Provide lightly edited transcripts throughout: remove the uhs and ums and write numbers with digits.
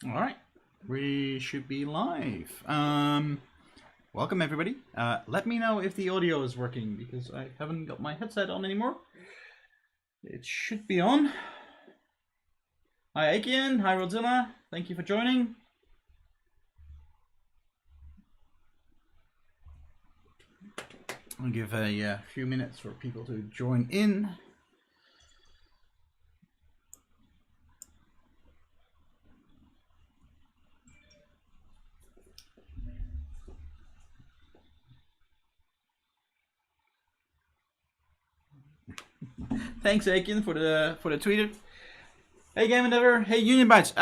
All right, we should be live. Welcome everybody. Let me know if the audio is working because I haven't got my headset on anymore. It should be on. Hi Aikian, hi Rodzilla, thank you for joining. I'll give a few minutes for people to join in. Thanks Aikian for the tweeter. Hey Game Endeavor, hey Union Bytes.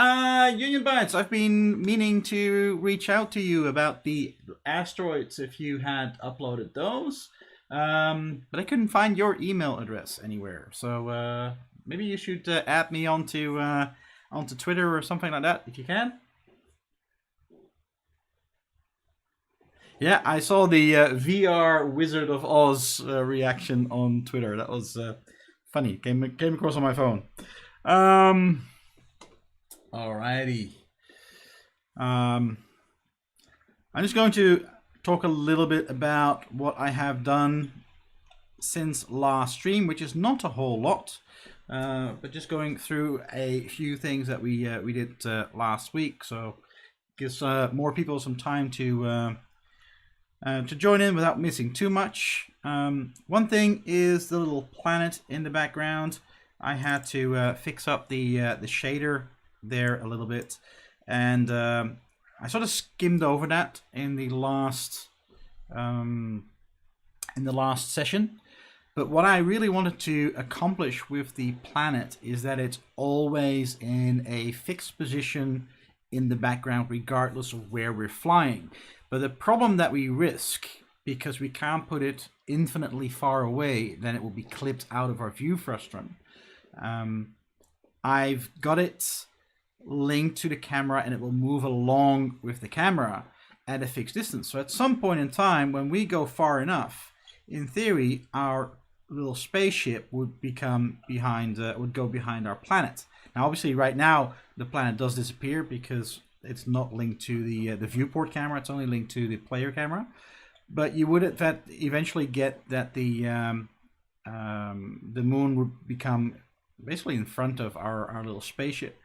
Union Bytes, I've been meaning to reach out to you about the asteroids if you had uploaded those. But I couldn't find your email address anywhere. So maybe you should add me onto Twitter or something like that if you can. Yeah, I saw the VR Wizard of Oz reaction on Twitter. That was funny. Came across on my phone. Alrighty. I'm just going to talk a little bit about what I have done since last stream, which is not a whole lot, but just going through a few things that we did last week, so gives more people some time to join in without missing too much. One thing is the little planet in the background. I had to fix up the shader there a little bit, and I sort of skimmed over that in the last session. But what I really wanted to accomplish with the planet is that it's always in a fixed position in the background, regardless of where we're flying. But the problem that we risk, because we can't put it infinitely far away, then it will be clipped out of our view frustum. I've got it linked to the camera and it will move along with the camera at a fixed distance. So at some point in time, when we go far enough, in theory, our little spaceship would become behind, would go behind our planet. Now, obviously, right now the planet does disappear because it's not linked to the viewport camera. It's only linked to the player camera. But you would eventually get that the moon would become basically in front of our little spaceship.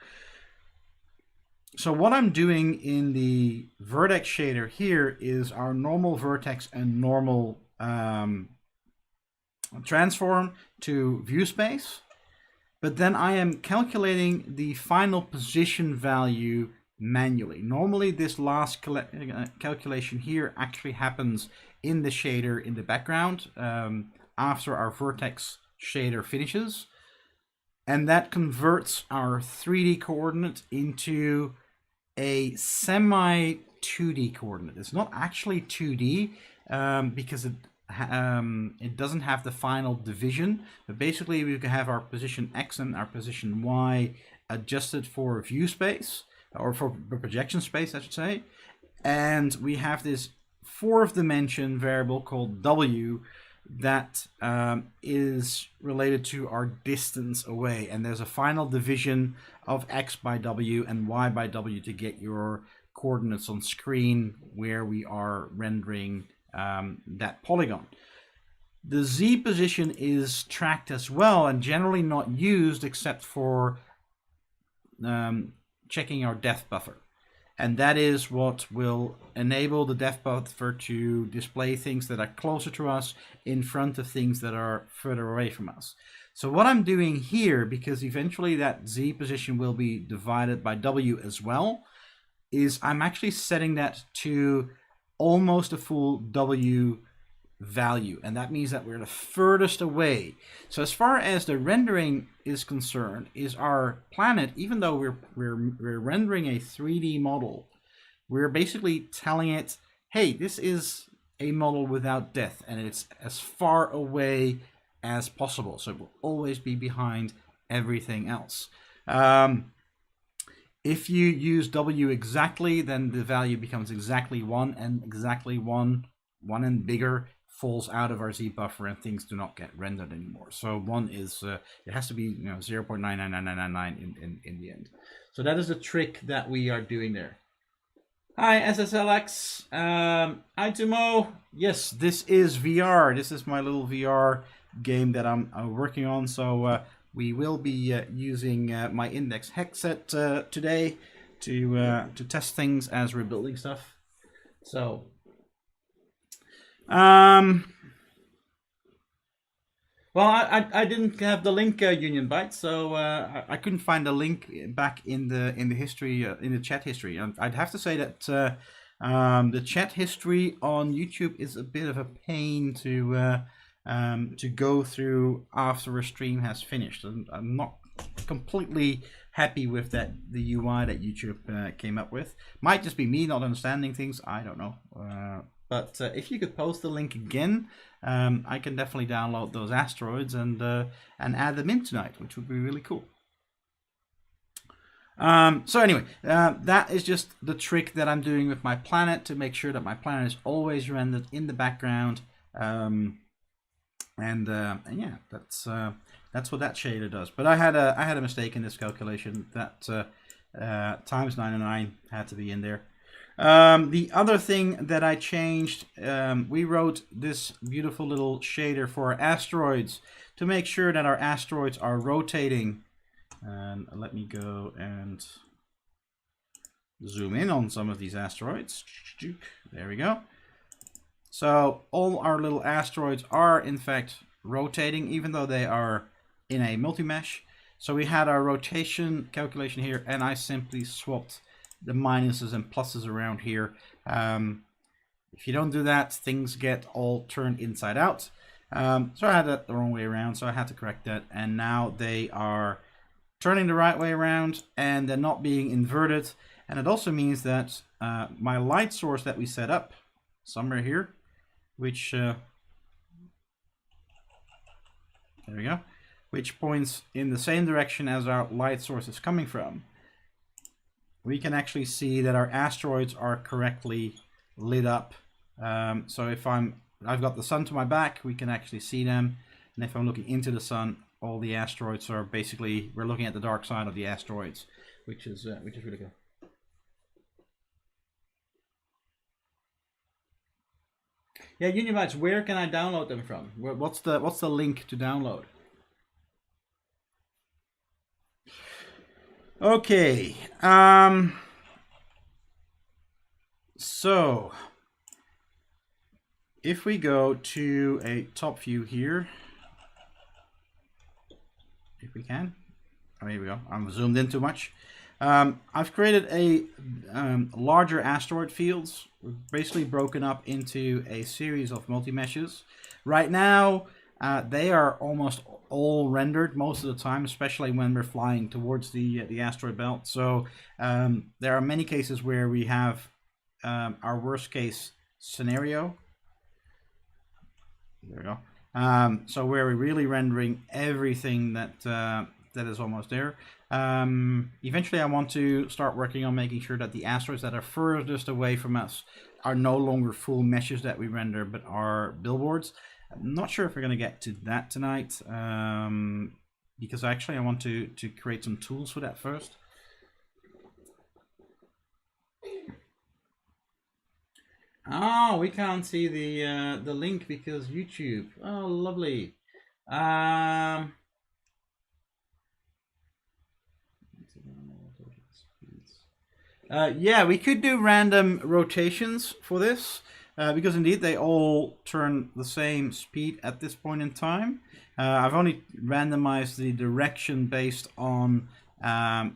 So what I'm doing in the Vertex Shader here is our normal vertex and normal transform to view space. But then I am calculating the final position value manually. Normally this last calculation here actually happens in the shader in the background after our Vertex Shader finishes. And that converts our 3D coordinate into a semi 2D coordinate. It's not actually 2D because it doesn't have the final division. But basically we can have our position X and our position Y adjusted for view space, or for projection space, I should say. And we have this fourth dimension variable called W that is related to our distance away, and there's a final division of X by W and Y by W to get your coordinates on screen where we are rendering that polygon. The Z position is tracked as well and generally not used except for checking our depth buffer. And that is what will enable the depth buffer to display things that are closer to us in front of things that are further away from us. So what I'm doing here, because eventually that Z position will be divided by W as well, is I'm actually setting that to almost a full W value. And that means that we're the furthest away. So as far as the rendering is concerned, is our planet, even though we're rendering a 3D model, we're basically telling it, hey, this is a model without depth and it's as far away as possible. So it will always be behind everything else. If you use W exactly, then the value becomes exactly 1, and exactly 1 and bigger falls out of our Z buffer and things do not get rendered anymore. So one is it has to be 0.999999 in the end. So that is the trick that we are doing there. Hi SSLX, Itumo. Yes, this is VR. This is my little VR game that I'm working on. So we will be using my Index headset today to test things as we're building stuff. So, well, I didn't have the link Union Byte, so I couldn't find the link back in the history in the chat history. And I'd have to say that the chat history on YouTube is a bit of a pain to go through after a stream has finished. And I'm not completely happy with the UI that YouTube came up with. Might just be me not understanding things. I don't know. But if you could post the link again, I can definitely download those asteroids and add them in tonight, which would be really cool. So anyway, that is just the trick that I'm doing with my planet to make sure that my planet is always rendered in the background. And yeah, that's what that shader does. But I had a mistake in this calculation. That times 99 had to be in there. The other thing that I changed, we wrote this beautiful little shader for our asteroids to make sure that our asteroids are rotating. And let me go and zoom in on some of these asteroids. There we go. So all our little asteroids are in fact rotating, even though they are in a multi-mesh. So we had our rotation calculation here, and I simply swapped the minuses and pluses around here. If you don't do that, things get all turned inside out. So I had that the wrong way around, so I had to correct that. And now they are turning the right way around, and they're not being inverted. And it also means that my light source that we set up somewhere here, which there we go, which points in the same direction as our light source is coming from, we can actually see that our asteroids are correctly lit up. So if I've got the sun to my back, we can actually see them. And if I'm looking into the sun, all the asteroids are basically, we're looking at the dark side of the asteroids, which is really good. Yeah, Union Bytes, where can I download them from? What's the link to download? Okay, so if we go to a top view here, if we can, oh, here we go, I'm zoomed in too much. I've created a larger asteroid fields, basically broken up into a series of multi-meshes. Right now, they are almost all rendered most of the time, especially when we're flying towards the asteroid belt. So there are many cases where we have our worst case scenario. There we go. So where we're really rendering everything that is almost there. Eventually I want to start working on making sure that the asteroids that are furthest away from us are no longer full meshes that we render, but are billboards. I'm not sure if we're going to get to that tonight, because actually I want to create some tools for that first. Oh, we can't see the link because YouTube. Oh, lovely. Yeah, we could do random rotations for this, because indeed they all turn the same speed at this point in time. I've only randomized the direction based on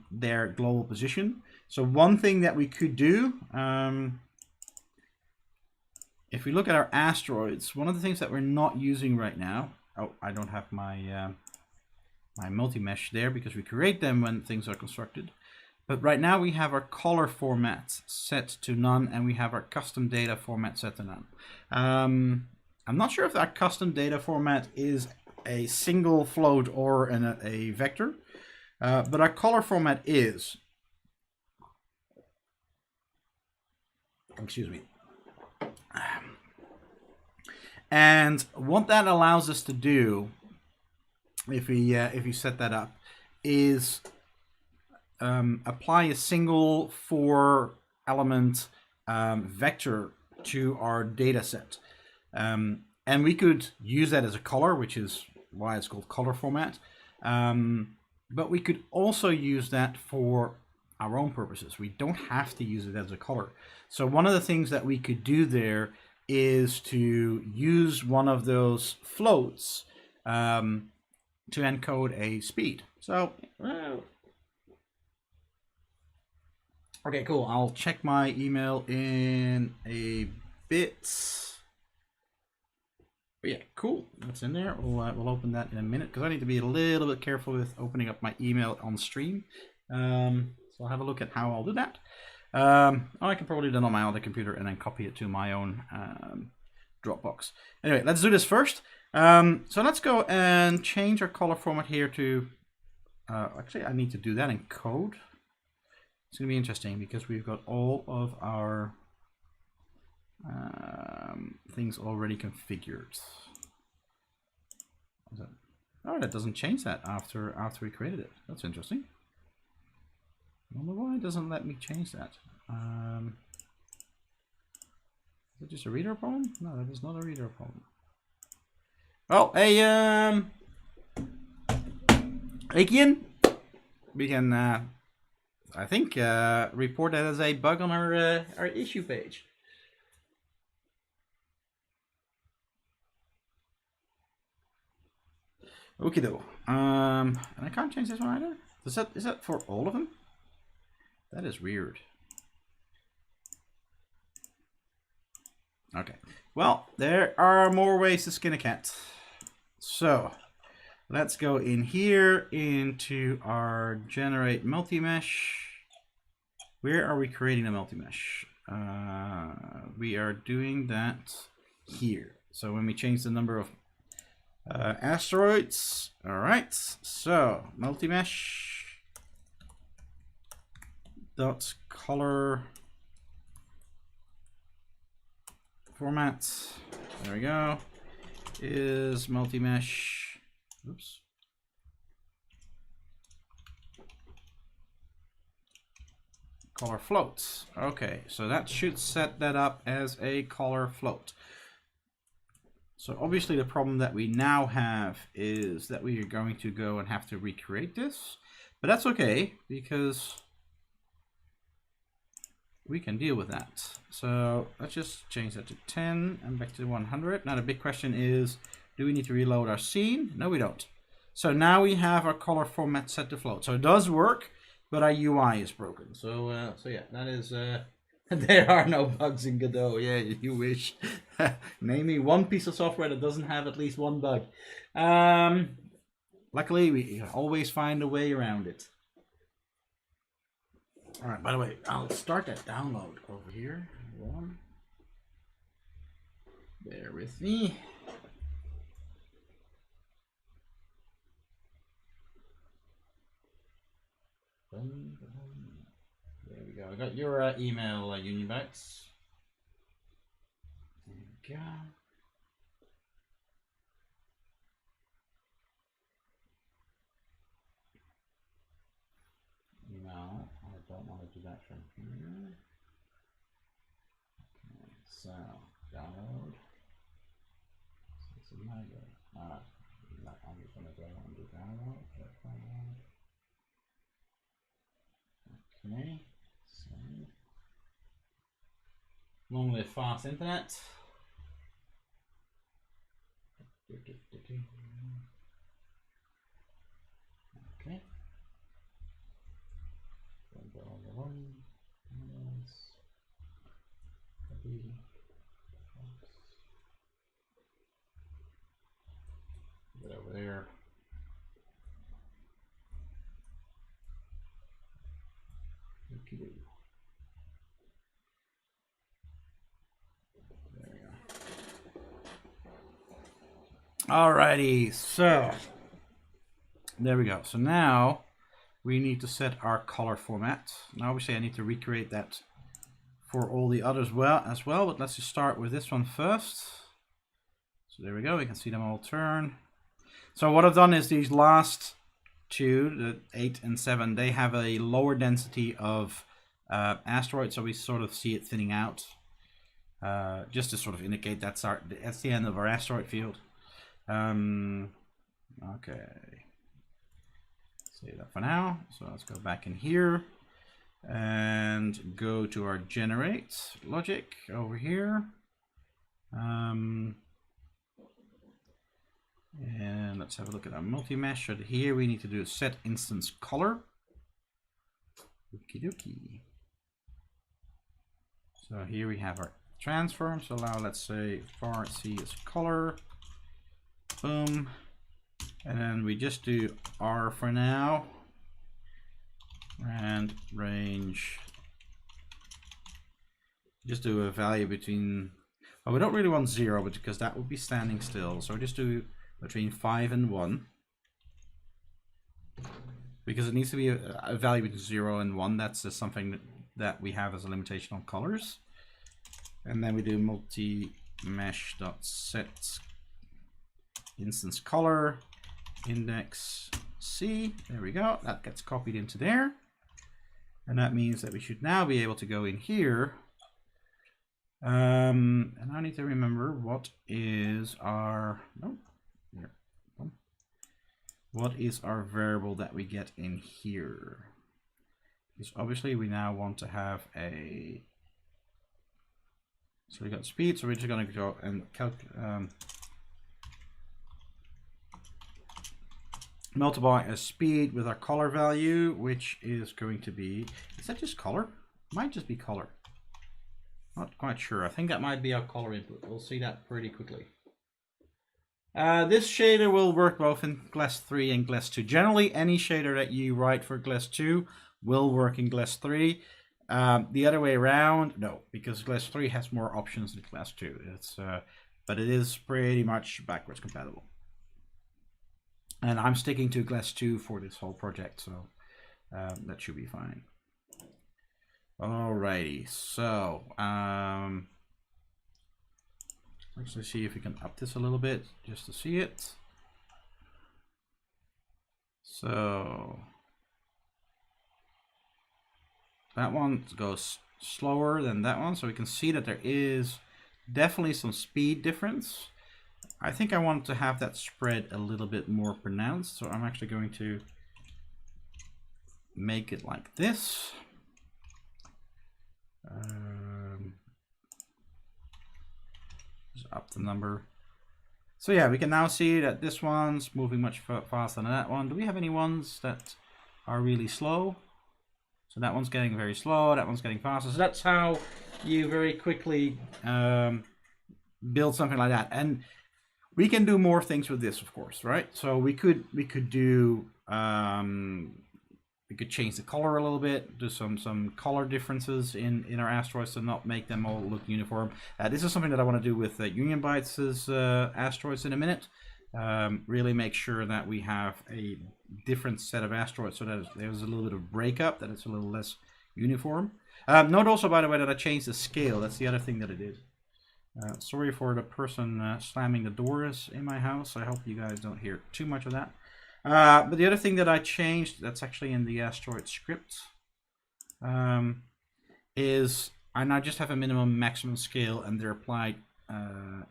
their global position. So one thing that we could do, if we look at our asteroids, one of the things that we're not using right now, oh, I don't have my my multi-mesh there because we create them when things are constructed. But right now we have our color format set to none, and we have our custom data format set to none. I'm not sure if our custom data format is a single float or a vector, but our color format is. Excuse me. And what that allows us to do, if we set that up, is apply a single 4-element vector to our data set. And we could use that as a color, which is why it's called color format. But we could also use that for our own purposes. We don't have to use it as a color. So one of the things that we could do there is to use one of those floats to encode a speed. So, okay, cool. I'll check my email in a bit. But yeah, cool. That's in there. We'll open that in a minute because I need to be a little bit careful with opening up my email on stream. So I'll have a look at how I'll do that. I can probably do that on my other computer and then copy it to my own Dropbox. Anyway, let's do this first. So let's go and change our color format here to... actually, I need to do that in code. It's going to be interesting because we've got all of our things already configured. Oh, that doesn't change that after we created it. That's interesting. I wonder why it doesn't let me change that. Is it just a reader problem? No, that is not a reader problem. Oh, hey, Akian, we can, I think, report that as a bug on our issue page. Okay, though. And I can't change this one either. Is that for all of them? That is weird. Okay. Well, there are more ways to skin a cat. So let's go in here into our generate multi-mesh. Where are we creating a multi-mesh? We are doing that here. So when we change the number of asteroids, all right. So multi-mesh dot color format. There we go. Is multi-mesh. Oops. Color floats. Okay, so that should set that up as a color float. So obviously the problem that we now have is that we are going to go and have to recreate this, but that's okay because we can deal with that. So let's just change that to 10 and back to 100. Now the big question is, do we need to reload our scene? No, we don't. So now we have our color format set to float. So it does work, but our UI is broken. So so yeah, that is there are no bugs in Godot. Yeah, you wish. Name me one piece of software that doesn't have at least one bug. Luckily, we always find a way around it. All right, by the way, I'll start that download over here. Bear with me. There we go. I got your email, Unibytes. There we go. No, I don't want to do that from here. Okay, so download. So it's in my way. I'm just going to go and do download. Okay, so long live fast internet. Okay. Get over there. There we go. Alrighty, so there we go. So now we need to set our color format. Now obviously I need to recreate that for all the others as well, but let's just start with this one first. So there we go, we can see them all turn. So what I've done is these last two, the 8 and 7, they have a lower density of asteroids, so we sort of see it thinning out. Just to sort of indicate that's the end of our asteroid field. Okay. Save that for now. So let's go back in here and go to our generate logic over here. And let's have a look at our multi-mesh. So here we need to do a set instance color. Okie dokie. So here we have our transform. So now let's say var c is color. Boom. And then we just do R for now. And range. Just do a value between, well, we don't really want 0, but because that would be standing still. So just do between 5 and 1. Because it needs to be a value between 0 and 1. That's just something that we have as a limitation on colors. And then we do multi-mesh.set instance color index C. There we go. That gets copied into there. And that means that we should now be able to go in here. And I need to remember what is our, what is our variable that we get in here? Because obviously we now want to have a, so we got speed, so we're just going to go and calculate, multiply a speed with our color value, which is going to be, is that just color? Might just be color. Not quite sure. I think that might be our color input. We'll see that pretty quickly. This shader will work both in Glass 3 and Glass 2. Generally, any shader that you write for Glass 2 will work in Glass 3. The other way around, no, because Glass 3 has more options than Glass 2. It's, but it is pretty much backwards compatible. And I'm sticking to Glass 2 for this whole project, so that should be fine. Alrighty, so let's see if we can up this a little bit just to see it. So that one goes slower than that one, so we can see that there is definitely some speed difference. I think I want to have that spread a little bit more pronounced, so I'm actually going to make it like this. Just up the number. So yeah, we can now see that this one's moving much faster than that one. Do we have any ones that are really slow? So that one's getting very slow, that one's getting faster. So that's how you very quickly build something like that. And we can do more things with this, of course, right? So we could do we could change the color a little bit, do some color differences in our asteroids to not make them all look uniform. This is something that I want to do with Union Bytes' asteroids in a minute. Really make sure that we have a different set of asteroids so that there's a little bit of breakup, that it's a little less uniform. Note also, by the way, that I changed the scale. That's the other thing that I did. Sorry for the person slamming the doors in my house. I hope you guys don't hear too much of that. But the other thing that I changed, that's actually in the asteroid script, is I now just have a minimum maximum scale, and they're applied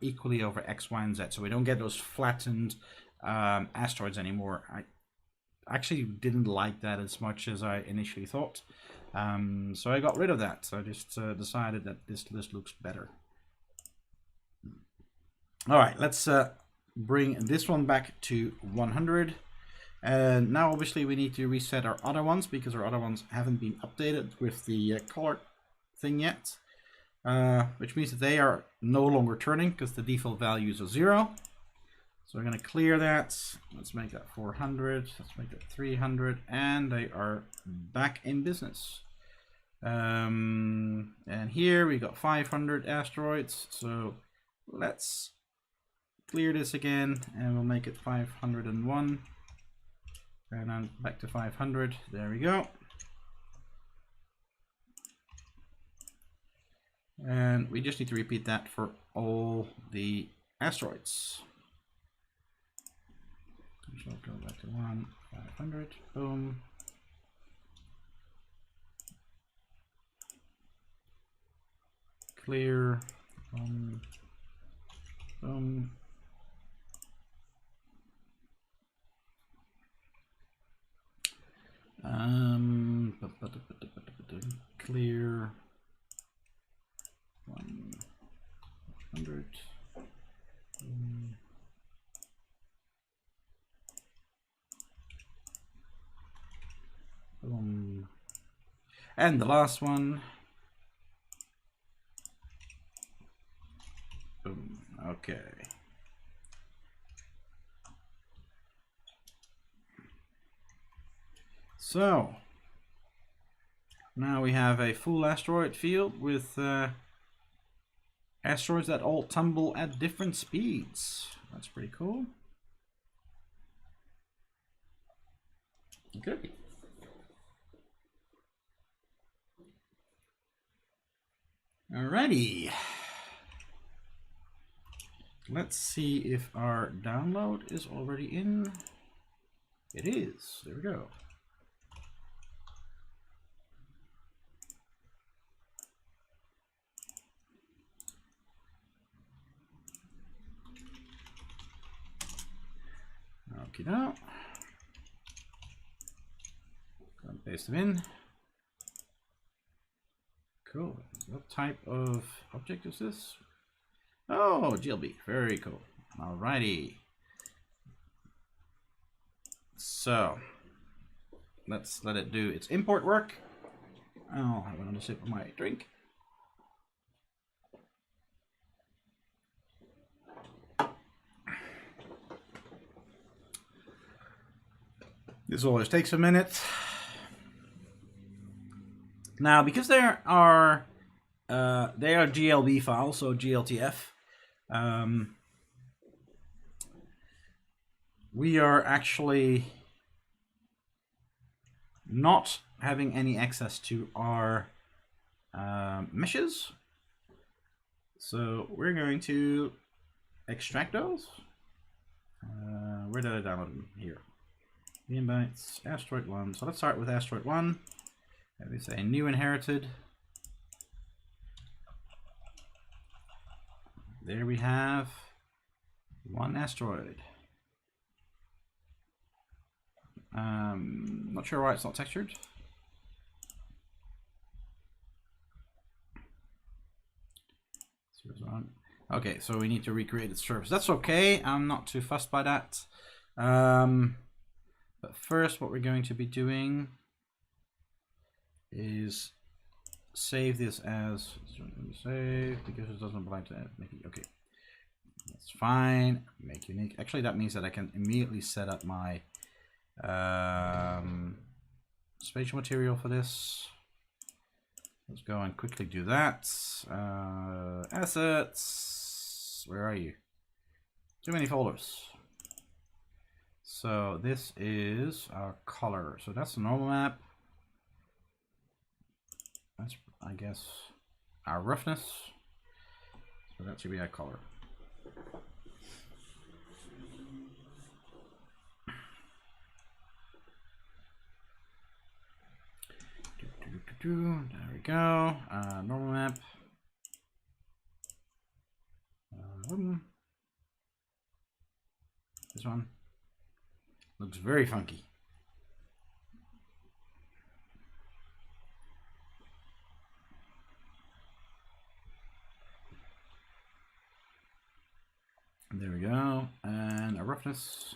equally over X, Y, and Z. So we don't get those flattened asteroids anymore. I actually didn't like that as much as I initially thought. So I got rid of that. So I just decided that this looks better. All right, let's bring this one back to 100. And now obviously we need to reset our other ones because our other ones haven't been updated with the color thing yet. Which means that they are no longer turning because the default values are 0. So we're going to clear that. Let's make that 400. Let's make that 300. And they are back in business. And here we got 500 asteroids. So let's clear this again and we'll make it 501. And then back to 500. There we go. And we just need to repeat that for all the asteroids. So go back to 1, 500, boom. Clear, boom. Clear 100. Boom. And the last one. Boom. Okay. So now we have a full asteroid field with asteroids that all tumble at different speeds. That's pretty cool. Good. Alrighty. Let's see if our download is already in. It is. There we go. Okay, now. Go and paste them in. Cool. What type of object is this? Oh, GLB. Very cool. Alrighty. So let's let it do its import work. I'll have another sip of my drink. This always takes a minute. Now, because they are GLB files, so GLTF, we are actually not having any access to our meshes. So we're going to extract those. Where did I download them? Here. Bytes, asteroid 1. So let's start with asteroid 1. And we say new inherited. There we have one asteroid. Not sure why it's not textured. Okay, so we need to recreate its surface. That's okay. I'm not too fussed by that. But first, what we're going to be doing is save this as save because it doesn't belong to Mickey. Okay, that's fine. Make unique. Actually, that means that I can immediately set up my spatial material for this. Let's go and quickly do that. Assets. Where are you? Too many folders. So this is our color. So that's the normal map. That's, I guess, our roughness. So that should be our color. There we go. Normal map. This one looks very funky. There we go. And a roughness.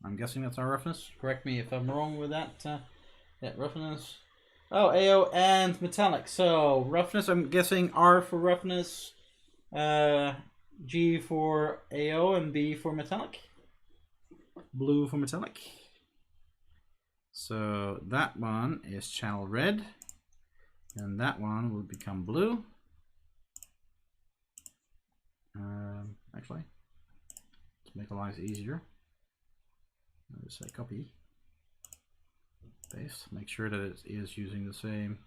I'm guessing that's our roughness. Correct me if I'm wrong with that. That roughness. Oh, AO and metallic. So roughness, I'm guessing R for roughness, G for AO, and B for metallic. Blue for metallic. So that one is channel red, and that one will become blue. Actually, to make the lives easier, I'll just say copy, paste, make sure that it is using the same.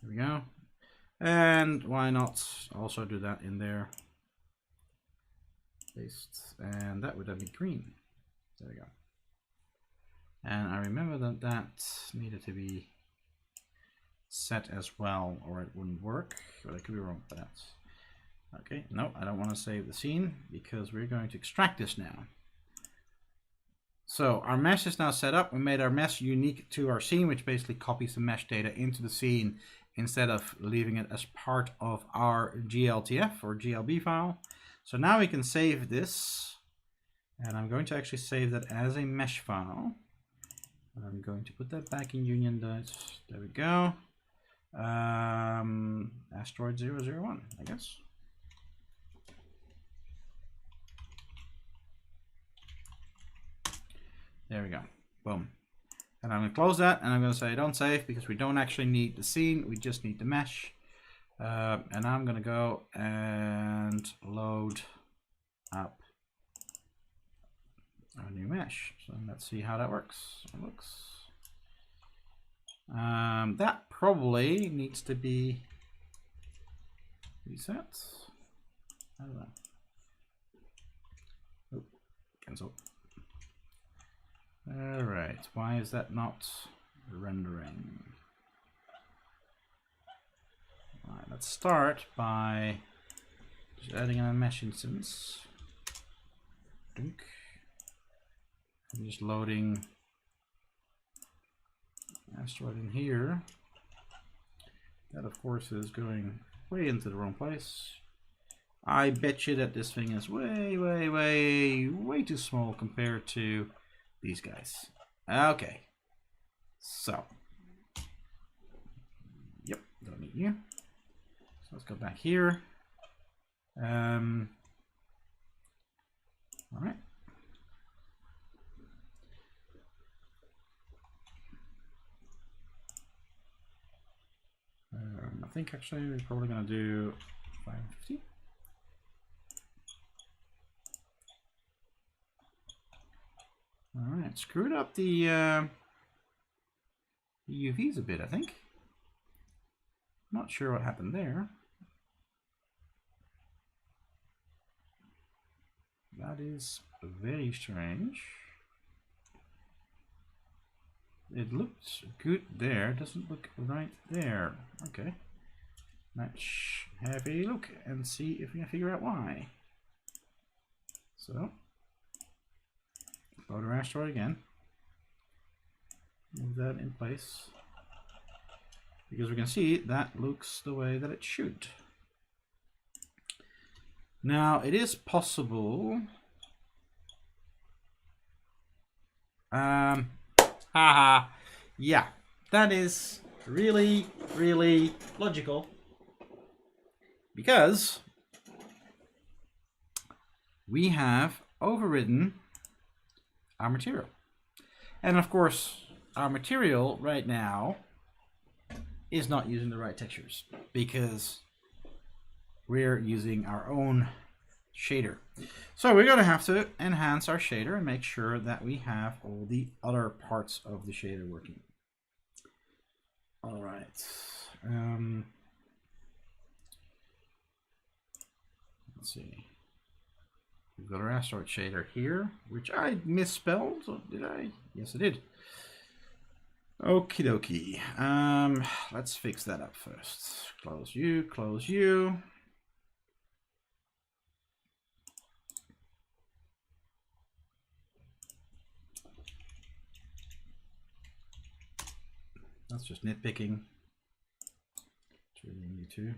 There we go. And why not also do that in there? Paste, and that would then be green. There we go. And I remember that that needed to be set as well, or it wouldn't work. But I could be wrong with that. Okay, no, I don't want to save the scene because we're going to extract this now. So our mesh is now set up. We made our mesh unique to our scene, which basically copies the mesh data into the scene instead of leaving it as part of our GLTF or GLB file. So now we can save this, and I'm going to actually save that as a mesh file. I'm going to put that back in Union Dots. There we go. Asteroid 001, I guess. There we go. Boom. And I'm going to close that, and I'm going to say don't save because we don't actually need the scene. We just need the mesh. And I'm going to go and load up our new mesh. So let's see how that works. It looks. That probably needs to be reset. I don't know. Oh, cancel. All right. Why is that not rendering? All right. Let's start by just adding in a mesh instance. Dunk. I'm just loading asteroid in here. That of course is going way into the wrong place. I bet you that this thing is way too small compared to these guys. Okay. So. Yep, don't need you. So let's go back here. All right. I think actually we're probably going to do 550. All right, screwed up the UVs a bit, I think. Not sure what happened there. That is very strange. It looked good there, doesn't look right there. Okay. Let's have a look and see if we can figure out why. So, go to asteroid again. Move that in place. Because we can see that looks the way that it should. Now, it is possible. Haha. Yeah, that is really logical. Because we have overridden our material. And of course, our material right now is not using the right textures because we're using our own shader. So we're going to have to enhance our shader and make sure that we have all the other parts of the shader working. All right. Let's see. We've got our asteroid shader here, which I misspelled. Did I? Yes, I did. Okie dokie. Let's fix that up first. Close you, close you. That's just nitpicking. It's really need to.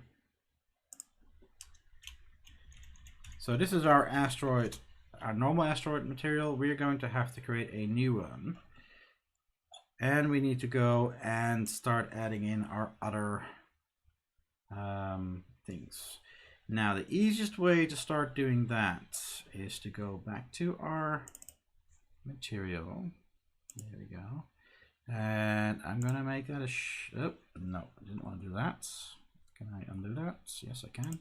So this is our asteroid, our normal asteroid material. We're going to have to create a new one. And we need to go and start adding in our other things. Now, the easiest way to start doing that is to go back to our material. There we go. And I'm going to make that a oh, no, I didn't want to do that. Can I undo that? Yes, I can.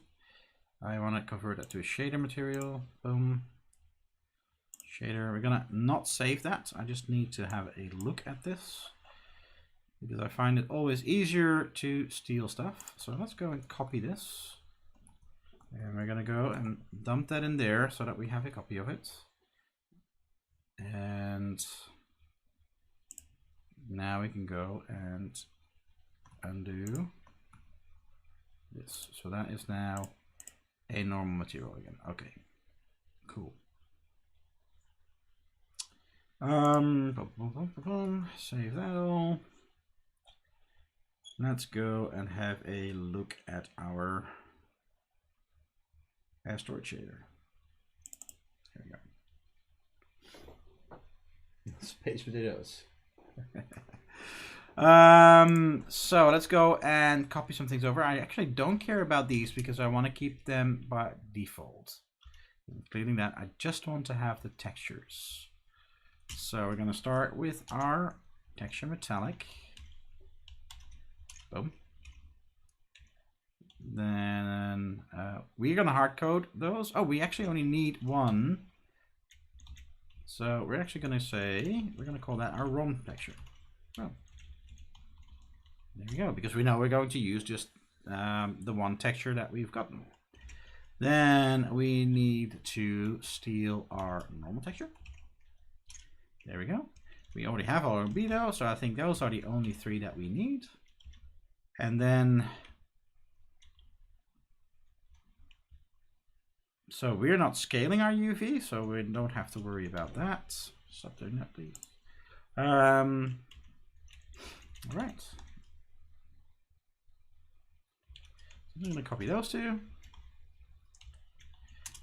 I want to convert that to a shader material. Boom. Shader. We're going to not save that. I just need to have a look at this. because I find it always easier to steal stuff. So let's go and copy this. And we're going to go and dump that in there so that we have a copy of it. And now we can go and undo this. So that is now a normal material again. Okay, cool. Save that all. Let's go and have a look at our Asteroid Shader. There we go. Space potatoes. So let's go and copy some things over. I actually don't care about these because I want to keep them by default. Including that, I just want to have the textures. So we're going to start with our texture metallic. Boom. Then we're going to hard code those. Oh, we actually only need one. So we're actually going to say, we're going to call that our ROM texture. Oh. There we go, because we know we're going to use just the one texture that we've gotten. Then we need to steal our normal texture. There we go. We already have our albedo, so I think those are the only three that we need. And then, so we're not scaling our UV, so we don't have to worry about that. Stop doing that, please. All right. I'm going to copy those two.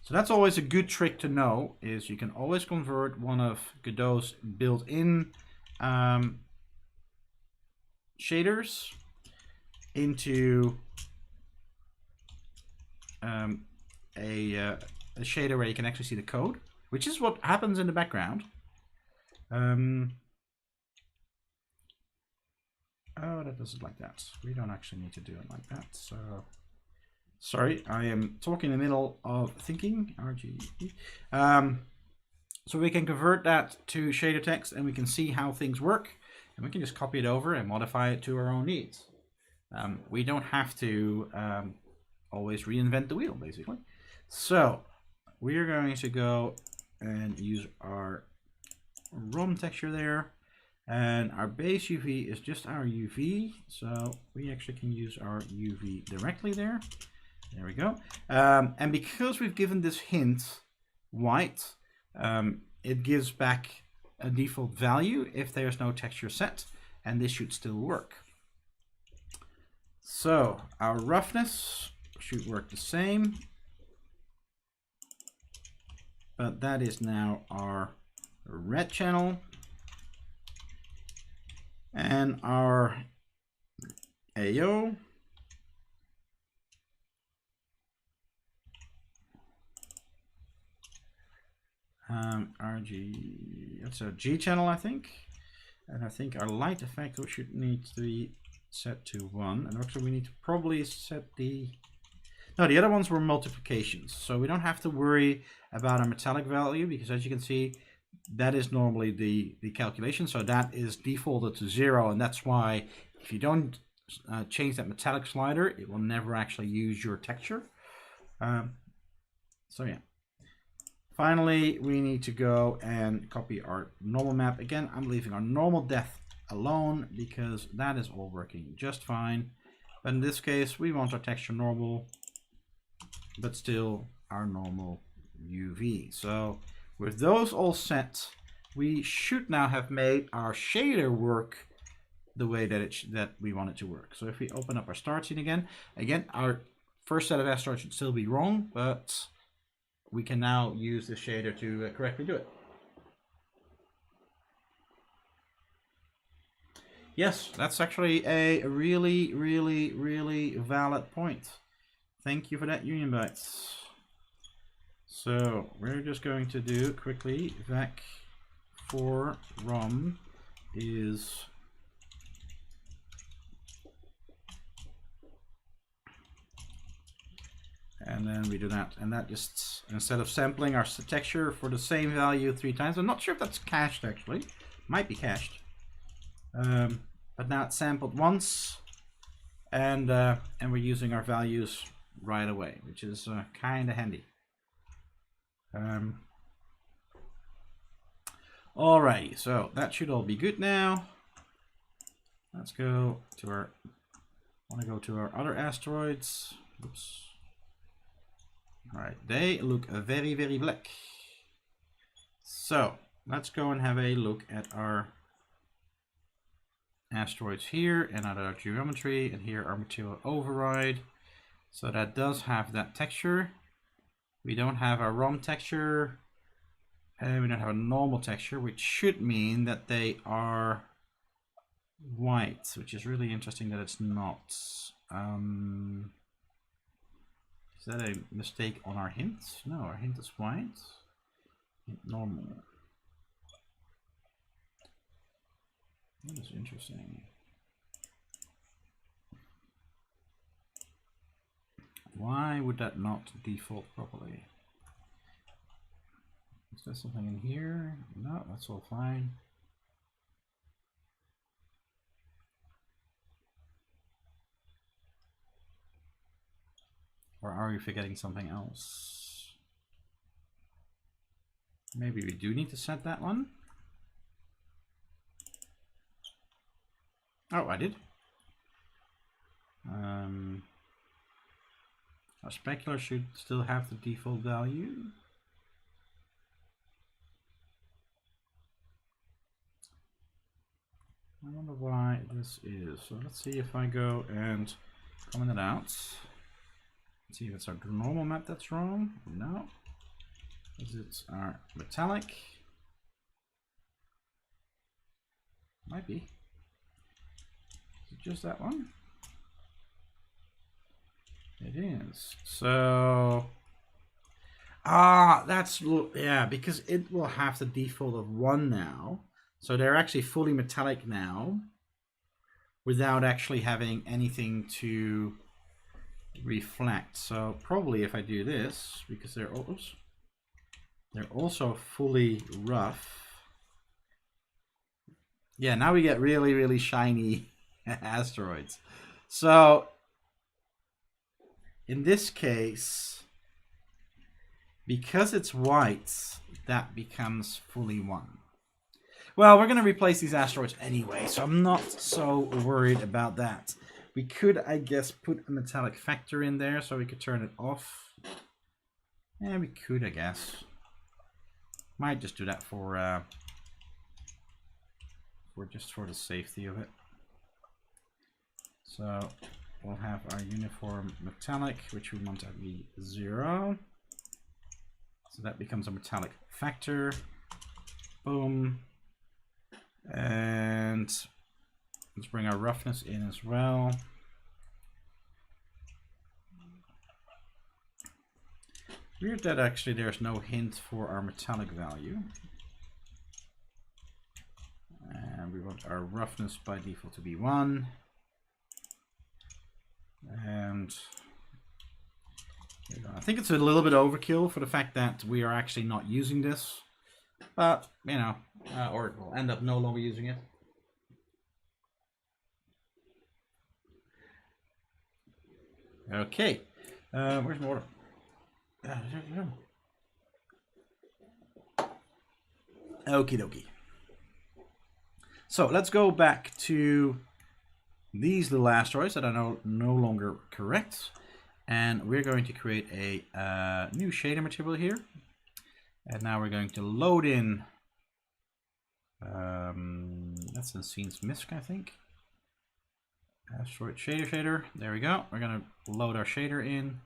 So that's always a good trick to know, is you can always convert one of Godot's built-in shaders into a shader where you can actually see the code, which is what happens in the background. Oh, that doesn't like that. We don't actually need to do it like that. So, sorry, I am talking in the middle of thinking. RGB. So we can convert that to shader text, and we can see how things work, and we can just copy it over and modify it to our own needs. We don't have to always reinvent the wheel, basically. So we're going to go and use our ROM texture there. And our base UV is just our UV, so we actually can use our UV directly there. There we go. And because we've given this hint white, it gives back a default value if there's no texture set, and this should still work. So our roughness should work the same, but that is now our red channel. And our AO RG, that's a G channel, I think. And I think our light effect should need to be set to 1. And actually we need to probably set the, no, the other ones were multiplications. So we don't have to worry about our metallic value, because as you can see, that is normally the calculation. So that is defaulted to 0. And that's why if you don't change that metallic slider, it will never actually use your texture. So yeah. Finally, we need to go and copy our normal map. Again, I'm leaving our normal depth alone because that is all working just fine. But in this case, we want our texture normal, but still our normal UV. So with those all set, we should now have made our shader work the way that we want it to work. So if we open up our start scene again, our first set of asteroids should still be wrong, but we can now use the shader to correctly do it. Yes, that's actually a really, really, really valid point. Thank you for that, Union Bytes. So we're just going to do quickly vac for ROM is and then we do that, and that just, instead of sampling our texture for the same value 3 times, I'm not sure if that's cached actually, might be cached, but but now it's sampled once, and we're using our values right away, which is kind of handy. Alrighty, so that should all be good now. Let's go to our. I want to go to our other asteroids. Oops. All right, they look very, very black. So let's go and have a look at our asteroids here and at our geometry, and here our material override. So that does have that texture. We don't have our ROM texture, and we don't have a normal texture, which should mean that they are white, which is really interesting that it's not. Is that a mistake on our hint? No, our hint is white. Hint normal. That is interesting. Why would that not default properly? Is there something in here? No, that's all fine. Or are we forgetting something else? Maybe we do need to set that one. Oh, I did. Our specular should still have the default value. I wonder why this is. So let's see if I go and comment it out. Let's see if it's our normal map that's wrong. No. Is it our metallic? Might be. Is it just that one? It is. So that's, yeah, because it will have the default of 1 now. So they're actually fully metallic now without actually having anything to reflect. So probably if I do this, because they're also fully rough. Yeah, now we get really, really shiny asteroids. So in this case, because it's white, that becomes fully 1. Well, we're going to replace these asteroids anyway, so I'm not so worried about that. We could, I guess, put a metallic factor in there so we could turn it off. Yeah, we could, I guess. Might just do that for just for the safety of it. So we'll have our uniform metallic, which we want to be 0. So that becomes a metallic factor. Boom. And let's bring our roughness in as well. Weird that actually there's no hint for our metallic value. And we want our roughness by default to be 1. And I think it's a little bit overkill for the fact that we are actually not using this. But, you know, or we'll end up no longer using it. Okay, where's my water? Okie dokie. So let's go back to these little asteroids that are no longer correct. And we're going to create a new shader material here. And now we're going to load in, that's in scenes MISC, I think. Asteroid Shader. There we go. We're going to load our shader in.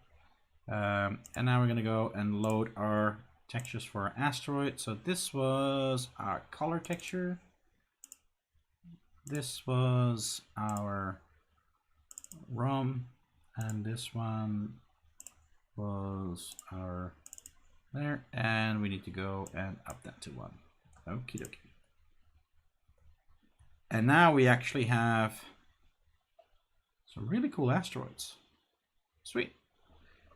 And now we're going to go and load our textures for our asteroid. So this was our color texture. This was our ROM. And this one was our there. And we need to go and up that to 1. Okie dokie. And now we actually have some really cool asteroids. Sweet.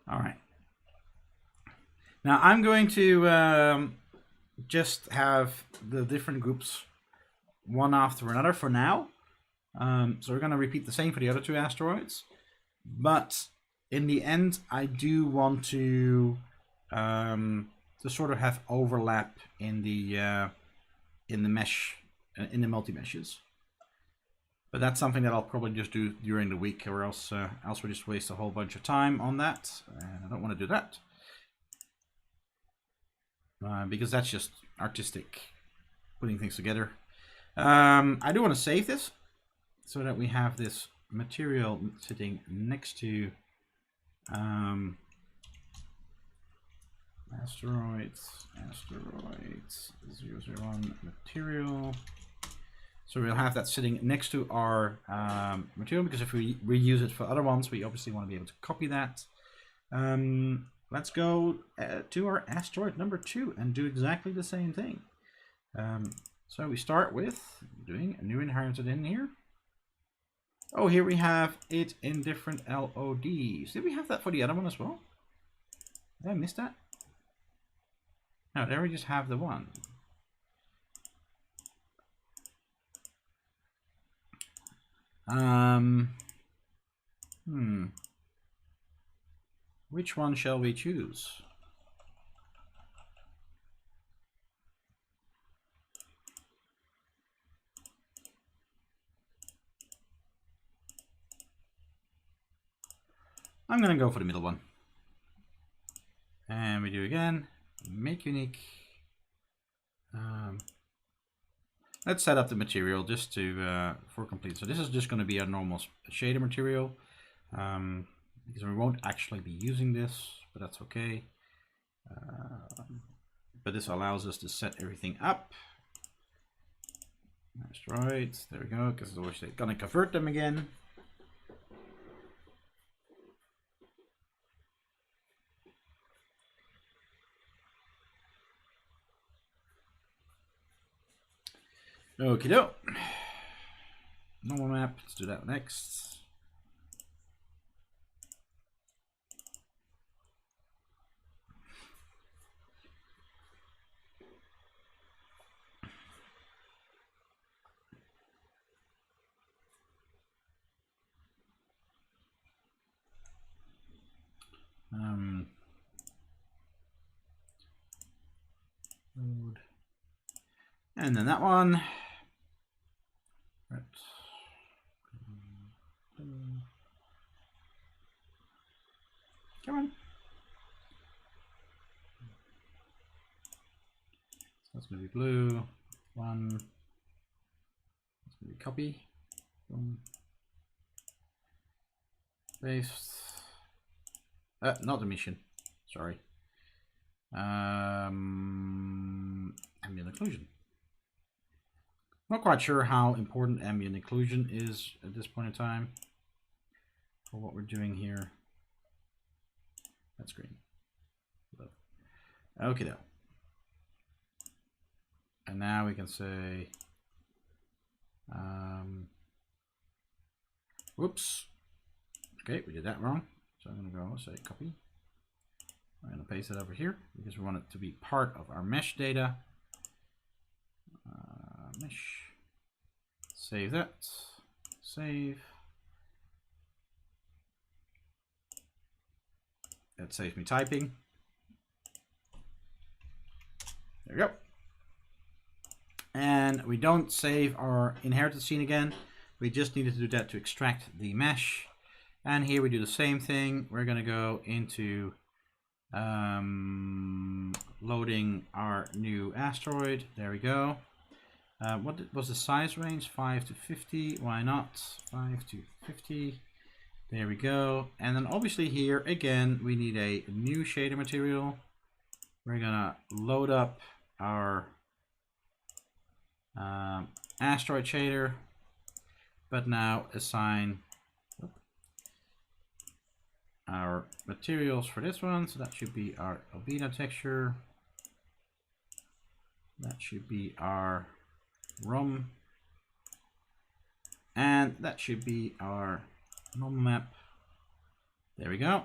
All right. Now I'm going to just have the different groups one after another for now. So we're going to repeat the same for the other two asteroids. But in the end, I do want to sort of have overlap in the mesh, in the multi-meshes. But that's something that I'll probably just do during the week, or else we just waste a whole bunch of time on that. And I don't want to do that. Because that's just artistic, putting things together. I do want to save this, so that we have this material sitting next to asteroids 001 material. So we'll have that sitting next to our material, because if we reuse it for other ones, we obviously want to be able to copy that. Let's go to our asteroid number 2 and do exactly the same thing. So we start with doing a new inherited in here. Oh, here we have it in different LODs. Did we have that for the other one as well? Did I miss that? No, there we just have the one. Which one shall we choose? I'm gonna go for the middle one. And we do again, make unique. Let's set up the material just to for complete. So this is just going to be a normal shader material, because we won't actually be using this, but that's okay. But this allows us to set everything up. Asteroids, there we go, because otherwise they're going to convert them again. Okie doke. Normal map, let's do that next. And then that one. Right. Come on. So that's going to be blue. One. That's going to be copy. Boom. Paste. Not the mission. Sorry. Ambient occlusion. Not quite sure how important ambient occlusion is at this point in time for what we're doing here. That's green. Okay, though. And now we can say, whoops. Okay, we did that wrong. So I'm going to go say copy. I'm going to paste it over here because we want it to be part of our mesh data. Mesh. Save that. Save. That saves me typing. There we go. And we don't save our inherited scene again. We just needed to do that to extract the mesh. And here we do the same thing. We're going to go into loading our new asteroid. There we go. What was the size range? 5 to 50. Why not? 5 to 50. There we go. And then obviously here again we need a new shader material. We're gonna load up our asteroid shader, but now assign our materials for this one. So that should be our albedo texture. That should be our ROM, and that should be our normal map. There we go.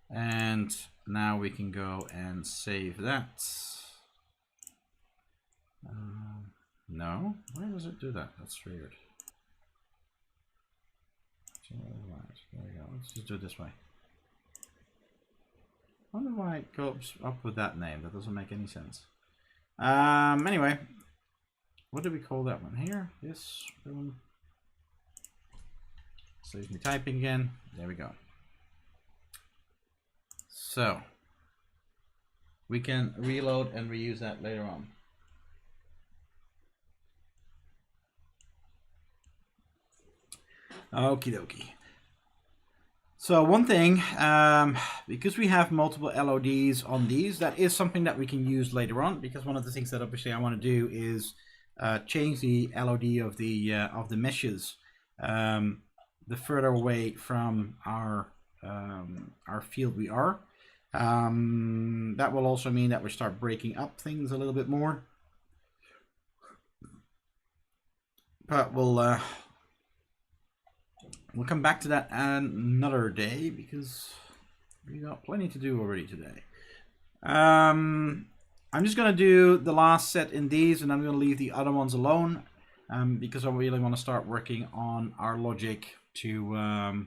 And now we can go and save that. No? Why does it do that? That's weird. There we go. Let's just do it this way. I wonder why it goes up with that name. That doesn't make any sense. Anyway, what do we call that one here? This room. Saves me typing again. There we go. So we can reload and reuse that later on. Okie dokie. So one thing, because we have multiple LODs on these, that is something that we can use later on. Because one of the things that obviously I want to do is change the LOD of the meshes, the further away from our field we are. That will also mean that we start breaking up things a little bit more. But we'll come back to that another day because we got plenty to do already today. I'm just going to do the last set in these, and I'm going to leave the other ones alone because I really want to start working on our logic to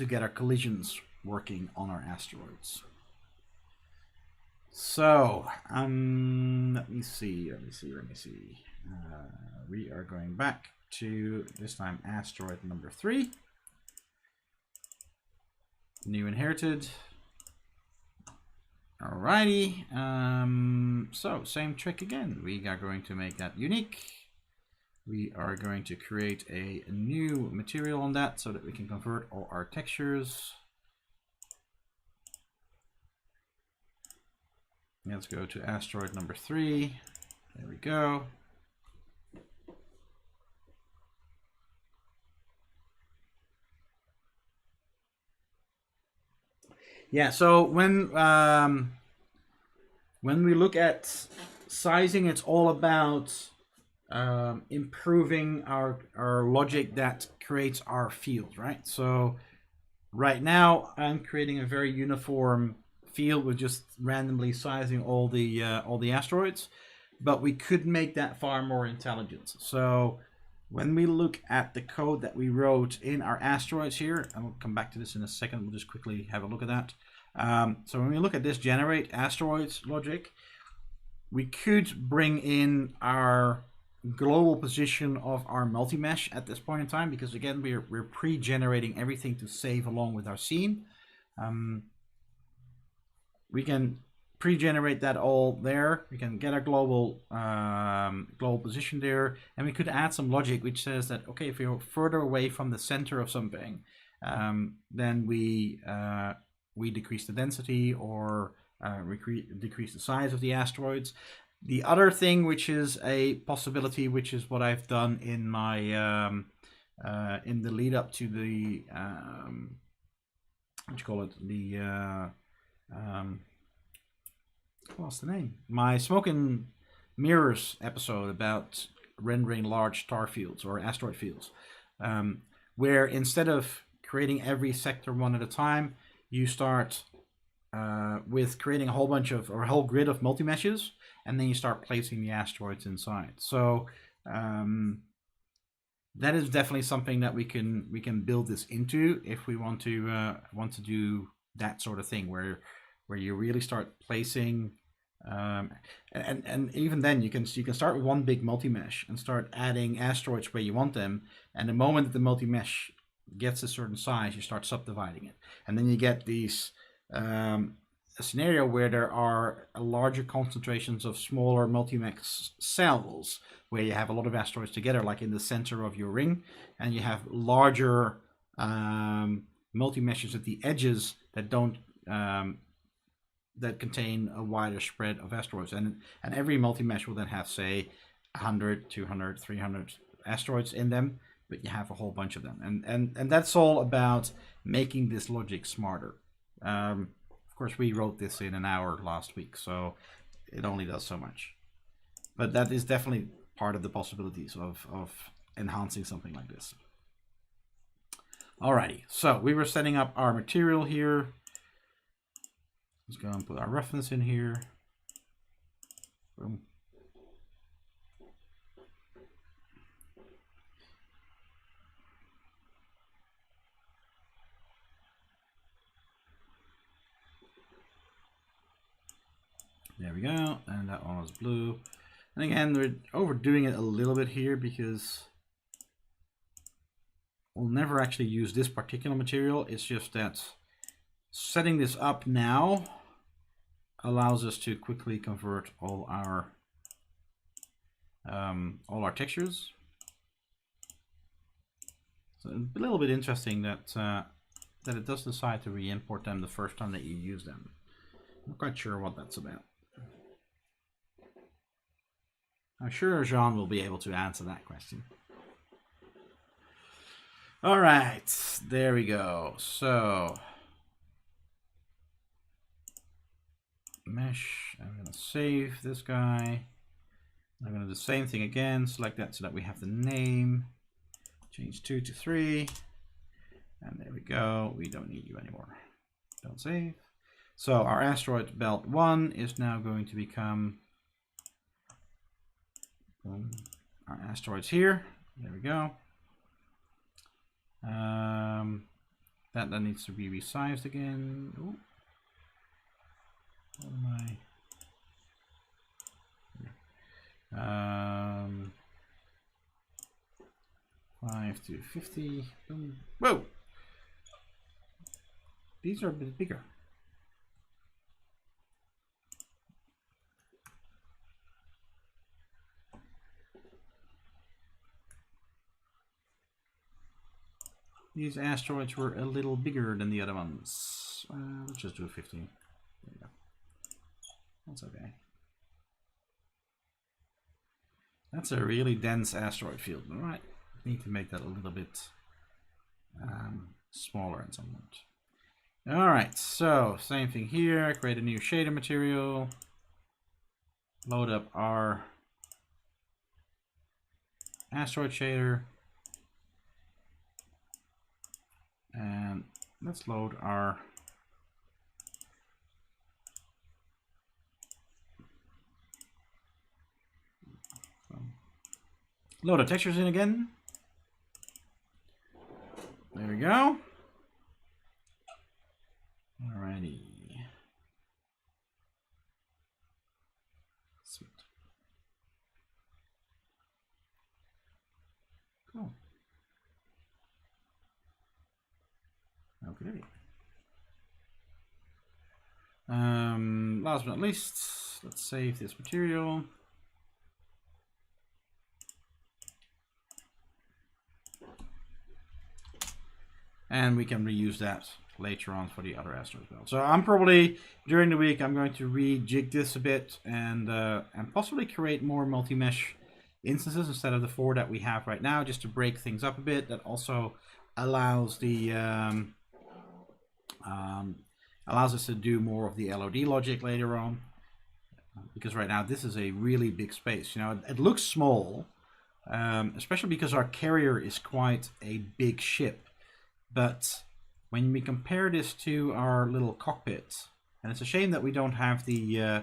get our collisions working on our asteroids. So let me see. We are going back to this time asteroid number 3, new inherited. Alrighty, so same trick again. We are going to make that unique. We are going to create a new material on that so that we can convert all our textures. Let's go to asteroid number 3. There we go. Yeah, so when we look at sizing, it's all about improving our logic that creates our field, right? So right now I'm creating a very uniform field with just randomly sizing all the asteroids, but we could make that far more intelligent. So when we look at the code that we wrote in our asteroids here, and we'll come back to this in a second, we'll just quickly have a look at that. So when we look at this generate asteroids logic, we could bring in our global position of our multi-mesh at this point in time, because again, we're pre-generating everything to save along with our scene. We can pre-generate that all there. We can get our global position there, and we could add some logic which says that, okay, if you're further away from the center of something, then we decrease the density or decrease the size of the asteroids. The other thing, which is a possibility, which is what I've done in my in the lead up to the what you call it, the what's the name? My Smoke and Mirrors episode about rendering large star fields or asteroid fields, where instead of creating every sector one at a time, you start with creating a whole bunch of, or a whole grid of multi-meshes, and then you start placing the asteroids inside. So that is definitely something that we can build this into if we want to do that sort of thing, where you really start placing, and even then you can start with one big multi-mesh and start adding asteroids where you want them, and the moment that the multi-mesh gets a certain size, you start subdividing it, and then you get these a scenario where there are larger concentrations of smaller multi-mesh cells, where you have a lot of asteroids together, like in the center of your ring, and you have larger multi-meshes at the edges that don't that contain a wider spread of asteroids, and every multi-mesh will then have, say, 100, 200, 300 asteroids in them, but you have a whole bunch of them, and that's all about making this logic smarter. Of course, we wrote this in an hour last week, so it only does so much, but that is definitely part of the possibilities of enhancing something like this. Alrighty, so we were setting up our material here. Let's go and put our reference in here. we go. And that one was blue. And again, we're overdoing it a little bit here because we'll never actually use this particular material. It's just that setting this up now allows us to quickly convert all our textures. So a little bit interesting that that it does decide to re-import them the first time that you use them. I'm not quite sure what that's about. I'm sure Jean will be able to answer that question. All right, there we go. So mesh, I'm going to save this guy. I'm going to do the same thing again, select that so that we have the name. Change 2 to 3. And there we go. We don't need you anymore. Don't save. So our asteroid belt 1 is now going to become our asteroids here. There we go. That needs to be resized again. Ooh. What am I? 5 to 50. Boom. Whoa! These are a bit bigger. These asteroids were a little bigger than the other ones. Let's just do 15. There we go. That's okay. That's a really dense asteroid field. All right, need to make that a little bit smaller at some point. All right, so same thing here. Create a new shader material. Load up our asteroid shader. And let's load our load our textures in again. There we go. Alrighty. Sweet. Cool. Okay. Last but not least, let's save this material. And we can reuse that later on for the other asteroids belt. So I'm probably, during the week, I'm going to rejig this a bit and possibly create more multi-mesh instances instead of the 4 that we have right now, just to break things up a bit. That also allows the allows us to do more of the LOD logic later on, because right now this is a really big space. You know, it looks small, especially because our carrier is quite a big ship. But when we compare this to our little cockpit, and it's a shame that we don't have the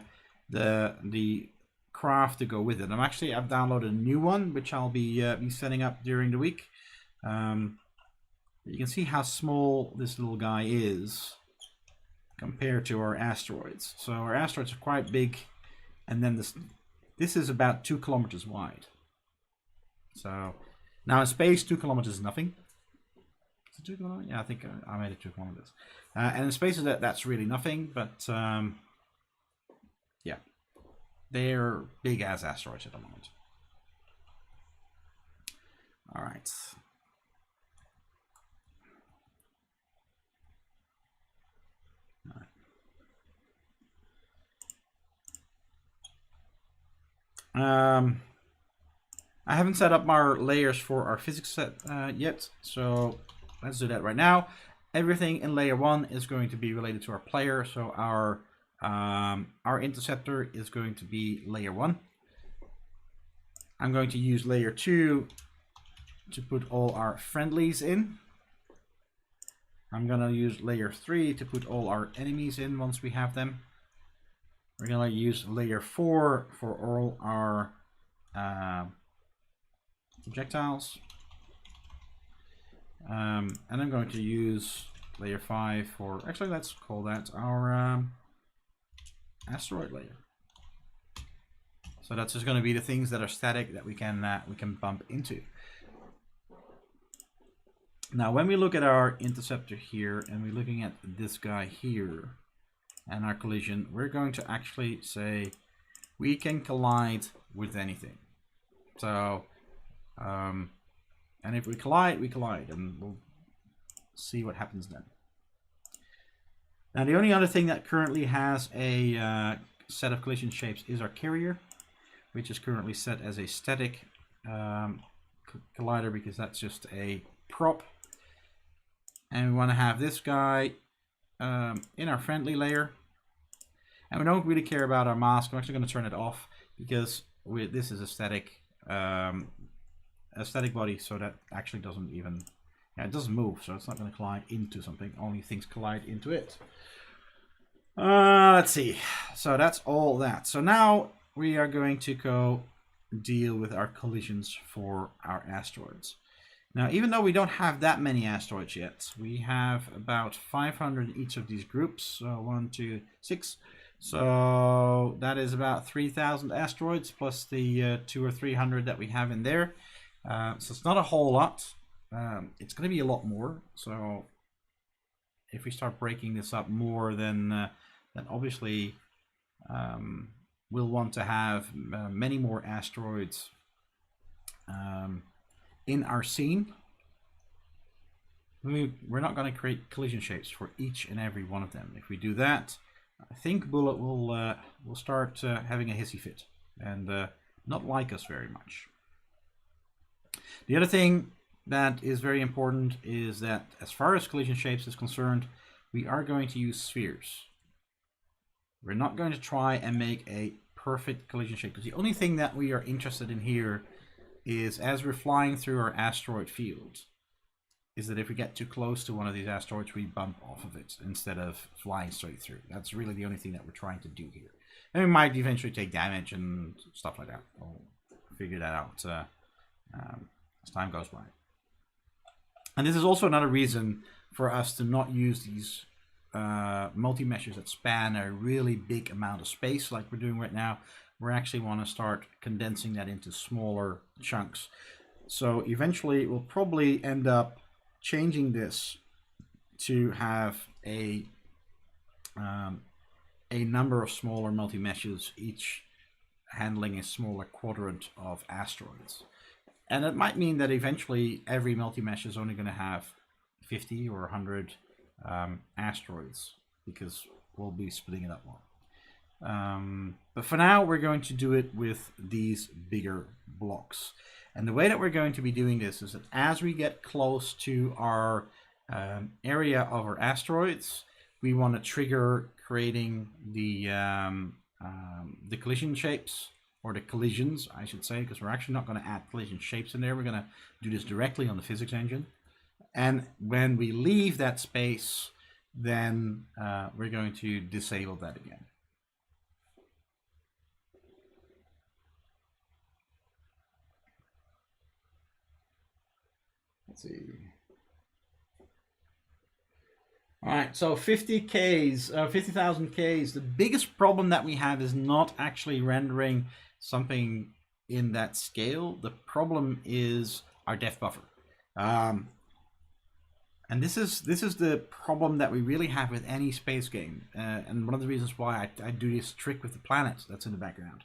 craft to go with it. I've downloaded a new one, which I'll be setting up during the week. You can see how small this little guy is compared to our asteroids. So our asteroids are quite big, and then this is about 2 kilometers wide. So now in space, 2 kilometers is nothing. Is it 2 kilometers? Yeah, I think I made it 2 kilometers. And in space, that's really nothing. But yeah, they're big as asteroids at the moment. All right. I haven't set up our layers for our physics set yet, so let's do that right now. Everything in layer 1 is going to be related to our player, so our interceptor is going to be layer 1. I'm going to use layer 2 to put all our friendlies in. I'm going to use layer 3 to put all our enemies in once we have them. We're going to use layer 4 for all our projectiles. And I'm going to use layer 5 for, actually let's call that our asteroid layer. So that's just going to be the things that are static that we can bump into. Now, when we look at our interceptor here, and we're looking at this guy here, and our collision, we're going to actually say we can collide with anything. So, and if we collide, and we'll see what happens then. Now, the only other thing that currently has a set of collision shapes is our carrier, which is currently set as a static collider because that's just a prop. And we want to have this guy in our friendly layer. And we don't really care about our mask. I'm actually going to turn it off because this is a static body, so that actually doesn't even, it doesn't move, so it's not going to collide into something. Only things collide into it. Let's see. So that's all that. So now we are going to go deal with our collisions for our asteroids. Now, even though we don't have that many asteroids yet, we have about 500 in each of these groups. So 1, 2, 6. So that is about 3,000 asteroids plus the 200 or 300 that we have in there. So it's not a whole lot. It's going to be a lot more. So if we start breaking this up more, then obviously we'll want to have many more asteroids in our scene. We're not going to create collision shapes for each and every one of them. If we do that, I think Bullet will start having a hissy fit and not like us very much. The other thing that is very important is that as far as collision shapes is concerned, we are going to use spheres. We're not going to try and make a perfect collision shape, because the only thing that we are interested in here is, as we're flying through our asteroid field, is that if we get too close to one of these asteroids, we bump off of it instead of flying straight through. That's really the only thing that we're trying to do here. And we might eventually take damage and stuff like that. We'll figure that out as time goes by. And this is also another reason for us to not use these multi-meshes that span a really big amount of space like we're doing right now. We actually want to start condensing that into smaller chunks. So eventually we'll probably end up changing this to have a number of smaller multi-meshes, each handling a smaller quadrant of asteroids. And it might mean that eventually every multi-mesh is only going to have 50 or 100 asteroids, because we'll be splitting it up more. But for now, we're going to do it with these bigger blocks. And the way that we're going to be doing this is that as we get close to our area of our asteroids, we want to trigger creating the collision shapes, or the collisions, I should say, because we're actually not going to add collision shapes in there. We're going to do this directly on the physics engine. And when we leave that space, then we're going to disable that again. Let's see. All right, so 50,000 Ks. The biggest problem that we have is not actually rendering something in that scale. The problem is our depth buffer. And this is the problem that we really have with any space game. And one of the reasons why I do this trick with the planets that's in the background.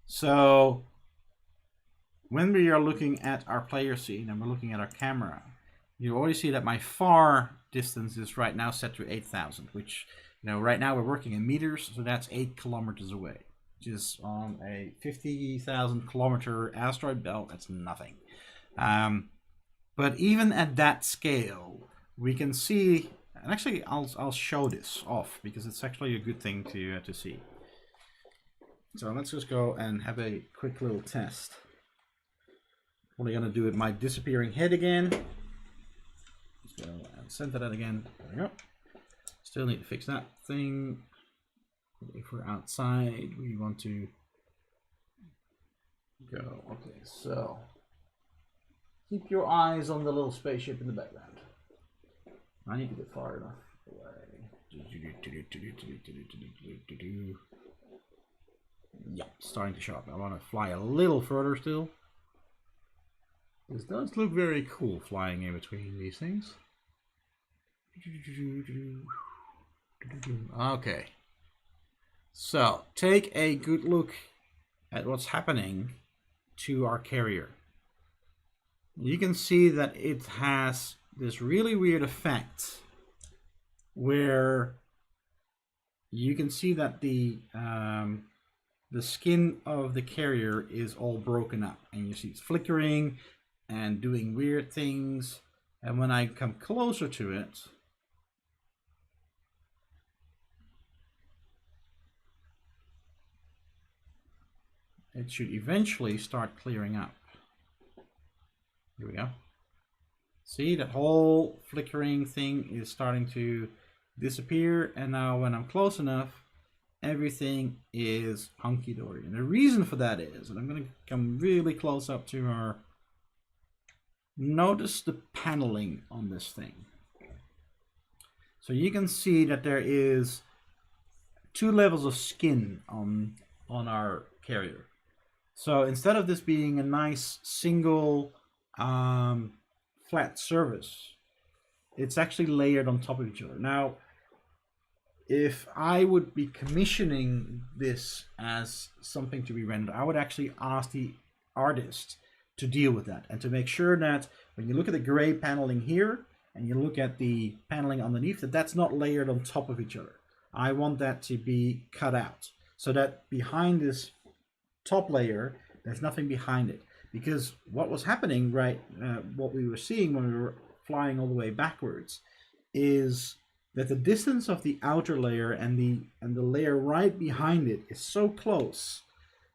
So when we are looking at our player scene and we're looking at our camera, you already see that my far distance is right now set to 8,000, which, you know, right now we're working in meters, so that's 8 kilometers away, which is on a 50,000 kilometer asteroid belt. That's nothing. But even at that scale, we can see, and actually I'll show this off because it's actually a good thing to see. So let's just go and have a quick little test. What I'm going to do with my disappearing head again. Let's go and center that again. There we go. Still need to fix that thing. If we're outside, we want to go. Okay, so keep your eyes on the little spaceship in the background. I need to get far enough away. Yeah, starting to show up. I want to fly a little further still. This does look very cool flying in between these things. Okay. So, take a good look at what's happening to our carrier. You can see that it has this really weird effect where you can see that the skin of the carrier is all broken up, and you see it's flickering and doing weird things. And when I come closer to it, it should eventually start clearing up. Here we go. See, that whole flickering thing is starting to disappear, and now when I'm close enough, everything is hunky-dory. And the reason for that is, and I'm going to come really close up to our... Notice the paneling on this thing. So you can see that there is 2 levels of skin on our carrier. So instead of this being a nice single flat surface, it's actually layered on top of each other. Now, if I would be commissioning this as something to be rendered, I would actually ask the artist to deal with that and to make sure that when you look at the gray paneling here and you look at the paneling underneath, that's not layered on top of each other. I want that to be cut out so that behind this top layer, there's nothing behind it. Because what was happening, right, what we were seeing when we were flying all the way backwards is that the distance of the outer layer and the layer right behind it is so close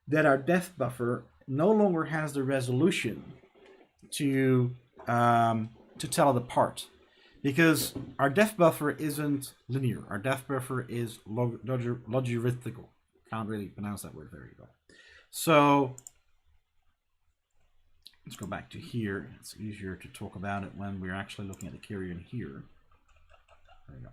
that our depth buffer no longer has the resolution to tell it apart, because our depth buffer isn't linear. Our depth buffer is logarithmical. Can't really pronounce that word very well. So let's go back to here. It's easier to talk about it when we're actually looking at the carrier in here. There we go.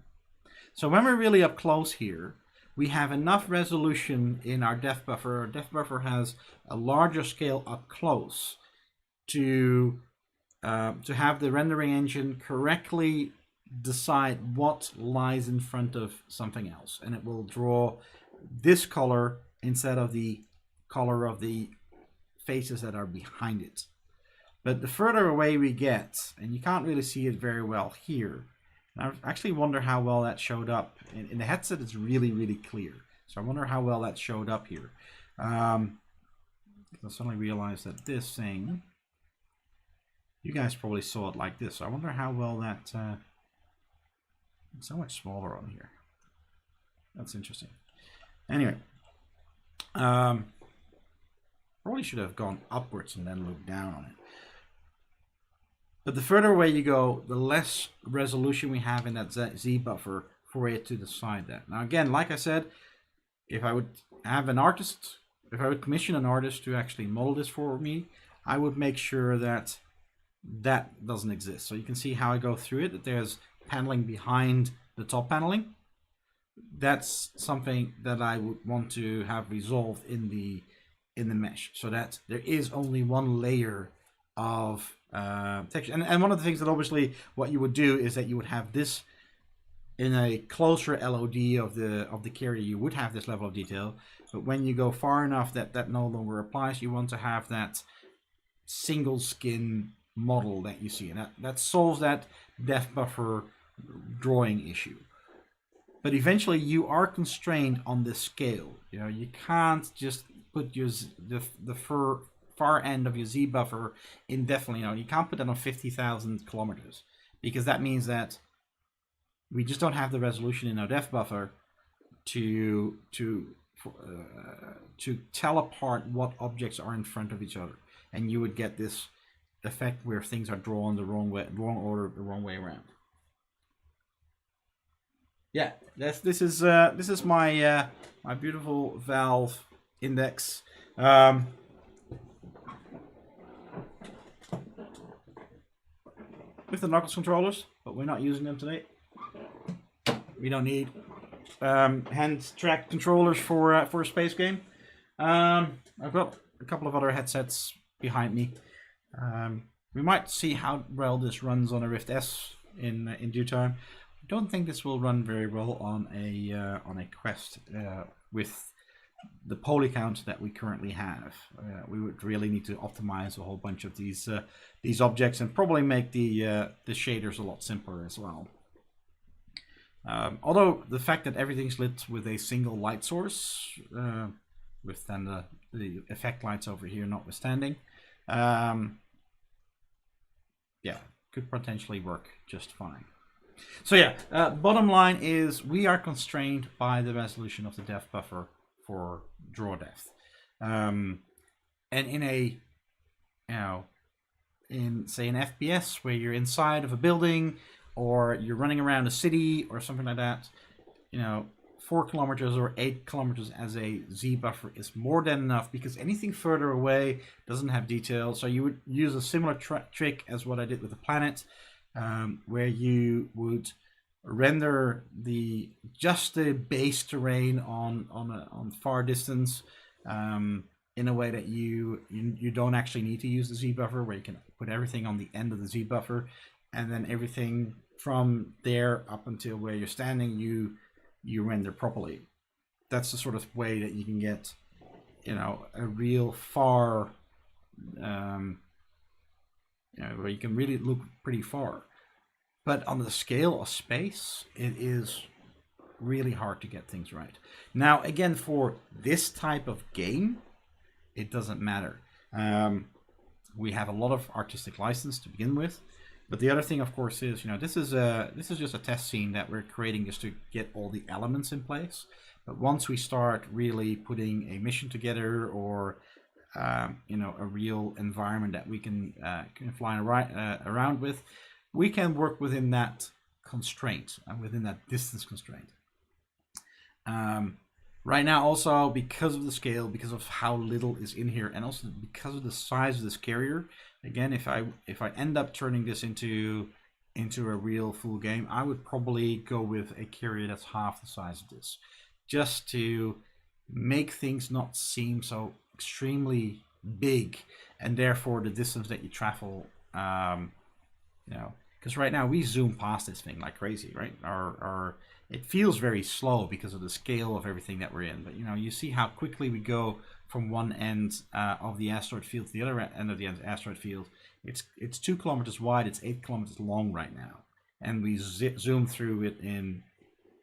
So when we're really up close here, we have enough resolution in our depth buffer. Our depth buffer has a larger scale up close to have the rendering engine correctly decide what lies in front of something else. And it will draw this color instead of the color of the faces that are behind it. But the further away we get, and you can't really see it very well here, I actually wonder how well that showed up. In the headset, it's really, really clear. So I wonder how well that showed up here. I suddenly realized that this thing, you guys probably saw it like this. So I wonder how well that, it's so much smaller on here. That's interesting. Anyway, probably should have gone upwards and then looked down on it. But the further away you go, the less resolution we have in that Z buffer for it to decide that. Now again, like I said, if I would have an artist, if I would commission an artist to actually model this for me, I would make sure that that doesn't exist. So you can see how I go through it, that there's paneling behind the top paneling. That's something that I would want to have resolved in the mesh, so that there is only one layer of texture. And one of the things that obviously what you would do is that you would have this in a closer LOD of the carrier, you would have this level of detail. But when you go far enough that no longer applies, you want to have that single skin model that you see, and that solves that depth buffer drawing issue. But eventually you are constrained on this scale. You know, you can't just put the far end of your Z buffer indefinitely. You know, you can't put that on 50,000 kilometers, because that means that we just don't have the resolution in our depth buffer to tell apart what objects are in front of each other, and you would get this effect where things are drawn the wrong way, wrong order, the wrong way around. Yeah, this is my my beautiful Valve Index. With the Knuckles controllers, but we're not using them today. We don't need hand track controllers for a space game. I've got a couple of other headsets behind me. We might see how well this runs on a Rift S in due time. I don't think this will run very well on a Quest with the poly count that we currently have. We would really need to optimize a whole bunch of these objects and probably make the shaders a lot simpler as well. Although the fact that everything's lit with a single light source, with then the effect lights over here notwithstanding, yeah, could potentially work just fine. So yeah, bottom line is we are constrained by the resolution of the depth buffer for draw depth, and in a, in say an FPS where you're inside of a building or you're running around a city or something like that, 4 kilometers or 8 kilometers as a Z buffer is more than enough, because anything further away doesn't have detail. So you would use a similar trick as what I did with the planet, where you would render just the base terrain on far distance, in a way that you don't actually need to use the Z buffer, where you can put everything on the end of the Z buffer, and then everything from there up until where you're standing you render properly. That's the sort of way that you can get a real far, where you can really look pretty far. But on the scale of space, it is really hard to get things right. Now, again, for this type of game, it doesn't matter. We have a lot of artistic license to begin with. But the other thing, of course, is this is just a test scene that we're creating just to get all the elements in place. But once we start really putting a mission together, or a real environment that we can fly around with, we can work within that constraint and within that distance constraint. Right now, also because of the scale, because of how little is in here, and also because of the size of this carrier. Again, if I end up turning this into a real full game, I would probably go with a carrier that's half the size of this, just to make things not seem so extremely big, and therefore the distance that you travel, because right now we zoom past this thing like crazy, right? It feels very slow because of the scale of everything that we're in. But you see how quickly we go from one end of the asteroid field to the other end of the asteroid field. It's 2 kilometers wide. It's 8 kilometers long right now, and we zoom through it in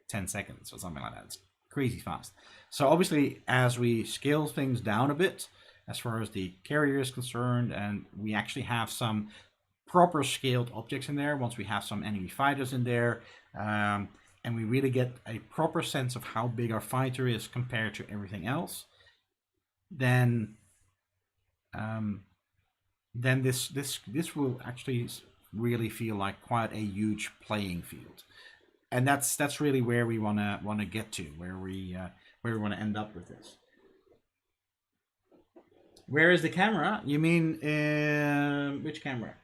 10 seconds or something like that. It's crazy fast. So obviously, as we scale things down a bit, as far as the carrier is concerned, and we actually have some proper scaled objects in there, once we have some enemy fighters in there, and we really get a proper sense of how big our fighter is compared to everything else, then this will actually really feel like quite a huge playing field, and that's really where we want to get to, where we want to end up with this. Where is the camera? You mean which camera?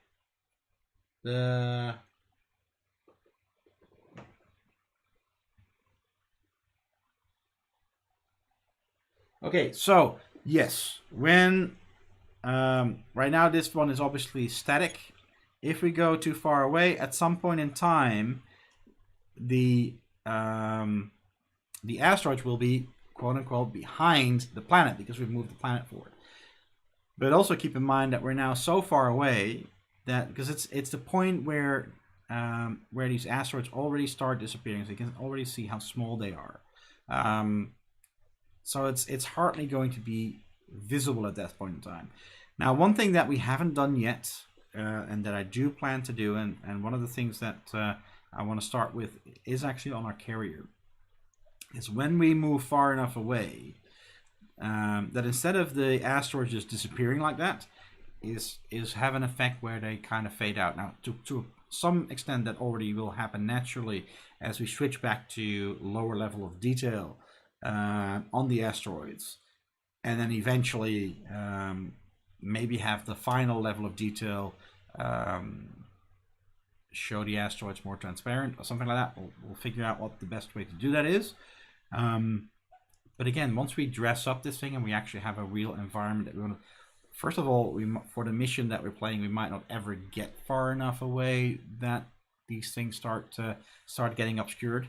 Okay, so yes, when right now this one is obviously static. If we go too far away, at some point in time, the asteroids will be quote unquote behind the planet because we've moved the planet forward. But also keep in mind that we're now so far away that, because it's the point where these asteroids already start disappearing, so you can already see how small they are. So it's hardly going to be visible at that point in time. Now, one thing that we haven't done yet, and that I do plan to do, and one of the things that I want to start with is actually on our carrier, is when we move far enough away, that instead of the asteroids just disappearing like that, is have an effect where they kind of fade out. Now, to some extent, that already will happen naturally as we switch back to lower level of detail on the asteroids, and then eventually maybe have the final level of detail show the asteroids more transparent or something like that. We'll figure out what the best way to do that is. But again, once we dress up this thing and we actually have a real environment that we want to, first of all, for the mission that we're playing, we might not ever get far enough away that these things start getting obscured.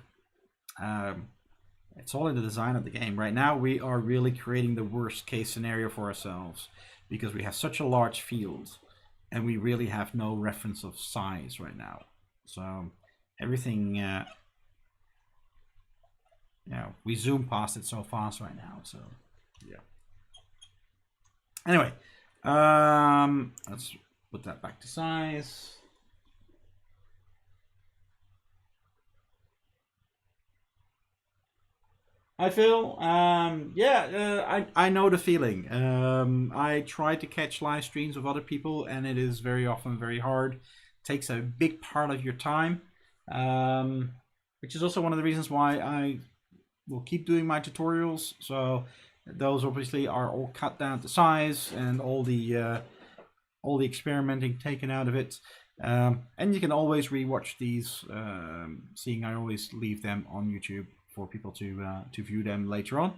It's all in the design of the game. Right now, we are really creating the worst case scenario for ourselves because we have such a large field and we really have no reference of size right now. So everything, we zoom past it so fast right now. So yeah. Anyway, let's put that back to size. Hi Phil. I know the feeling. I try to catch live streams of other people, and it is very often very hard. It takes a big part of your time, which is also one of the reasons why I will keep doing my tutorials. So those obviously are all cut down to size, and all the experimenting taken out of it. And you can always rewatch these, seeing I always leave them on YouTube for people to view them later on.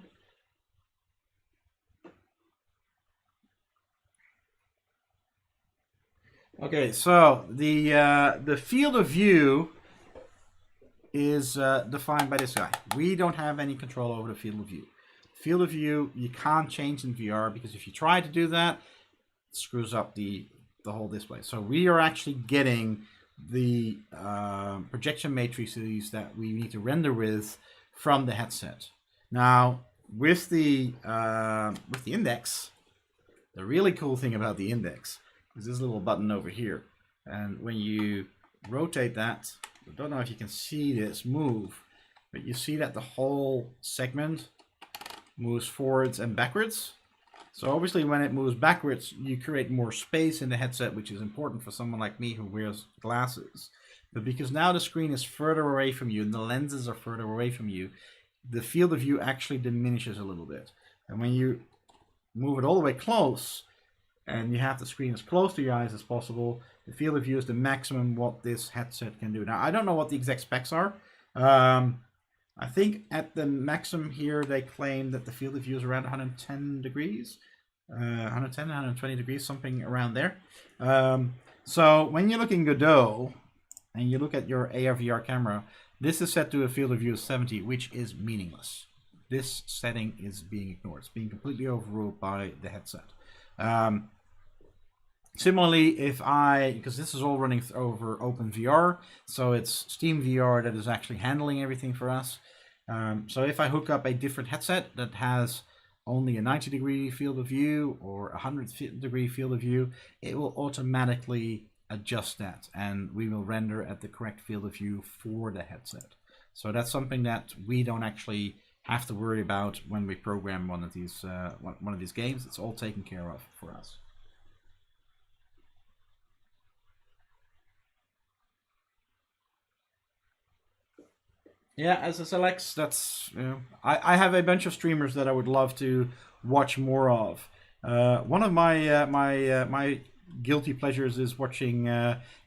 Okay, so the field of view is defined by this guy. We don't have any control over the field of view. Field of view you can't change in VR because if you try to do that, it screws up the whole display. So we are actually getting the projection matrices that we need to render with from the headset. Now, with the index, the really cool thing about the index is this little button over here. And when you rotate that, I don't know if you can see this move, but you see that the whole segment moves forwards and backwards. So obviously when it moves backwards, you create more space in the headset, which is important for someone like me who wears glasses. But because now the screen is further away from you and the lenses are further away from you, the field of view actually diminishes a little bit. And when you move it all the way close, and you have the screen as close to your eyes as possible, the field of view is the maximum what this headset can do. Now, I don't know what the exact specs are. I think at the maximum here, they claim that the field of view is around 110 degrees. 110, 120 degrees, something around there. So when you look in Godot, and you look at your AR/VR camera, this is set to a field of view of 70, which is meaningless. This setting is being ignored. It's being completely overruled by the headset. Similarly, because this is all running over OpenVR, so it's Steam VR that is actually handling everything for us. So if I hook up a different headset that has only a 90-degree field of view or a 100-degree field of view, it will automatically adjust that, and we will render at the correct field of view for the headset. So that's something that we don't actually have to worry about when we program one of these games. It's all taken care of for us. Yeah, as a Alex, that's I have a bunch of streamers that I would love to watch more of. One of my guilty pleasures is watching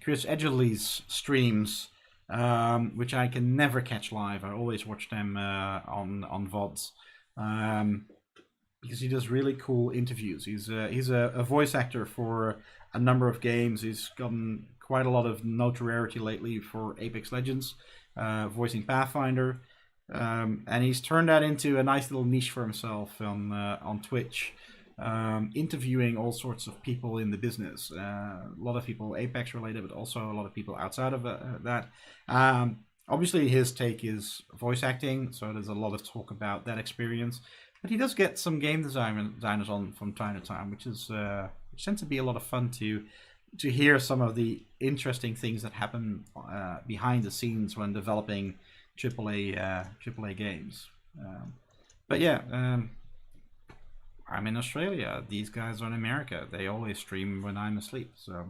Chris Edgerly's streams, which I can never catch live. I always watch them on VODs, because he does really cool interviews. He's a voice actor for a number of games. He's gotten quite a lot of notoriety lately for Apex Legends, voicing Pathfinder, and he's turned that into a nice little niche for himself on Twitch. Interviewing all sorts of people in the business, a lot of people Apex related, but also a lot of people outside of that. Obviously his take is voice acting, so there's a lot of talk about that experience, but he does get some game designers on from time to time, which tends to be a lot of fun to hear some of the interesting things that happen behind the scenes when developing AAA games. But yeah, I'm in Australia. These guys are in America. They always stream when I'm asleep. So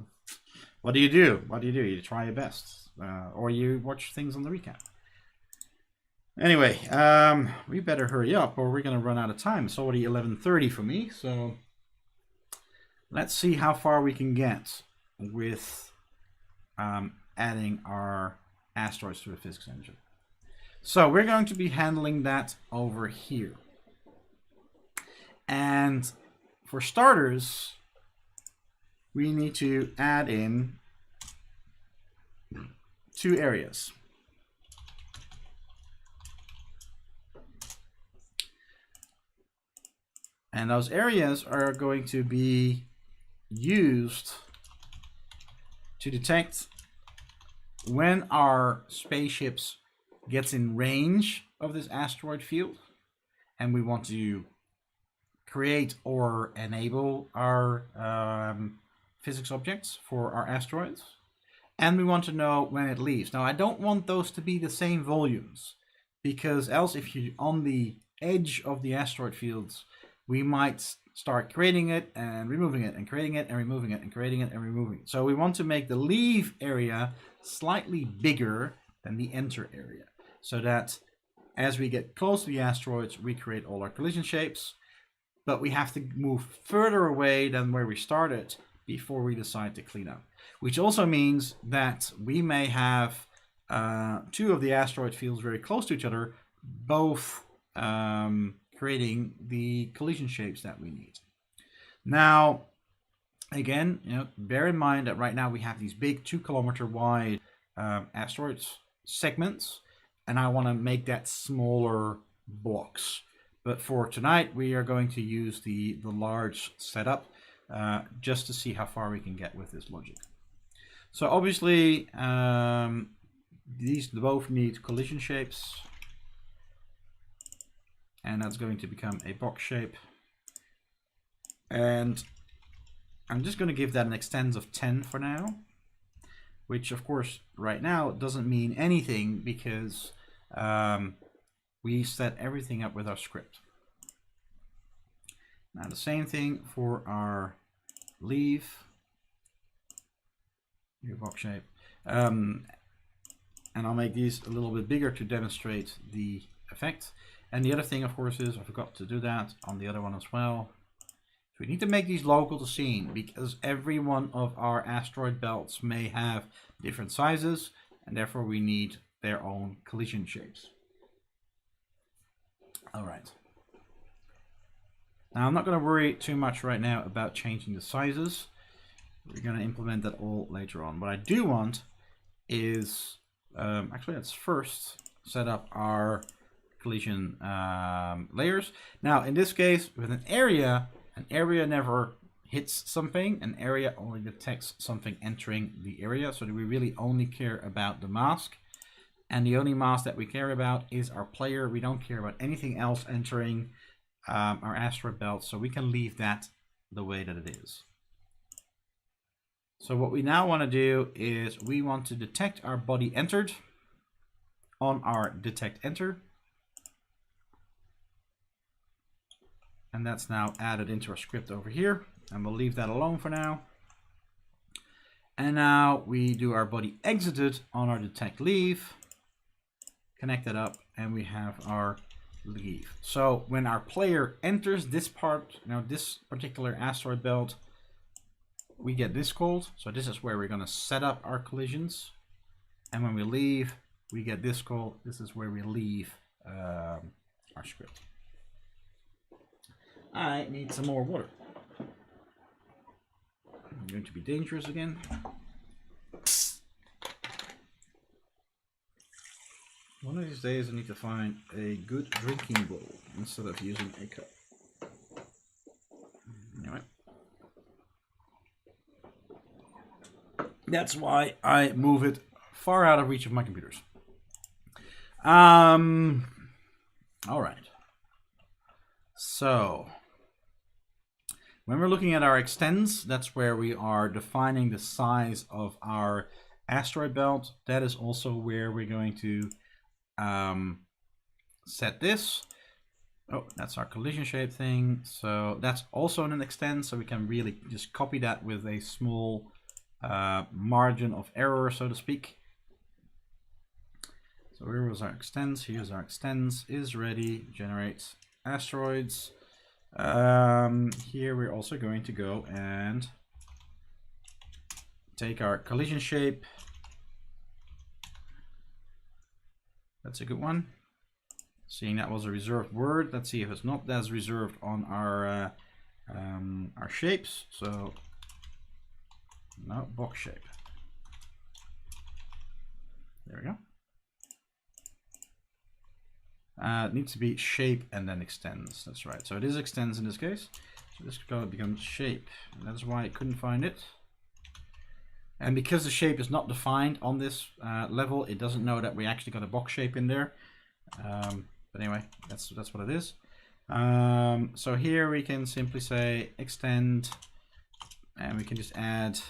what do? You try your best, or you watch things on the recap. Anyway, we better hurry up, or we're gonna run out of time. It's already 11:30 for me. So let's see how far we can get with adding our asteroids to a physics engine. So we're going to be handling that over here. And for starters, we need to add in 2 areas. And those areas are going to be used to detect when our spaceships gets in range of this asteroid field, and we want to create or enable our physics objects for our asteroids, and we want to know when it leaves. Now, I don't want those to be the same volumes, because else if you're on the edge of the asteroid fields, we might start creating it and removing it and creating it and removing it and creating it and removing it. So we want to make the leave area slightly bigger than the enter area, so that as we get close to the asteroids, we create all our collision shapes, but we have to move further away than where we started before we decide to clean up. Which also means that we may have 2 of the asteroid fields very close to each other, both creating the collision shapes that we need. Now, again, bear in mind that right now we have these big 2-kilometer wide asteroids segments, and I want to make that smaller blocks. But for tonight, we are going to use the large setup just to see how far we can get with this logic. So obviously, these both need collision shapes, and that's going to become a box shape. And I'm just going to give that an extends of 10 for now, which of course right now doesn't mean anything because we set everything up with our script. Now the same thing for our leave, your box shape, and I'll make these a little bit bigger to demonstrate the effect. And the other thing, of course, is I forgot to do that on the other one as well. So we need to make these local to scene because every one of our asteroid belts may have different sizes, and therefore we need their own collision shapes. All right. Now I'm not going to worry too much right now about changing the sizes. We're going to implement that all later on. What I do want is, actually let's first set up our collision layers. Now in this case, with an area never hits something. An area only detects something entering the area. So we really only care about the mask. And the only mask that we care about is our player. We don't care about anything else entering our asteroid belt. So we can leave that the way that it is. So what we now want to do is we want to detect our body entered on our detect enter. And that's now added into our script over here. And we'll leave that alone for now. And now we do our body exited on our detect leave. Connect that up and we have our leave. So when our player enters this part, this particular asteroid belt, we get this called. So this is where we're going to set up our collisions. And when we leave, we get this called. This is where we leave our script. I need some more water. I'm going to be dangerous again. One of these days I need to find a good drinking bowl instead of using a cup. Anyway. That's why I move it far out of reach of my computers. All right. So when we're looking at our extends, that's where we are defining the size of our asteroid belt. That is also where we're going to set this. Oh, that's our collision shape thing. So that's also an extend. So we can really just copy that with a small margin of error, so to speak. So where was our extends? Here's our extends. Is ready. Generates asteroids. Here we're also going to go and take our collision shape. That's a good one. Seeing that was a reserved word, let's see if it's not as reserved on our shapes. So no, box shape. There we go. It needs to be shape and then extends. That's right. So it is extends in this case. So this becomes shape. And that's why I couldn't find it. And because the shape is not defined on this level, it doesn't know that we actually got a box shape in there. But anyway, that's what it is. So here we can simply say extend, and we can just add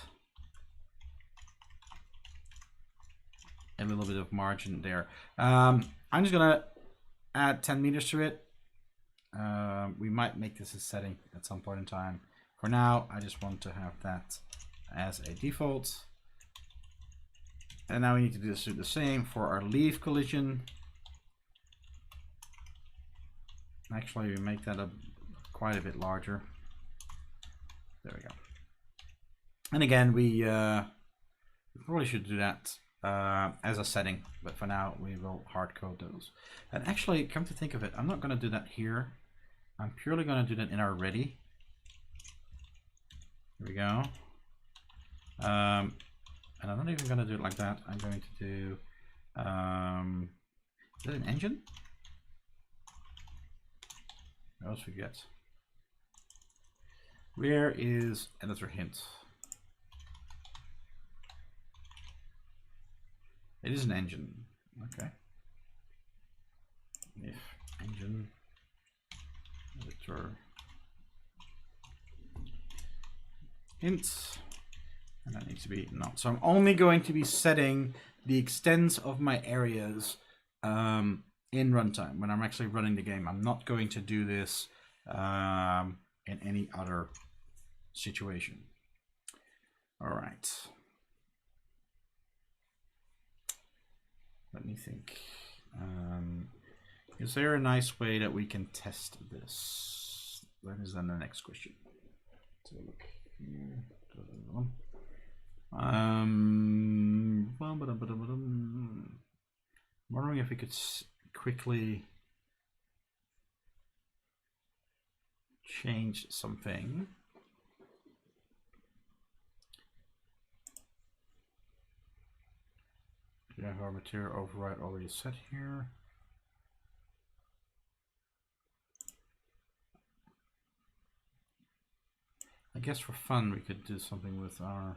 a little bit of margin there. I'm just gonna add 10 meters to it. We might make this a setting at some point in time. For now, I just want to have that as a default. And now we need to do the same for our leaf collision. Actually, we make that quite a bit larger. There we go. And again, we probably should do that as a setting, but for now we will hard code those. And actually, come to think of it, I'm not going to do that here. I'm purely going to do that in our ready. Here we go. And I'm not even going to do it like that. I'm going to do, is that an engine? I always forget. Where is editor hint? It is an engine. Okay. If engine editor hint, and that needs to be not. So I'm only going to be setting the extents of my areas in runtime when I'm actually running the game. I'm not going to do this in any other situation. All right. Let me think. Is there a nice way that we can test this? That is then the next question. Let's have a look here. Wondering if we could quickly change something. We have our material override already set here. I guess for fun we could do something with our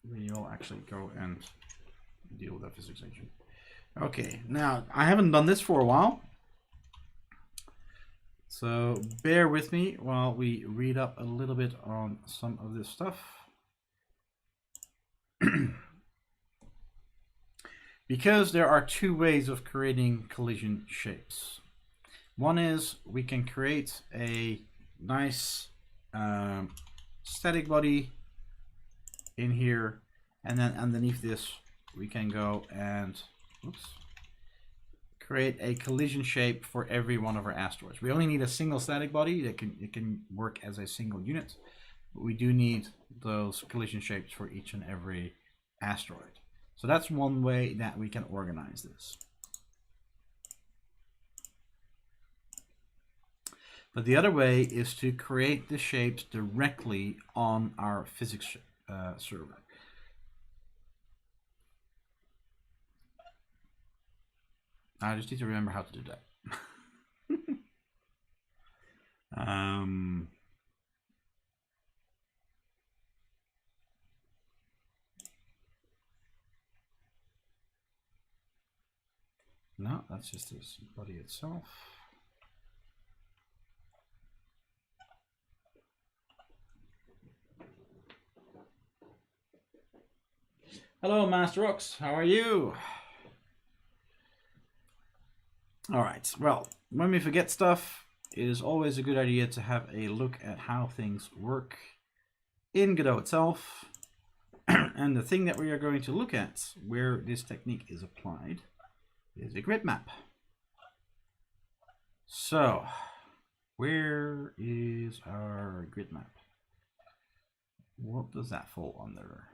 we will actually go and deal with that physics agent. Okay, now I haven't done this for a while, so bear with me while we read up a little bit on some of this stuff. Because there are two ways of creating collision shapes. One is we can create a nice static body in here, and then underneath this we can go and create a collision shape for every one of our asteroids. We only need a single static body that can work as a single unit, but we do need those collision shapes for each and every asteroid. So that's one way that we can organize this. But the other way is to create the shapes directly on our physics server. I just need to remember how to do that. No, that's just this body itself. Hello, Master Ox. How are you? All right. Well, when we forget stuff, it is always a good idea to have a look at how things work in Godot itself. And the thing that we are going to look at where this technique is applied is a grid map. So, where is our grid map? What does that fall under?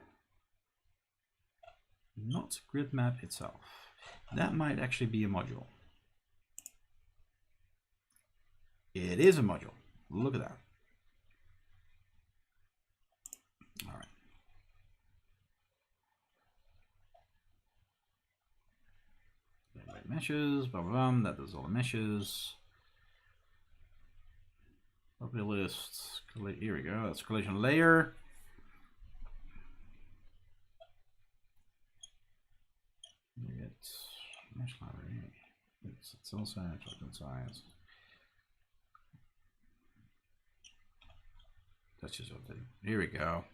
not grid map itself. That might actually be a module. It is a module. Look at that. All right. Meshes, blah, blah, blah. That does all the meshes. Property list. Here we go. That's collision layer. It's mesh library. It's also token size. That's just updating. Here we go.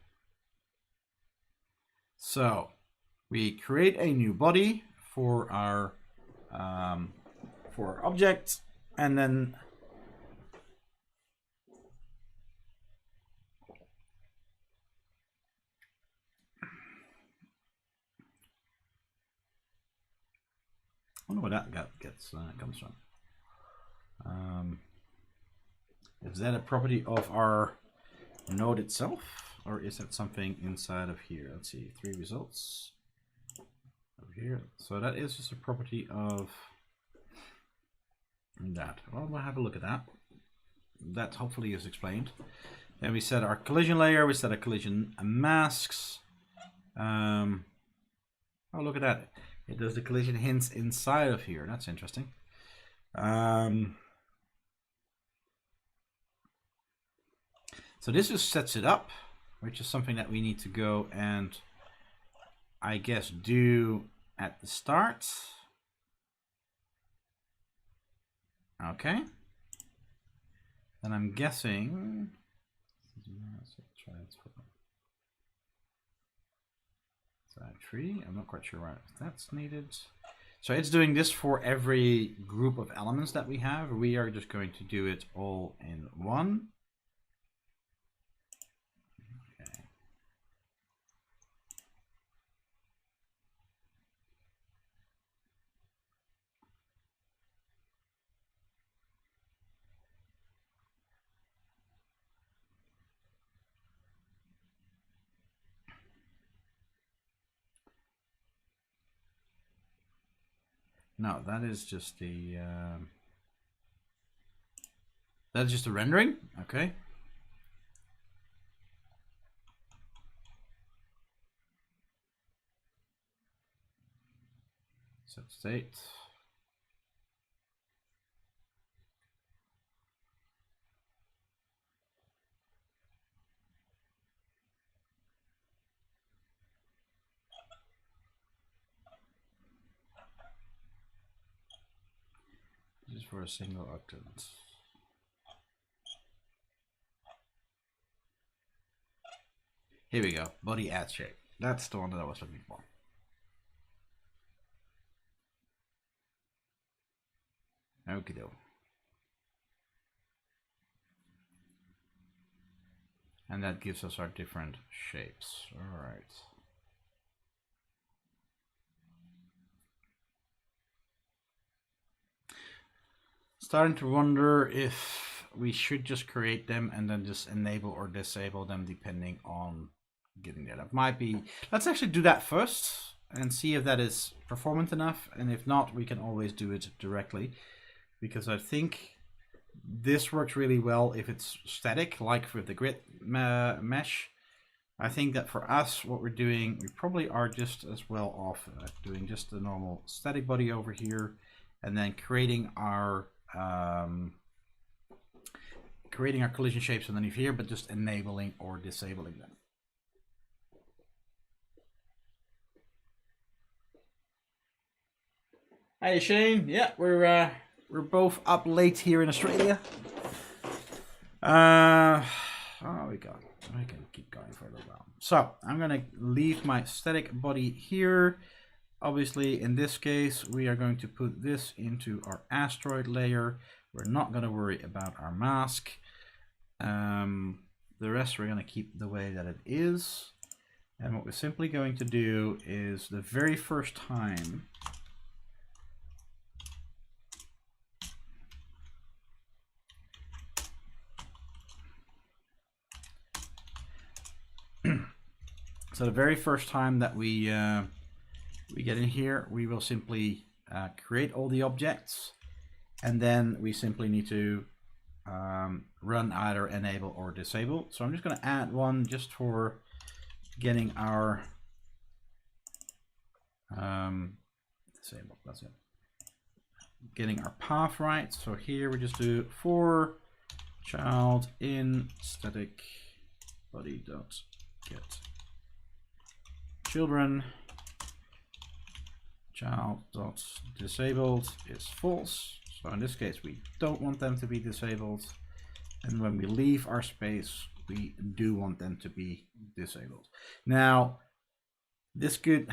So we create a new body for our object, and then I wonder where that comes from. Is that a property of our node itself, or is that something inside of here? Let's see, 3 results over here. So that is just a property of that. Well, we'll have a look at that. That hopefully is explained. Then we set our collision layer. We set a collision masks. Oh, look at that. It does the collision hints inside of here. That's interesting. So this just sets it up, which is something that we need to go and, I guess, do at the start. Okay. Then I'm guessing. Tree. I'm not quite sure why that's needed. So it's doing this for every group of elements that we have. We are just going to do it all in one. Okay. No, that is just the that's just a rendering. Okay. Set state. This is for a single octant. Here we go. Body add shape. That's the one that I was looking for. Okie doke. And that gives us our different shapes. All right. Starting to wonder if we should just create them and then just enable or disable them depending on getting there. That might be. Let's actually do that first and see if that is performant enough. And if not, we can always do it directly, because I think this works really well if it's static, like with the grid mesh. I think that for us, what we're doing, we probably are just as well off doing just the normal static body over here, and then creating our collision shapes underneath here, but just enabling or disabling them. Hey Shane, yeah, we're both up late here in Australia. We can keep going for a little while. So I'm gonna leave my static body here. Obviously, in this case, we are going to put this into our asteroid layer. We're not gonna worry about our mask. The rest we're gonna keep the way that it is. And what we're simply going to do is the very first time so the very first time that we we get in here, we will simply create all the objects, and then we simply need to run either enable or disable. So I'm just going to add one just for getting our disable. That's it. Getting our path right. So here we just do for child in static body dot get children child dot disabled is false. So in this case, we don't want them to be disabled. And when we leave our space, we do want them to be disabled. Now, this could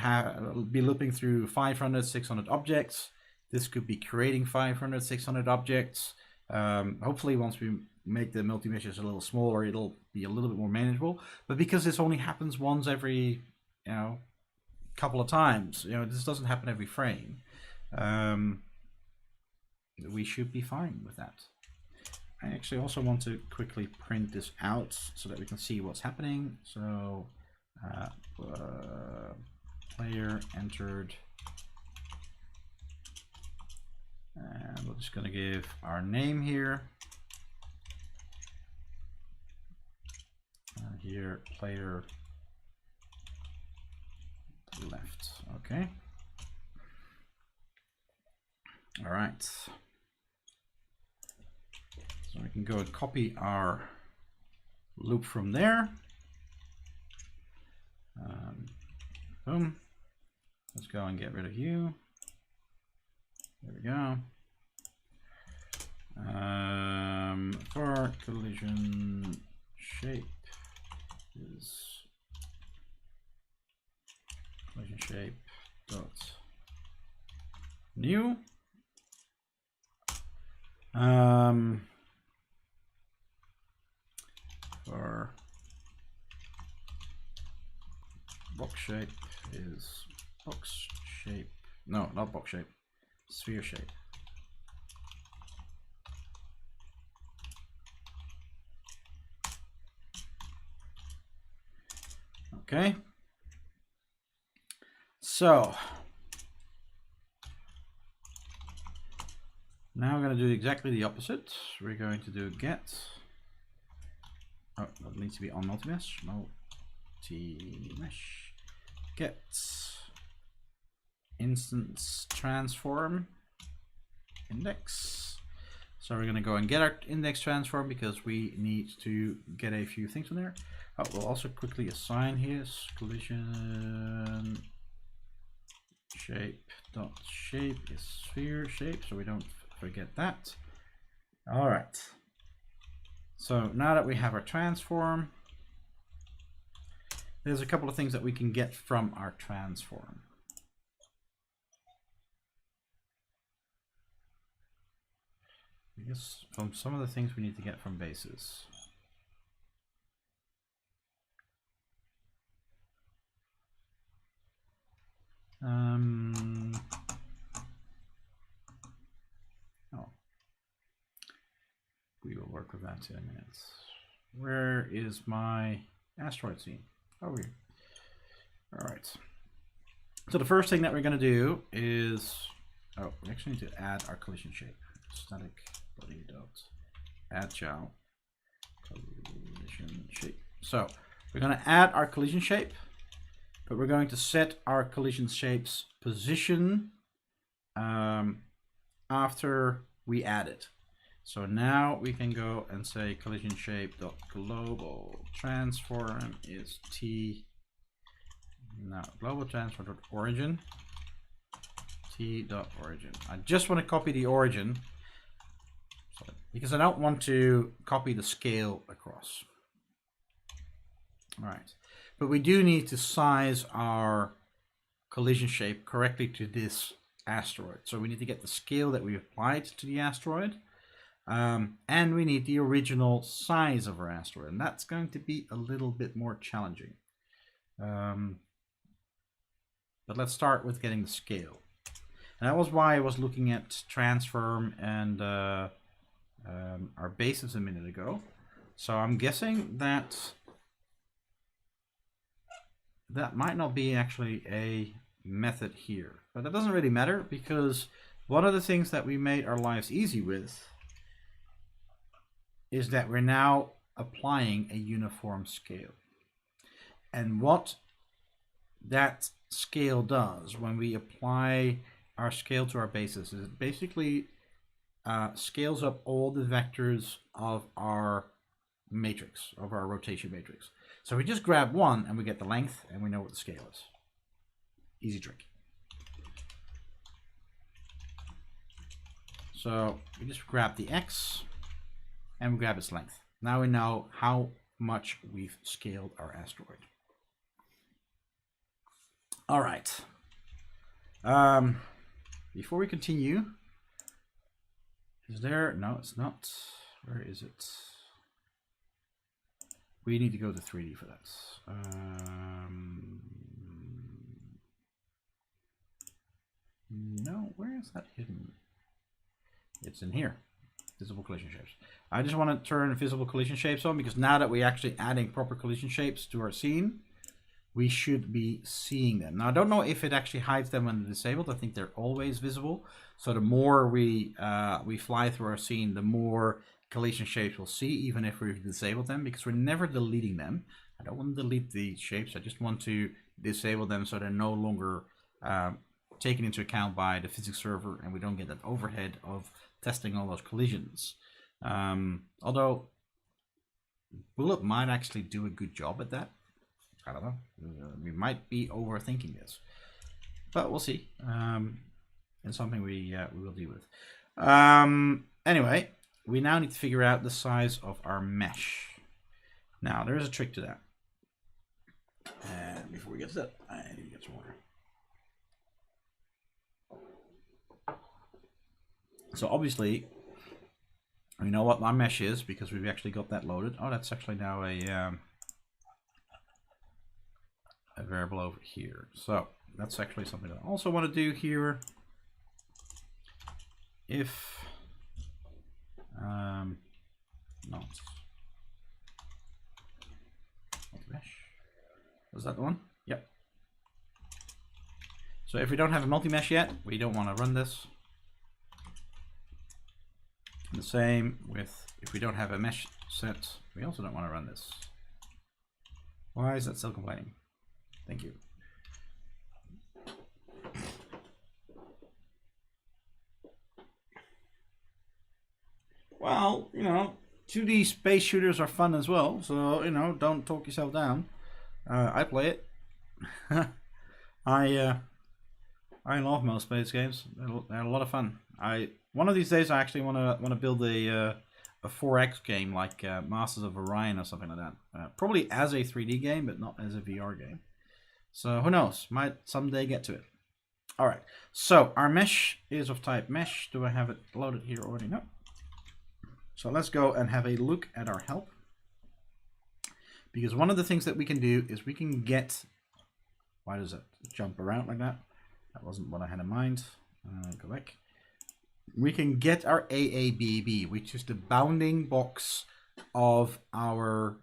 be looping through 500, 600 objects. This could be creating 500, 600 objects. Hopefully, once we make the multi-meshes a little smaller, it'll be a little bit more manageable. But because this only happens once every, couple of times, this doesn't happen every frame. We should be fine with that. I actually also want to quickly print this out so that we can see what's happening. So player entered, and we're just going to give our name here. Here player left. Okay. All right. So we can go and copy our loop from there. Boom. Let's go and get rid of you. There we go. For collision shape is collision shape dot new. For box shape is box shape. No, not box shape. Sphere shape. Okay. So now we're going to do exactly the opposite. We're going to do get. Oh, that needs to be on multi-mesh. Multi-mesh. Get instance transform index. So we're going to go and get our index transform because we need to get a few things from there. Oh, we'll also quickly assign here collision shape dot shape is sphere shape, so we don't forget that. All right. So now that we have our transform, there's a couple of things that we can get from our transform. I guess from some of the things we need to get from bases. We will work with that in a minute. Where is my asteroid scene? Over here. All right. So the first thing that we're going to do is, we actually need to add our collision shape. Static body dot add child collision shape. So we're going to add our collision shape, but we're going to set our collision shape's position after we add it. So now we can go and say collision shape dot global transform is t. Now global transform dot origin t dot origin. I just want to copy the origin because I don't want to copy the scale across. All right, but we do need to size our collision shape correctly to this asteroid. So we need to get the scale that we applied to the asteroid. And we need the original size of our asteroid, and that's going to be a little bit more challenging. But let's start with getting the scale. And that was why I was looking at transform and our bases a minute ago. So I'm guessing that that might not be actually a method here. But that doesn't really matter, because one of the things that we made our lives easy with is that we're now applying a uniform scale. And what that scale does when we apply our scale to our basis is it basically scales up all the vectors of our matrix, of our rotation matrix. So we just grab one and we get the length and we know what the scale is. Easy trick. So we just grab the x and we grab its length. Now we know how much we've scaled our asteroid. All right. Before we continue, is there? No, it's not. Where is it? We need to go to 3D for that. No, where is that hidden? It's in here. Visible collision shapes. I just want to turn visible collision shapes on, because now that we're actually adding proper collision shapes to our scene, we should be seeing them. Now, I don't know if it actually hides them when they're disabled. I think they're always visible. So the more we fly through our scene, the more collision shapes we'll see, even if we've disabled them, because we're never deleting them. I don't want to delete the shapes. I just want to disable them so they're no longer taken into account by the physics server, and we don't get that overhead of testing all those collisions. Although Bullet might actually do a good job at that. I don't know. We might be overthinking this, but we'll see. It's something we will deal with. Anyway, we now need to figure out the size of our mesh. Now, there is a trick to that. And before we get to that, I need to get some water. So obviously, we know what my mesh is because we've actually got that loaded. Oh, that's actually now a variable over here. So that's actually something I also want to do here. If not mesh, was that the one? Yep. So if we don't have a multi-mesh yet, we don't want to run this. And the same with if we don't have a mesh set, we also don't want to run this. Why is that still complaining? Thank you. Well, you know, 2D space shooters are fun as well, so, you know, don't talk yourself down. I play it. I love most space games. They're a lot of fun. One of these days I actually want to build a 4X game like Masters of Orion or something like that. Probably as a 3D game, but not as a VR game. So who knows? Might someday get to it. All right. So our mesh is of type mesh. Do I have it loaded here already? No. So let's go and have a look at our help. Because one of the things that we can do is we can get... Why does it jump around like that? That wasn't what I had in mind. Go back. We can get our AABB, which is the bounding box of our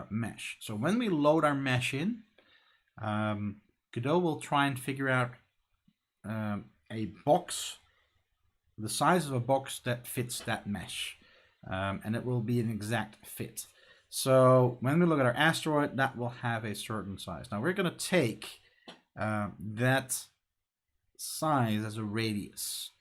mesh. So when we load our mesh in, Godot will try and figure out a box, the size of a box that fits that mesh. And it will be an exact fit. So when we look at our asteroid, that will have a certain size. Now we're going to take that size as a radius,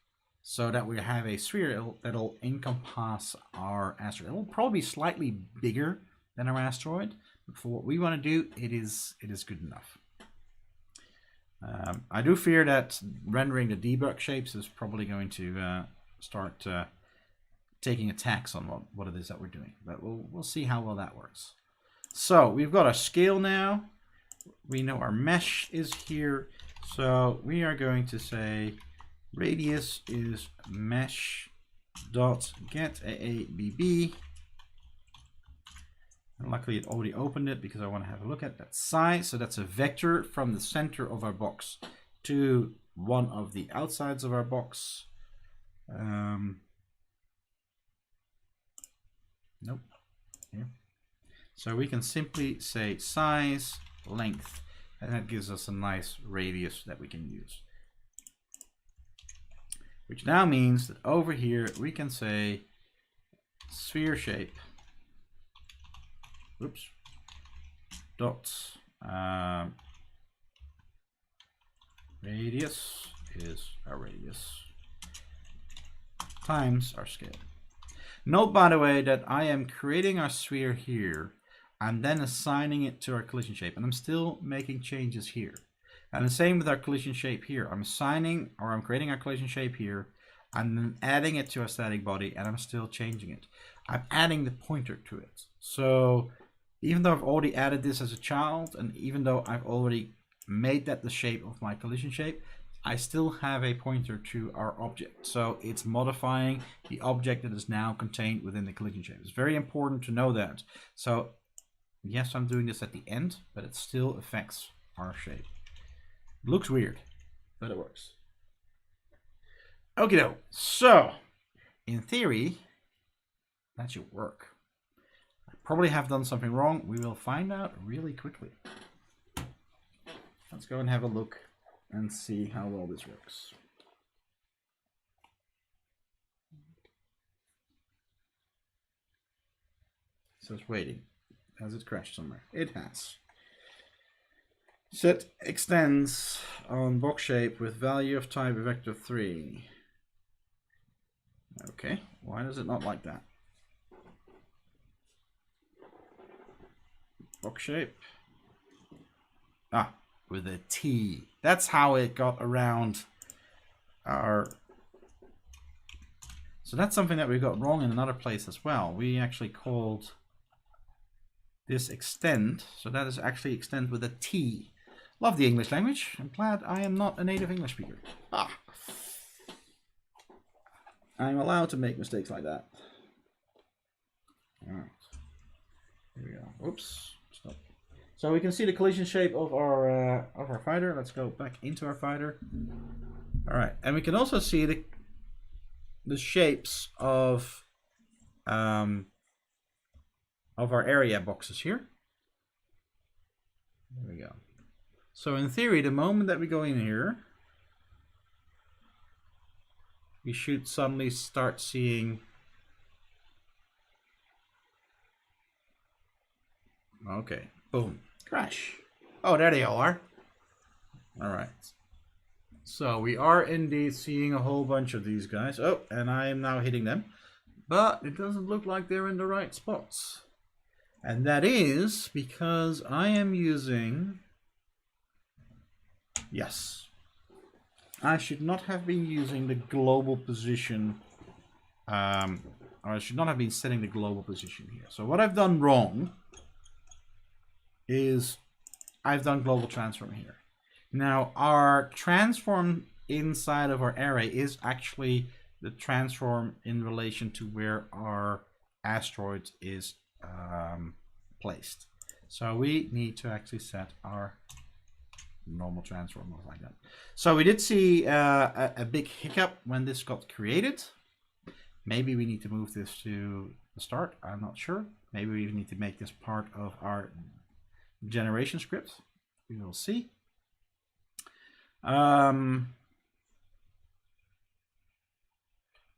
so that we have a sphere that'll encompass our asteroid. It will probably be slightly bigger than our asteroid, but for what we want to do, it is good enough. I do fear that rendering the debug shapes is probably going to start taking a tax on what it is that we're doing, but we'll see how well that works. So we've got our scale now. We know our mesh is here, so we are going to say radius is mesh dot get AABB. And luckily it already opened it because I want to have a look at that size. So that's a vector from the center of our box to one of the outsides of our box. Nope. Here. So we can simply say size length And that gives us a nice radius that we can use. Which now means that over here we can say sphere shape. Oops. Dot radius is our radius times our scale. Note, by the way, that I am creating our sphere here. I'm then assigning it to our collision shape, and I'm still making changes here. And the same with our collision shape here. I'm assigning, or I'm creating our collision shape here. I'm then adding it to our static body, and I'm still changing it. I'm adding the pointer to it. So even though I've already added this as a child, and even though I've already made that the shape of my collision shape, I still have a pointer to our object. So it's modifying the object that is now contained within the collision shape. It's very important to know that. So yes, I'm doing this at the end, but it still affects our shape. It looks weird, but it works. Okay, so in theory, that should work. I probably have done something wrong. We will find out really quickly. Let's go and have a look and see how well this works. So it's waiting. Has it crashed somewhere? It has. Set extends on box shape with value of type vector 3. Okay, why does it not like that? Box shape. Ah, with a T. That's how it got around our... So that's something that we got wrong in another place as well. We actually called this extend, so that is actually extend with a T. Love the English language. I'm glad I am not a native English speaker. Ah. I'm allowed to make mistakes like that. All right. Here we go. Oops. Stop. So we can see the collision shape of our fighter. Let's go back into our fighter. All right, and we can also see the shapes of our area boxes here. There we go. So in theory, the moment that we go in here, we should suddenly start seeing... Okay, boom, crash. Oh, there they all are. All right. So we are indeed seeing a whole bunch of these guys. Oh, and I am now hitting them. But it doesn't look like they're in the right spots. And that is because I am using... Yes. I should not have been using the global position, or I should not have been setting the global position here. So what I've done wrong is I've done global transform here. Now our transform inside of our array is actually the transform in relation to where our asteroid is placed. So we need to actually set our normal transform like that. So we did see a big hiccup when this got created. Maybe we need to move this to the start. I'm not sure. Maybe we even need to make this part of our generation script. We will see. But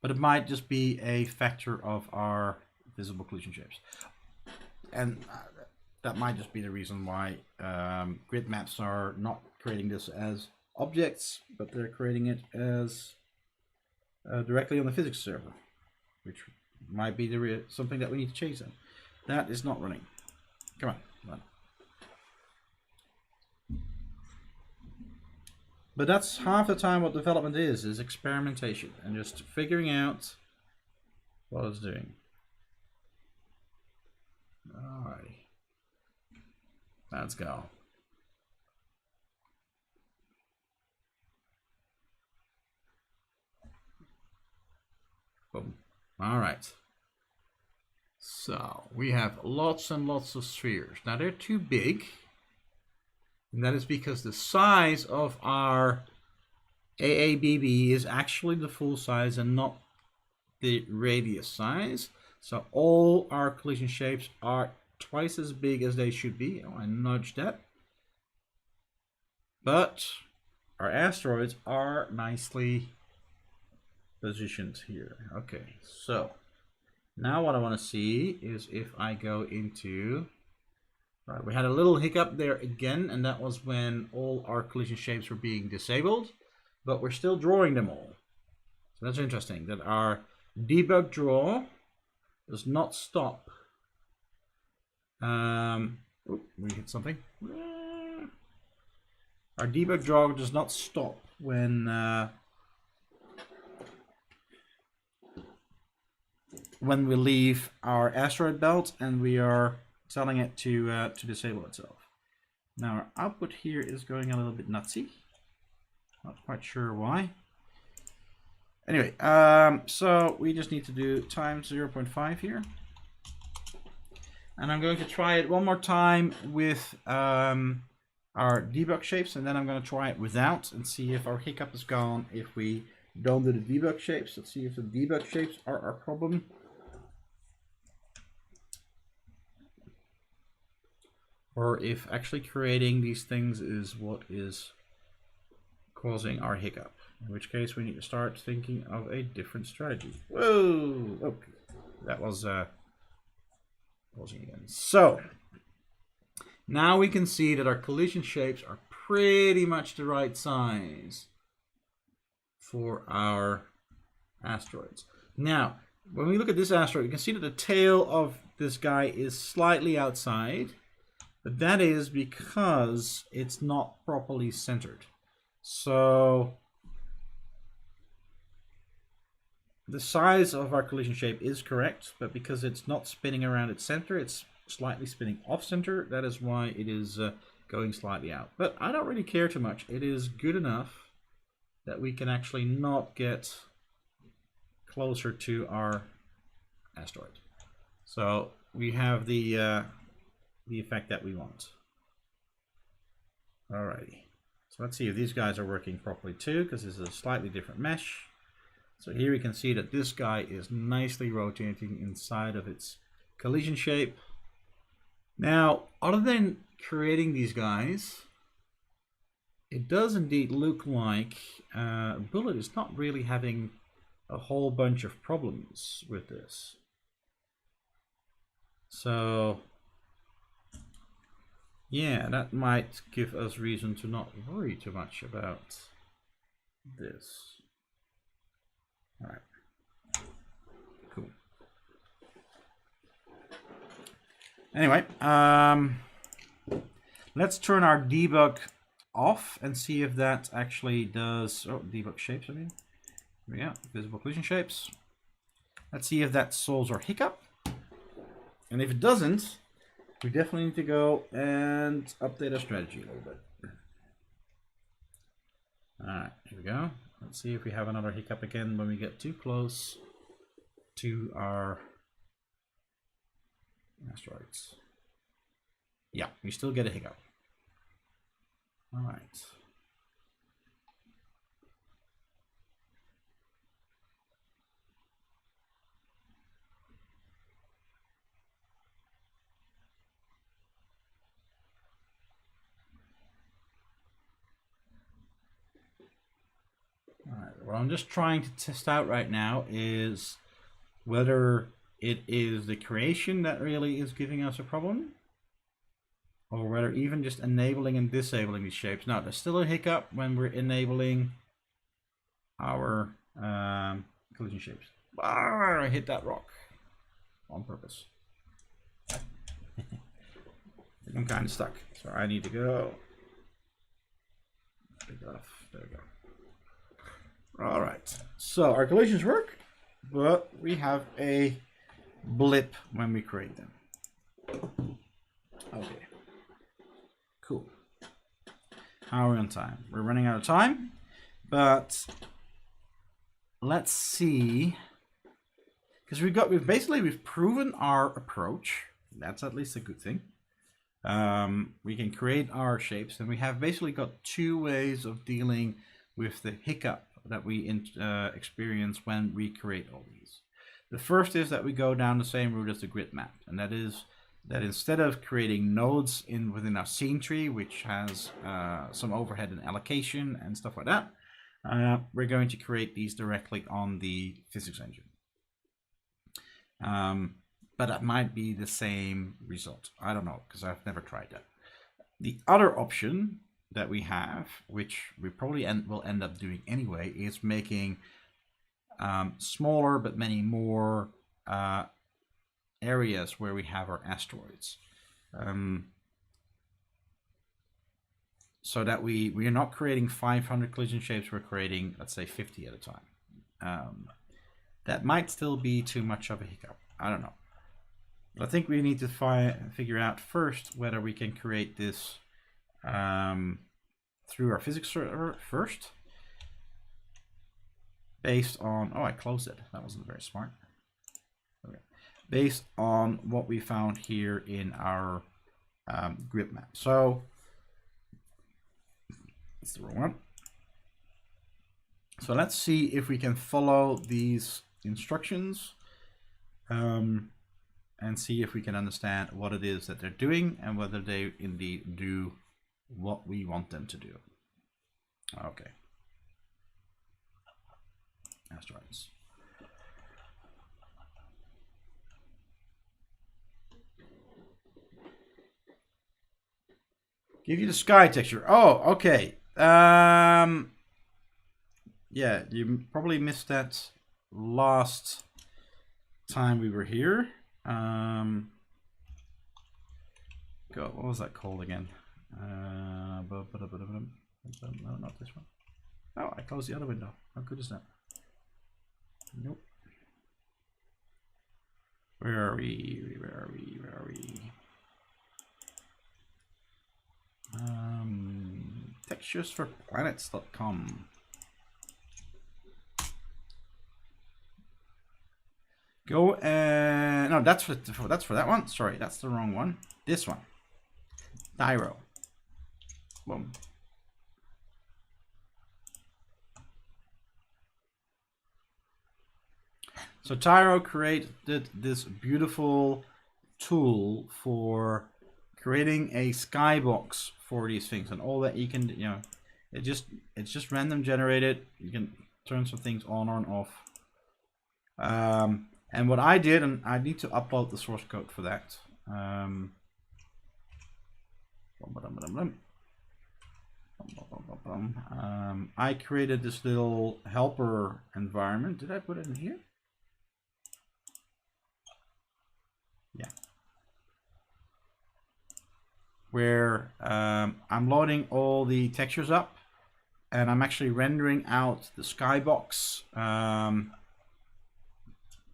it might just be a factor of our visible collision shapes. And that might just be the reason why grid maps are not creating this as objects, but they're creating it as directly on the physics server, which might be something that we need to change then. That is not running. Come on, run. But that's half the time what development is experimentation and just figuring out what it's doing. Alrighty. Let's go. Boom. All right. So we have lots and lots of spheres. Now they're too big. And that is because the size of our AABB is actually the full size and not the radius size. So all our collision shapes are twice as big as they should be. Oh, I nudged that. But our asteroids are nicely positioned here. Okay, so now what I want to see is if I go into... Right, we had a little hiccup there again, and that was when all our collision shapes were being disabled, but we're still drawing them all. So that's interesting, that our debug draw does not stop. We hit something. Our debug draw does not stop when we leave our asteroid belt and we are telling it to disable itself. Now our output here is going a little bit nutsy. Not quite sure why. Anyway, so we just need to do times 0.5 here. And I'm going to try it one more time with our debug shapes, and then I'm going to try it without and see if our hiccup is gone if we don't do the debug shapes. Let's see if the debug shapes are our problem. Or if actually creating these things is what is causing our hiccup. In which case we need to start thinking of a different strategy. Whoa! Okay. That was pausing again. So now we can see that our collision shapes are pretty much the right size for our asteroids. Now, when we look at this asteroid, you can see that the tail of this guy is slightly outside, but that is because it's not properly centered. So the size of our collision shape is correct, but because it's not spinning around its center, it's slightly spinning off center. That is why it is going slightly out. But I don't really care too much. It is good enough that we can actually not get closer to our asteroid. So we have the effect that we want. Alrighty. So let's see if these guys are working properly too, because this is a slightly different mesh. So here we can see that this guy is nicely rotating inside of its collision shape. Now, other than creating these guys, it does indeed look like Bullet is not really having a whole bunch of problems with this. So yeah, that might give us reason to not worry too much about this. All right, cool. Anyway, let's turn our debug off and see if that actually does. Oh, debug shapes, I mean. Here we go, visible collision shapes. Let's see if that solves our hiccup. And if it doesn't, we definitely need to go and update our strategy a little bit. Alright, here we go. Let's see if we have another hiccup again when we get too close to our asteroids. Yeah, we still get a hiccup. Alright. What I'm just trying to test out right now is whether it is the creation that really is giving us a problem, or whether even just enabling and disabling these shapes. Now, there's still a hiccup when we're enabling our collision shapes. I hit that rock on purpose. I'm kind of stuck, so I need to go. Pick it off. There we go. All right, so our collisions work, but we have a blip when we create them. Okay, cool. How are we on time? We're running out of time, but let's see, because we've proven our approach. That's at least a good thing. We can create our shapes, and we have basically got two ways of dealing with the hiccup that we experience when we create all these. The first is that we go down the same route as the grid map, and that is that instead of creating nodes within our scene tree, which has some overhead and allocation and stuff like that, we're going to create these directly on the physics engine. But that might be the same result. I don't know, because I've never tried that. The other option that we have, which we probably will end up doing anyway, is making smaller but many more areas where we have our asteroids. So that we are not creating 500 collision shapes, we're creating, let's say, 50 at a time. That might still be too much of a hiccup. I don't know. But I think we need to figure out first whether we can create this through our physics server first. Based on, oh, I closed it. That wasn't very smart. Okay. Based on what we found here in our grid map. So, that's the wrong one. So let's see if we can follow these instructions and see if we can understand what it is that they're doing and whether they indeed do what we want them to do. Okay. Asteroids. Give you the sky texture. Oh, okay. Yeah, you probably missed that last time we were here. What was that called again? No, not this one. Oh, I closed the other window. How good is that? Nope. Where are we? Where are we? Where are we? Textures for planets.com. Go and no, that's for that one. Sorry, that's the wrong one. This one. Tyro. Boom. So Tyro created this beautiful tool for creating a skybox for these things, and all that you can, you know, it's just random generated. You can turn some things on or off. And what I did, and I need to upload the source code for that. I created this little helper environment. Did I put it in here? Yeah. Where I'm loading all the textures up, and I'm actually rendering out the skybox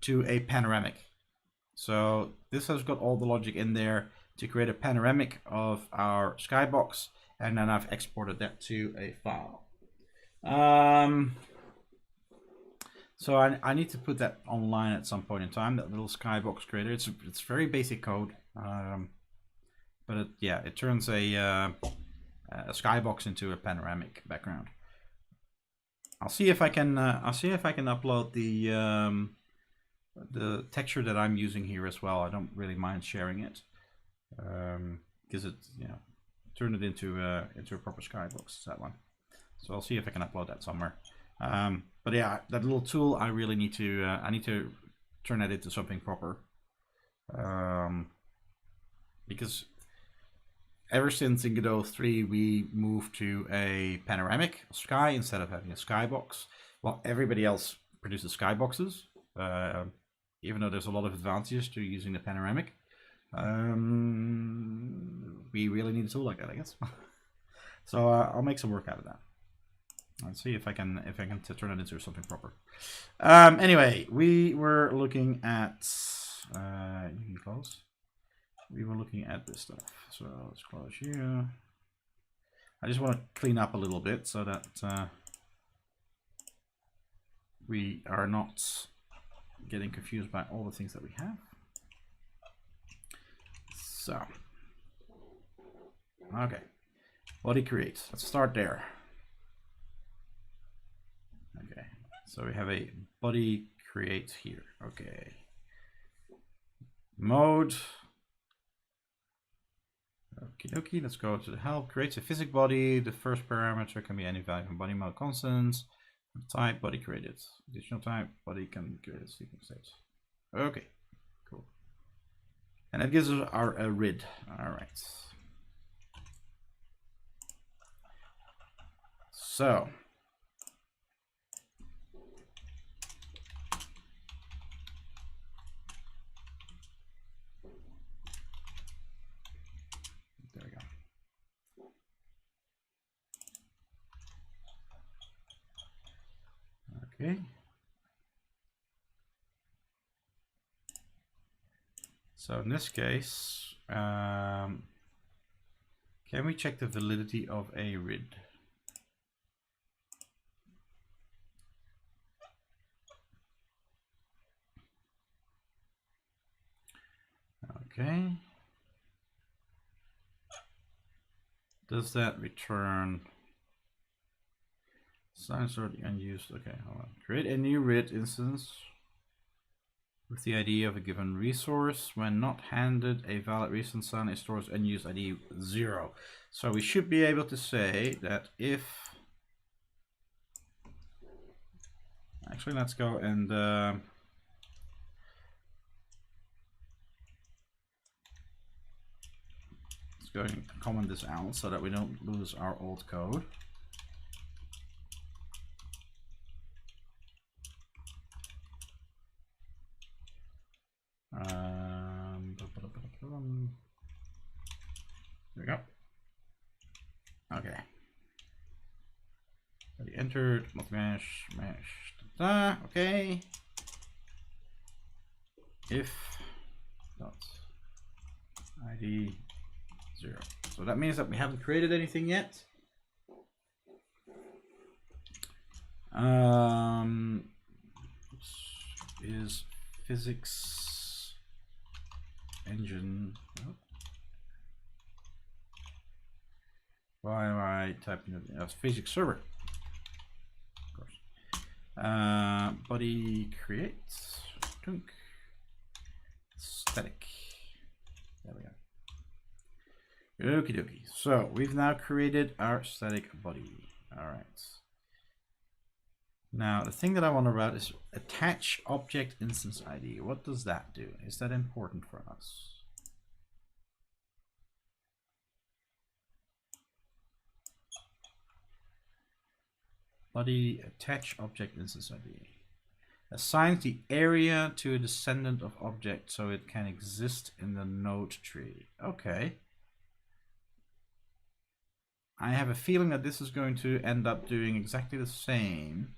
to a panoramic. So this has got all the logic in there to create a panoramic of our skybox, and then I've exported that to a file. So I need to put that online at some point in time, that little skybox creator. It's very basic code, but it turns a skybox into a panoramic background. I'll see if I can upload the texture that I'm using here as well. I don't really mind sharing it because it's, you know, turn it into a proper skybox, that one. So I'll see if I can upload that somewhere. But yeah, that little tool, I really need to turn that into something proper, because ever since in Godot 3 we moved to a panoramic sky instead of having a skybox. Well, everybody else produces skyboxes, even though there's a lot of advantages to using the panoramic. We really need a tool like that, I guess. So I'll make some work out of that. Let's see if I can turn it into something proper. Anyway, we were looking at you can close. We were looking at this stuff. So let's close here. I just want to clean up a little bit so that we are not getting confused by all the things that we have. So, okay, body create. Let's start there. Okay, so we have a body create here. Okay, mode. Okie dokie, let's go to the help. Creates a physics body. The first parameter can be any value from body mode constants. Type, body created. Additional type, body can create a sequence state. Okay, cool. And that gives us our RID. All right. So. There we go. Okay. So in this case, can we check the validity of a RID? Okay. Does that return sign sort unused? Okay, hold on. Create a new RID instance with the ID of a given resource. When not handed a valid resource sign, it stores unused ID 0. So we should be able to say that if actually let's go and let's go and comment this out so that we don't lose our old code. There we go. Okay. Already entered, multi-mesh, mesh, okay. If dot ID 0. So that means that we haven't created anything yet. Is physics engine. Oh. Why am I typing it? Physics server. Of course. Body creates. Static. There we go. Okie dokie. So we've now created our static body. All right. Now the thing that I want to write is attach object instance ID. What does that do? Is that important for us? Body attach object instance ID. Assigns the area to a descendant of object so it can exist in the node tree. Okay. I have a feeling that this is going to end up doing exactly the same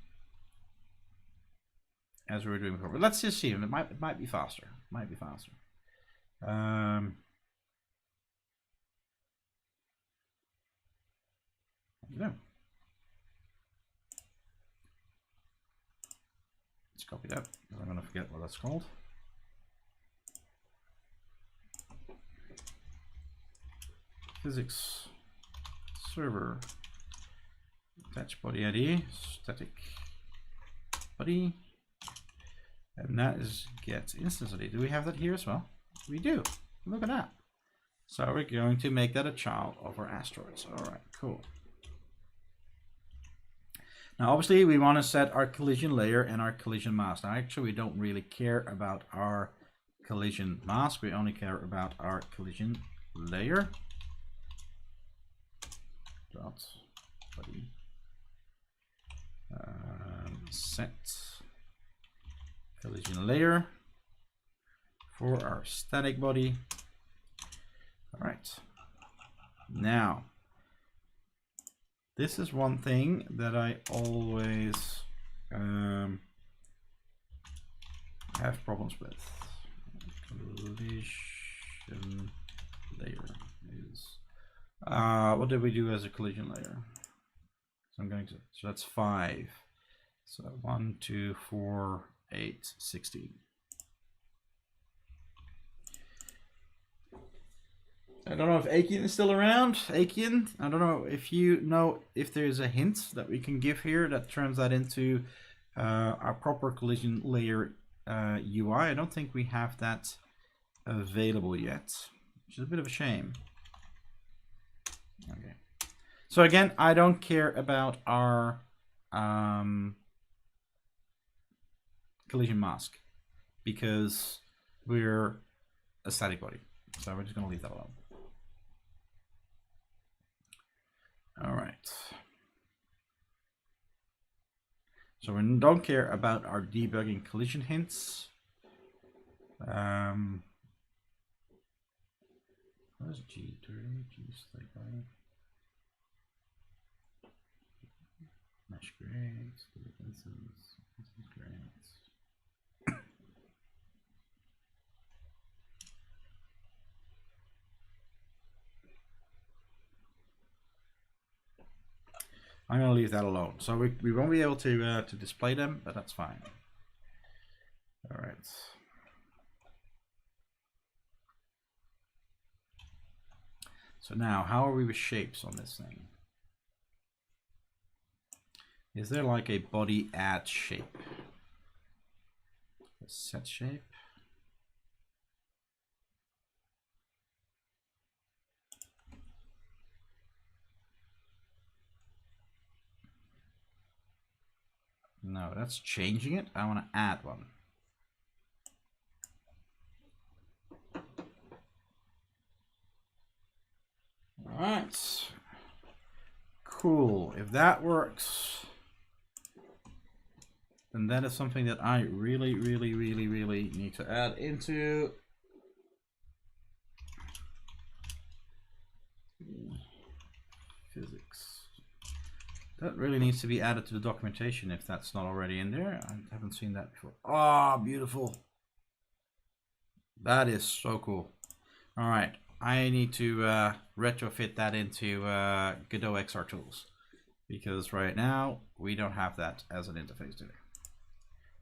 as we were doing before. But let's just see. It might be faster. Might be faster. I don't know. Let's copy that. I'm going to forget what that's called. Physics server attach body ID static body, and that is get instance ID. Do we have that here as well? We do. Look at that. So we're going to make that a child of our asteroids. All right, cool. Now obviously we want to set our collision layer and our collision mask. Now actually we don't really care about our collision mask, we only care about our collision layer. Dot body set collision layer for our static body. All right. Now, this is one thing that I always have problems with. Collision layer is. What did we do as a collision layer? So I'm going to, so that's 5. So 1, 2, 4, 8, 16. I don't know if Akian is still around. Akian, I don't know if you know if there's a hint that we can give here that turns that into our proper collision layer UI. I don't think we have that available yet, which is a bit of a shame. Okay. So again, I don't care about our collision mask because we're a static body. So we're just going to leave that alone. All right. So we don't care about our debugging collision hints. What is G3? G3. Mesh grades, differences, grades. I'm going to leave that alone. So we won't be able to display them, but that's fine. All right. So now, how are we with shapes on this thing? Is there like a body add shape? A set shape? No, that's changing it. I want to add one. All right. Cool. If that works, then that is something that I really need to add into physics. That really needs to be added to the documentation if that's not already in there. I haven't seen that before. Oh, beautiful. That is so cool. All right. I need to retrofit that into Godot XR tools because right now we don't have that as an interface today.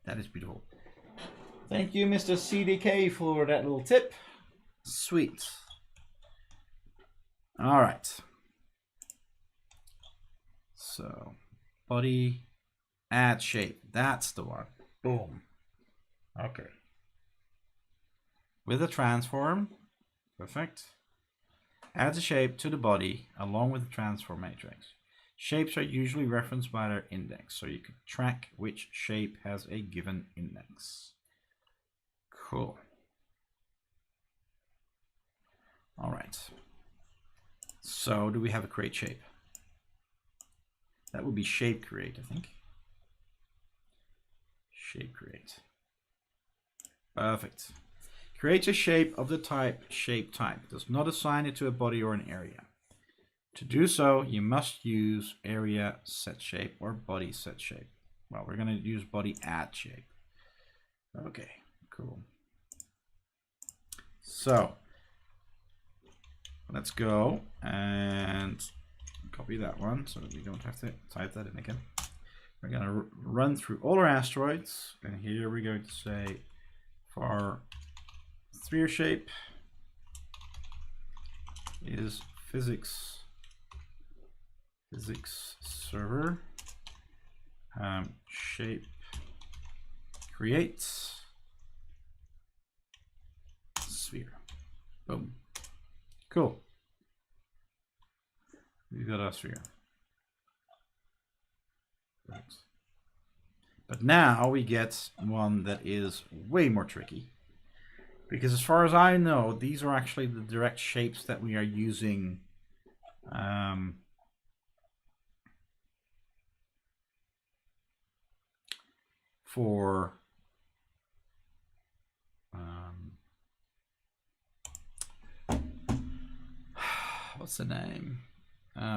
That is beautiful. Thank you, Mr. CDK, for that little tip. Sweet. All right. So, body, add shape. That's the one. Boom. Okay. With a transform. Perfect. Add a shape to the body along with the transform matrix. Shapes are usually referenced by their index, so you can track which shape has a given index. Cool. All right. So, do we have a create shape? That would be shape create, I think. Shape create. Perfect. Creates a shape of the type shape type. Does not assign it to a body or an area. To do so, you must use area set shape or body set shape. Well, we're going to use body add shape. Okay, cool. So let's go and copy that one so that we don't have to type that in again. We're going to run through all our asteroids, and here we're going to say for sphere shape is physics server shape creates sphere. Boom. Cool. We've got our sphere. But now we get one that is way more tricky. Because as far as I know, these are actually the direct shapes that we are using for what's the name?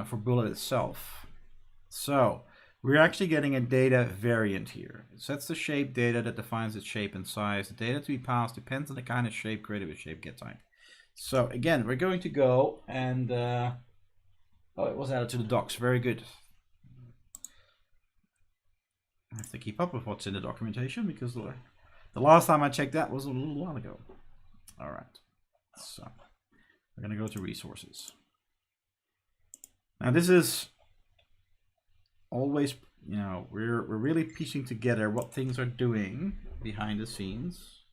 For Bullet itself. So we're actually getting a data variant here. It sets the shape data that defines its shape and size. The data to be passed depends on the kind of shape created with shape get type. So again, we're going to go and oh, it was added to the docs. Very good. I have to keep up with what's in the documentation because the last time I checked that was a little while ago. All right. So we're going to go to resources. Now this is always, you know, we're really piecing together what things are doing behind the scenes.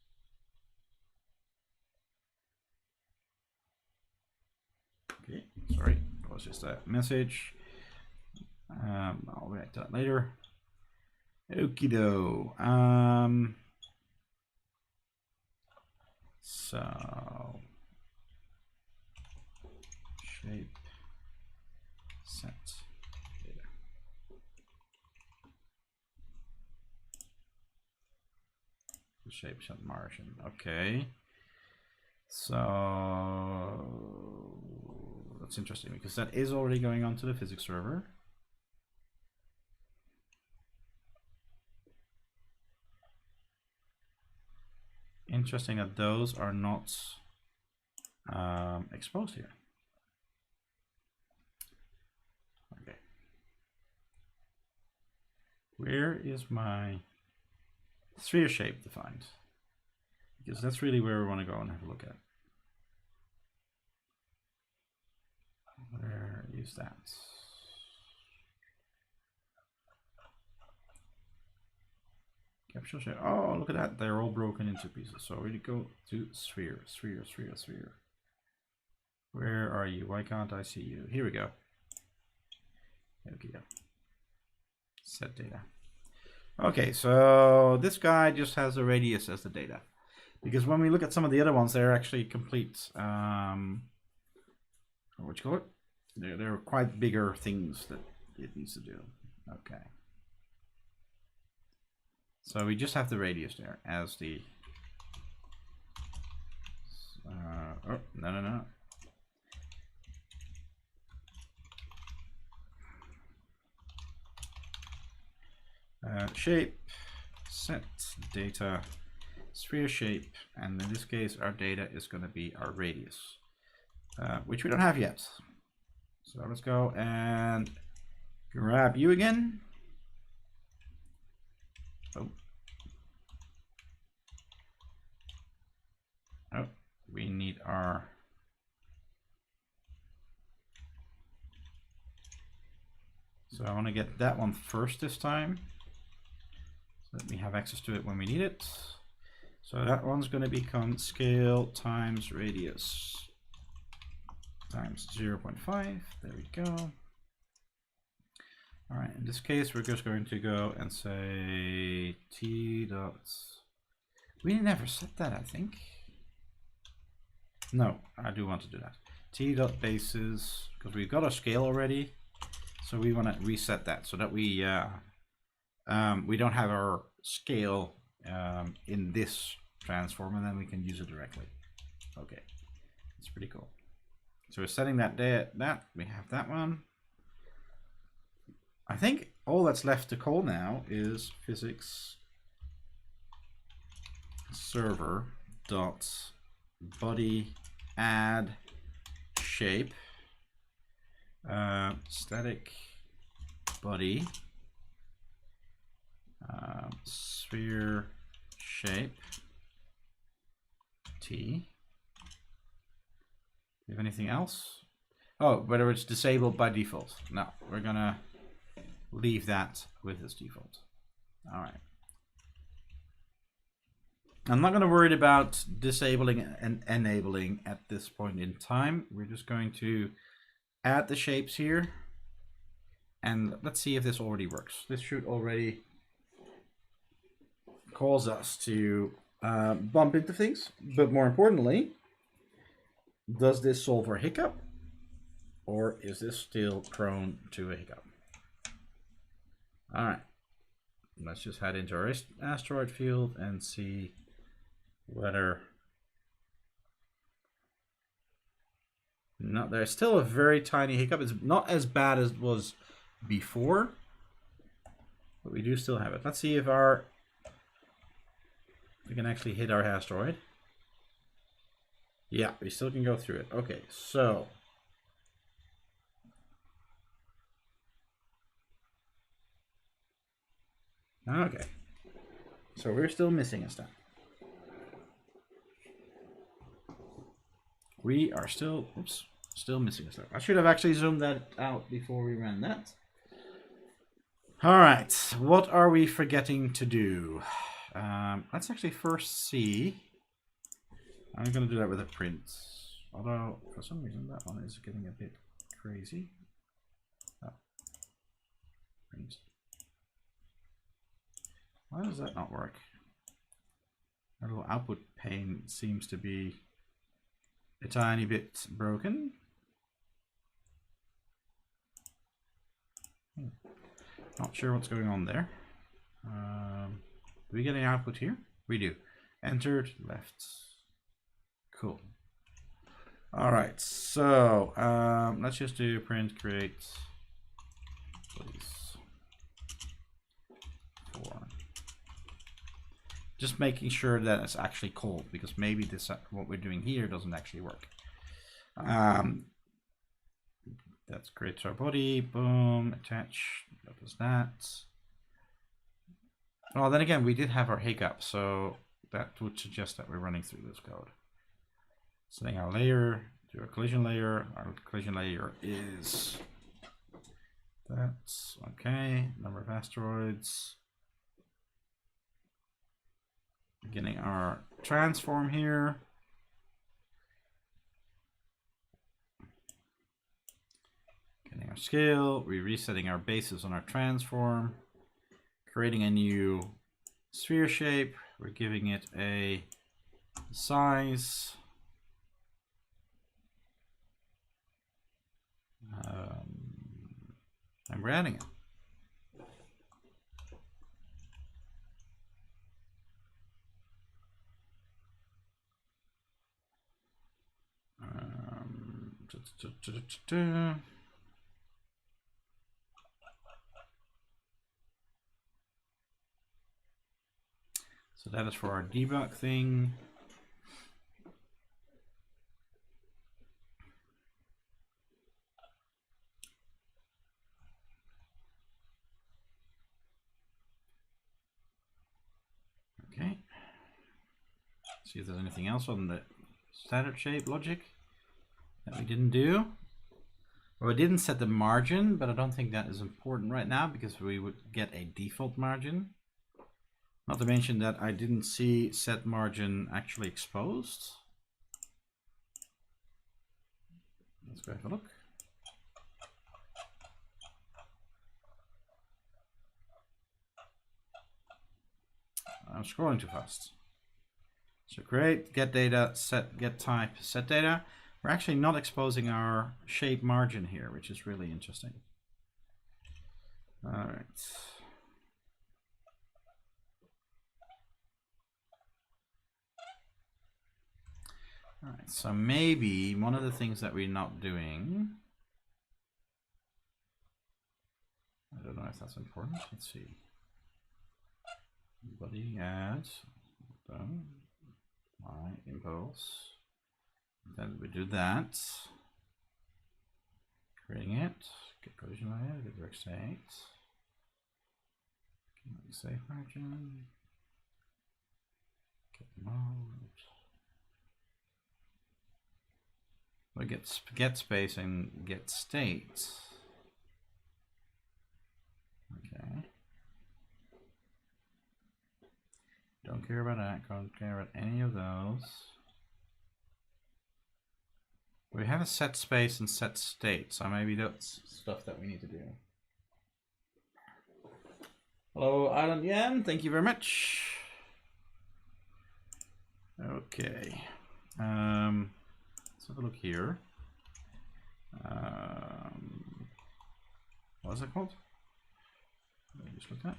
Okay, sorry, was just a message. I'll react to that later. Okie doke. So shape set data. The shape set margin. Okay. So that's interesting because that is already going on to the physics server. Interesting that those are not exposed here. Okay. Where is my sphere shape defined? Because that's really where we want to go and have a look at. Where is that? Capsule shape. Oh, look at that. They're all broken into pieces. So we go to sphere, sphere, sphere, sphere. Where are you? Why can't I see you? Here we go. Okay. Set data. Okay, so this guy just has a radius as the data. Because when we look at some of the other ones, they're actually complete. What you call it? They're quite bigger things that it needs to do. Okay. So we just have the radius there as the. Oh, no. Shape, set data, sphere shape, and in this case, our data is going to be our radius, which we don't have yet. So let's go and grab you again. Oh, we need our. So I want to get that one first this time. So that we have access to it when we need it. So that one's going to become scale times radius times 0.5. There we go. All right, in this case, we're just going to go and say t dots. We never set that, I think. No, I do want to do that. T dot bases, because we've got our scale already. So we want to reset that so that we don't have our scale in this transform, and then we can use it directly. Okay, that's pretty cool. So we're setting that there. We have that one. I think all that's left to call now is physics server dot body add shape static body sphere shape t. Do you have anything else? Oh, whether it's disabled by default. No, we're gonna leave that with its default. All right. I'm not going to worry about disabling and enabling at this point in time. We're just going to add the shapes here. And let's see if this already works. This should already cause us to bump into things. But more importantly, does this solve our hiccup? Or is this still prone to a hiccup? All right. Let's just head into our asteroid field and see whether. No, there's still a very tiny hiccup. It's not as bad as it was before, but we do still have it. Let's see if we can actually hit our asteroid. Yeah, we still can go through it. Okay, so okay, so we're still missing a step. We are still missing a step. I should have actually zoomed that out before we ran that. All right, what are we forgetting to do? Let's actually first see. I'm going to do that with a print. Although, for some reason, that one is getting a bit crazy. Oh. Why does that not work? Our little output pane seems to be a tiny bit broken. Not sure what's going on there. Do we get any output here? We do. Entered, left. Cool. All right, so let's just do print create, please. 4. Just making sure that it's actually called, because maybe this what we're doing here doesn't actually work. That's creates our body. Boom, attach. That does that. Well, then again, we did have our hiccup, so that would suggest that we're running through this code. Setting our layer to our collision layer. Our collision layer is that's okay. Number of asteroids. Getting our transform here. Getting our scale. We're resetting our bases on our transform. Creating a new sphere shape. We're giving it a size. And we're adding it. So that is for our debug thing. Okay. See if there's anything else on the standard shape logic that we didn't do. Well, we didn't set the margin, but I don't think that is important right now because we would get a default margin. Not to mention that I didn't see set margin actually exposed. Let's go have a look. I'm scrolling too fast. So create, get data, set, get type, set data. We're actually not exposing our shape margin here, which is really interesting. All right. All right, so maybe one of the things that we're not doing, I don't know if that's important. Let's see. Body add, done. My impulse. Then we do that. Creating it. Get collision layer, get work state. Save margin. Get mode. We get space and get state. Okay. Don't care about that. Don't care about any of those. We have a set space and set state, so maybe that's stuff that we need to do. Hello, Island Yan. Thank you very much. Okay. Let's have a look here. What is it called? Let me just look at.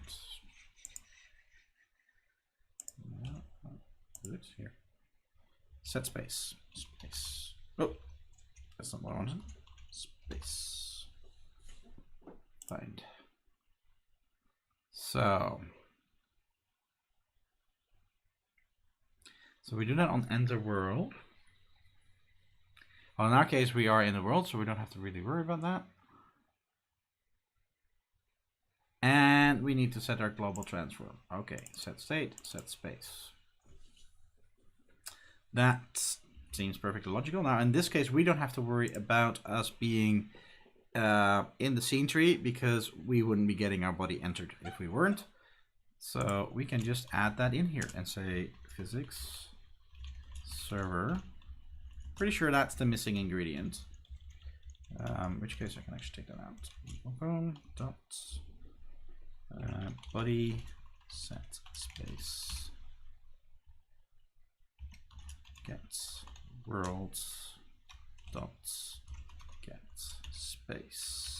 Good here. Set space. Space. Oh, that's not what I wanted. Space. Find. So we do that on enter world. Well, in our case, we are in the world, so we don't have to really worry about that. And we need to set our global transform. Okay, set state, set space. That seems perfectly logical. Now, in this case, we don't have to worry about us being in the scene tree because we wouldn't be getting our body entered if we weren't. So we can just add that in here and say physics server. Pretty sure that's the missing ingredient. In which case I can actually take that out. Dot body set space get worlds dot get space.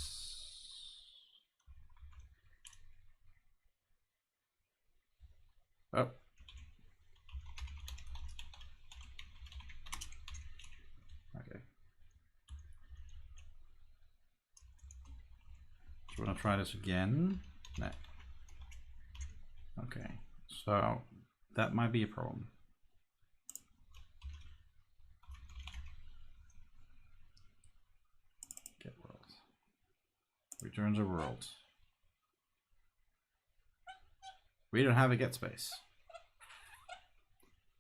Oh. Okay. Do you want to try this again? No. Okay. So that might be a problem. Get world. Returns a world. We don't have a get space.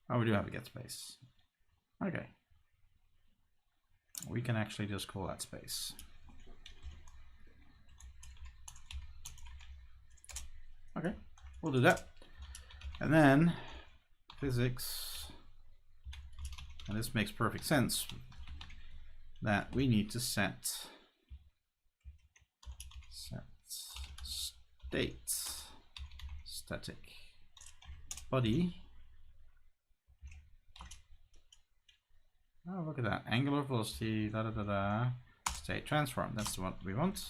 Oh, we do have a get space. Okay. We can actually just call that space. Okay, we'll do that. And then physics, and this makes perfect sense, that we need to set state static body. Oh, look at that, angular velocity, state transform. That's what we want.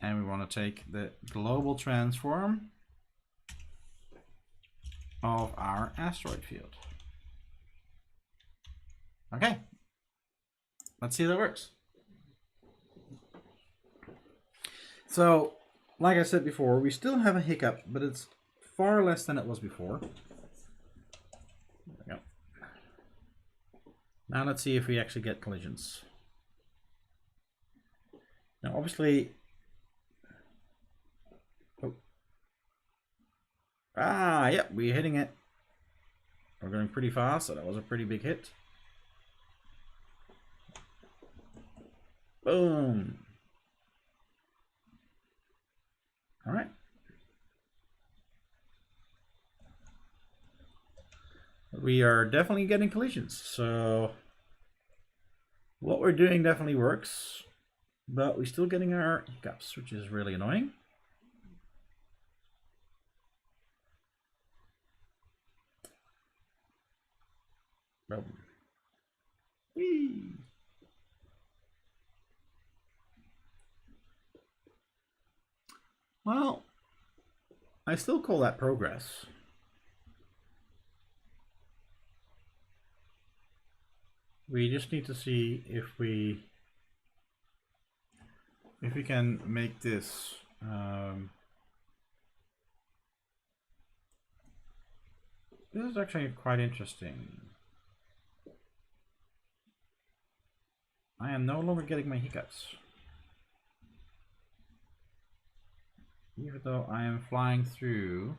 And we want to take the global transform of our asteroid field. Okay, let's see how that works. So, like I said before, we still have a hiccup, but it's far less than it was before. There we go. Now let's see if we actually get collisions. Now, obviously, yep, we're hitting it. We're going pretty fast, so that was a pretty big hit. Boom. All right. We are definitely getting collisions, so what we're doing definitely works, but we're still getting our hiccups, which is really annoying. Whee. Well, I still call that progress. We just need to see if we can make this this is actually quite interesting. I am no longer getting my hiccups, even though I am flying through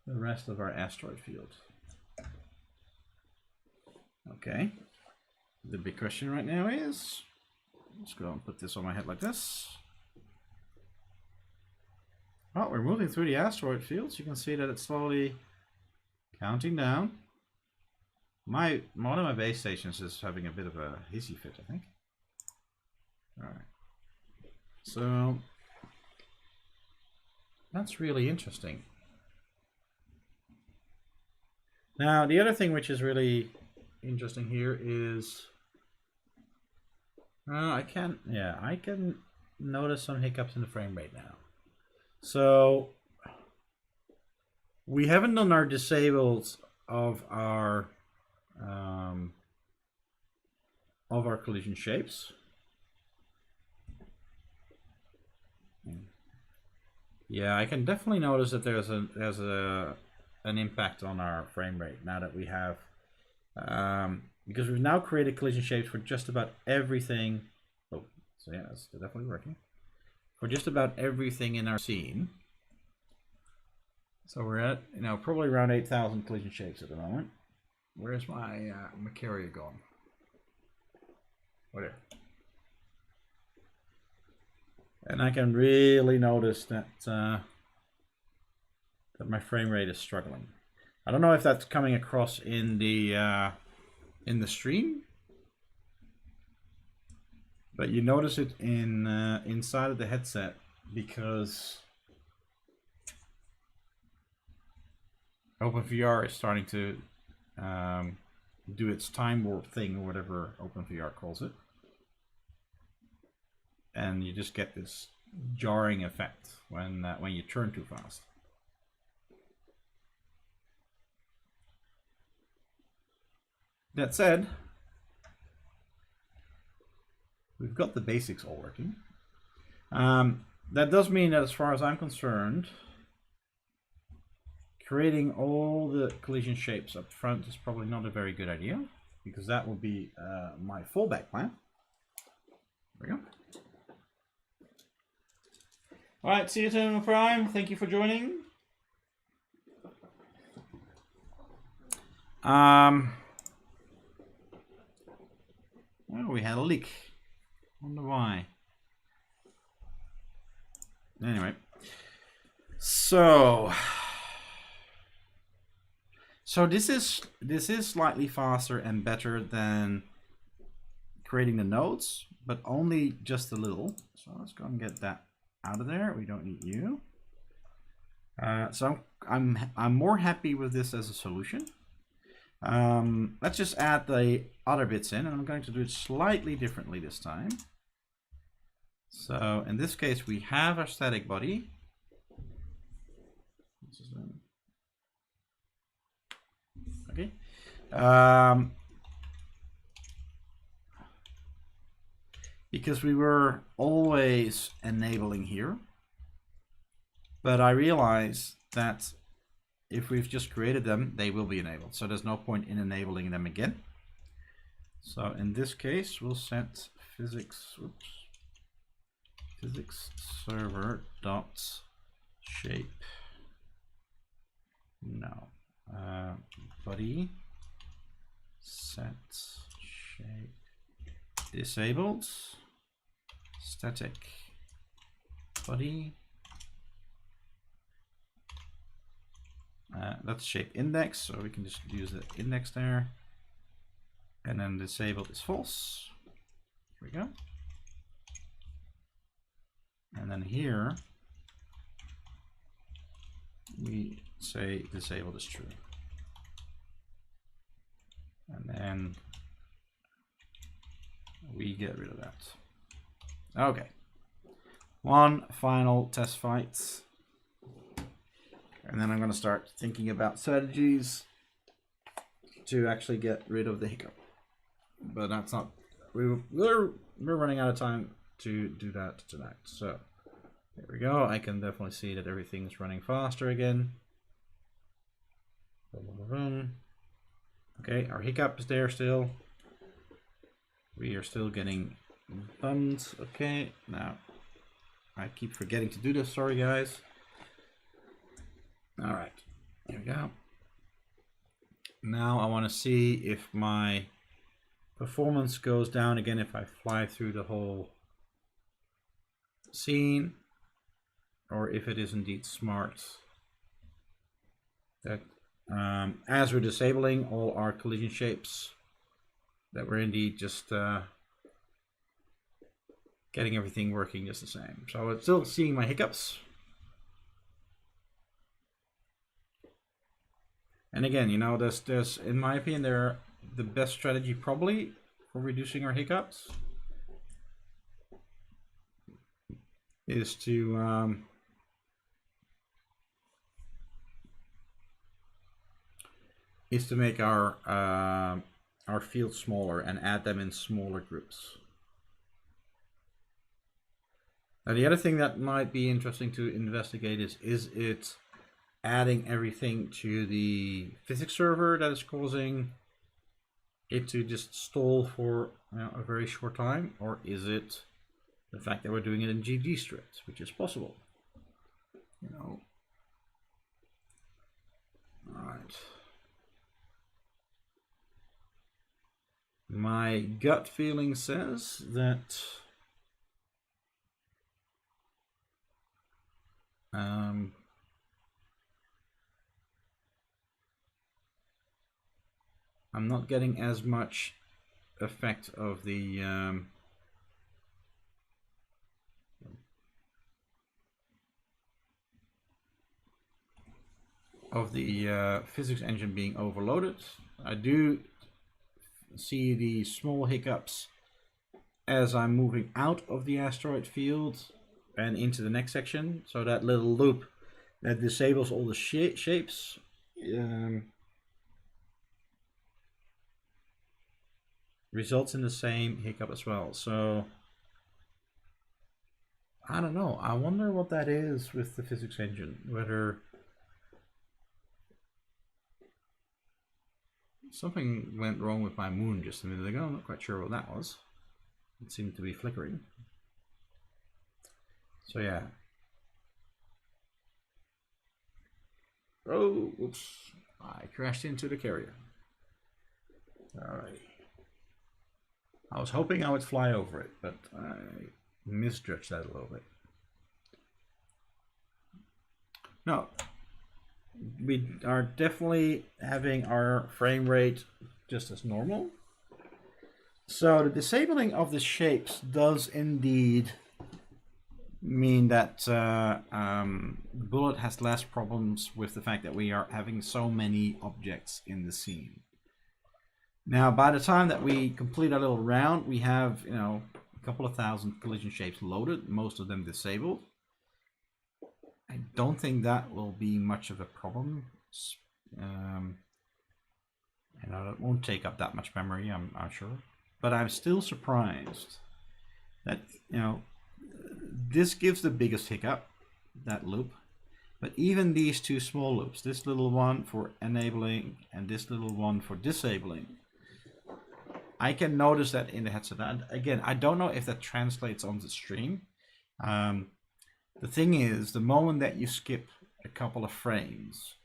the rest of our asteroid field. Okay, the big question right now is, let's go and put this on my head like this. Oh, we're moving through the asteroid fields. You can see that it's slowly counting down. One of my base stations is having a bit of a hissy fit, I think. All right, so that's really interesting. Now, the other thing which is really interesting here is I can notice some hiccups in the frame rate now. So we haven't done our disables of our collision shapes. Yeah, I can definitely notice that there's an impact on our frame rate now that we have because we've now created collision shapes for just about everything. Oh, so yeah, it's definitely working for just about everything in our scene. So we're at probably around 8,000 collision shapes at the moment. Where's my carrier gone? Whatever. And I can really notice that that my frame rate is struggling. I don't know if that's coming across in the stream, But you notice it in inside of the headset because OpenVR is starting to do its time warp thing, or whatever OpenVR calls it, and you just get this jarring effect when you turn too fast. That said, we've got the basics all working. That does mean that, as far as I'm concerned, creating all the collision shapes up front is probably not a very good idea, because that will be my fallback plan. There we go. All right, see you soon, Prime. Thank you for joining. Oh, we had a leak. Wonder why. Anyway, so this is slightly faster and better than creating the nodes, but only just a little. So let's go and get that out of there. We don't need you. So I'm more happy with this as a solution. Let's just add the other bits in, and I'm going to do it slightly differently this time. So in this case, we have our static body. Okay. Because we were always enabling here, but I realize that if we've just created them, they will be enabled. So there's no point in enabling them again. So in this case, we'll set physics server dot shape. No, body set shape disabled static body. That's shape index, so we can just use the index there, and then disabled is false. Here we go. And then here we say disabled is true, and then we get rid of that. Okay, one final test fight, and then I'm going to start thinking about strategies to actually get rid of the hiccup. But that's not, we're running out of time to do that tonight. So there we go. I can definitely see that everything's running faster again. Okay, our hiccup is there still. We are still getting bumped. Okay, now I keep forgetting to do this. Sorry, guys. All right, here we go. Now I want to see if my performance goes down again if I fly through the whole scene, or if it is indeed smart that as we're disabling all our collision shapes, that we're indeed just getting everything working just the same. So it's still seeing my hiccups. And again, you know, there's in my opinion, they're the best strategy probably for reducing our hiccups is to make our fields smaller and add them in smaller groups. Now the other thing that might be interesting to investigate is it adding everything to the physics server that is causing it to just stall for a very short time, or is it the fact that we're doing it in GD strict, which is possible, you know. All right. My gut feeling says that I'm not getting as much effect of the of the physics engine being overloaded. I do see the small hiccups as I'm moving out of the asteroid field and into the next section. So that little loop that disables all the shapes results in the same hiccup as well. So I don't know. I wonder what that is with the physics engine. Whether something went wrong with my moon just a minute ago. I'm not quite sure what that was. It seemed to be flickering. So yeah. Oh, oops. I crashed into the carrier. Alright. I was hoping I would fly over it, but I misjudged that a little bit. No. We are definitely having our frame rate just as normal. So the disabling of the shapes does indeed mean that Bullet has less problems with the fact that we are having so many objects in the scene. Now, by the time that we complete our little round, we have, you know, a couple of thousand collision shapes loaded, most of them disabled. I don't think that will be much of a problem. You know, it won't take up that much memory, I'm sure. But I'm still surprised that, you know, this gives the biggest hiccup, that loop. But even these two small loops, this little one for enabling and this little one for disabling, I can notice that in the headset. And again, I don't know if that translates on the stream. The thing is, the moment that you skip a couple of frames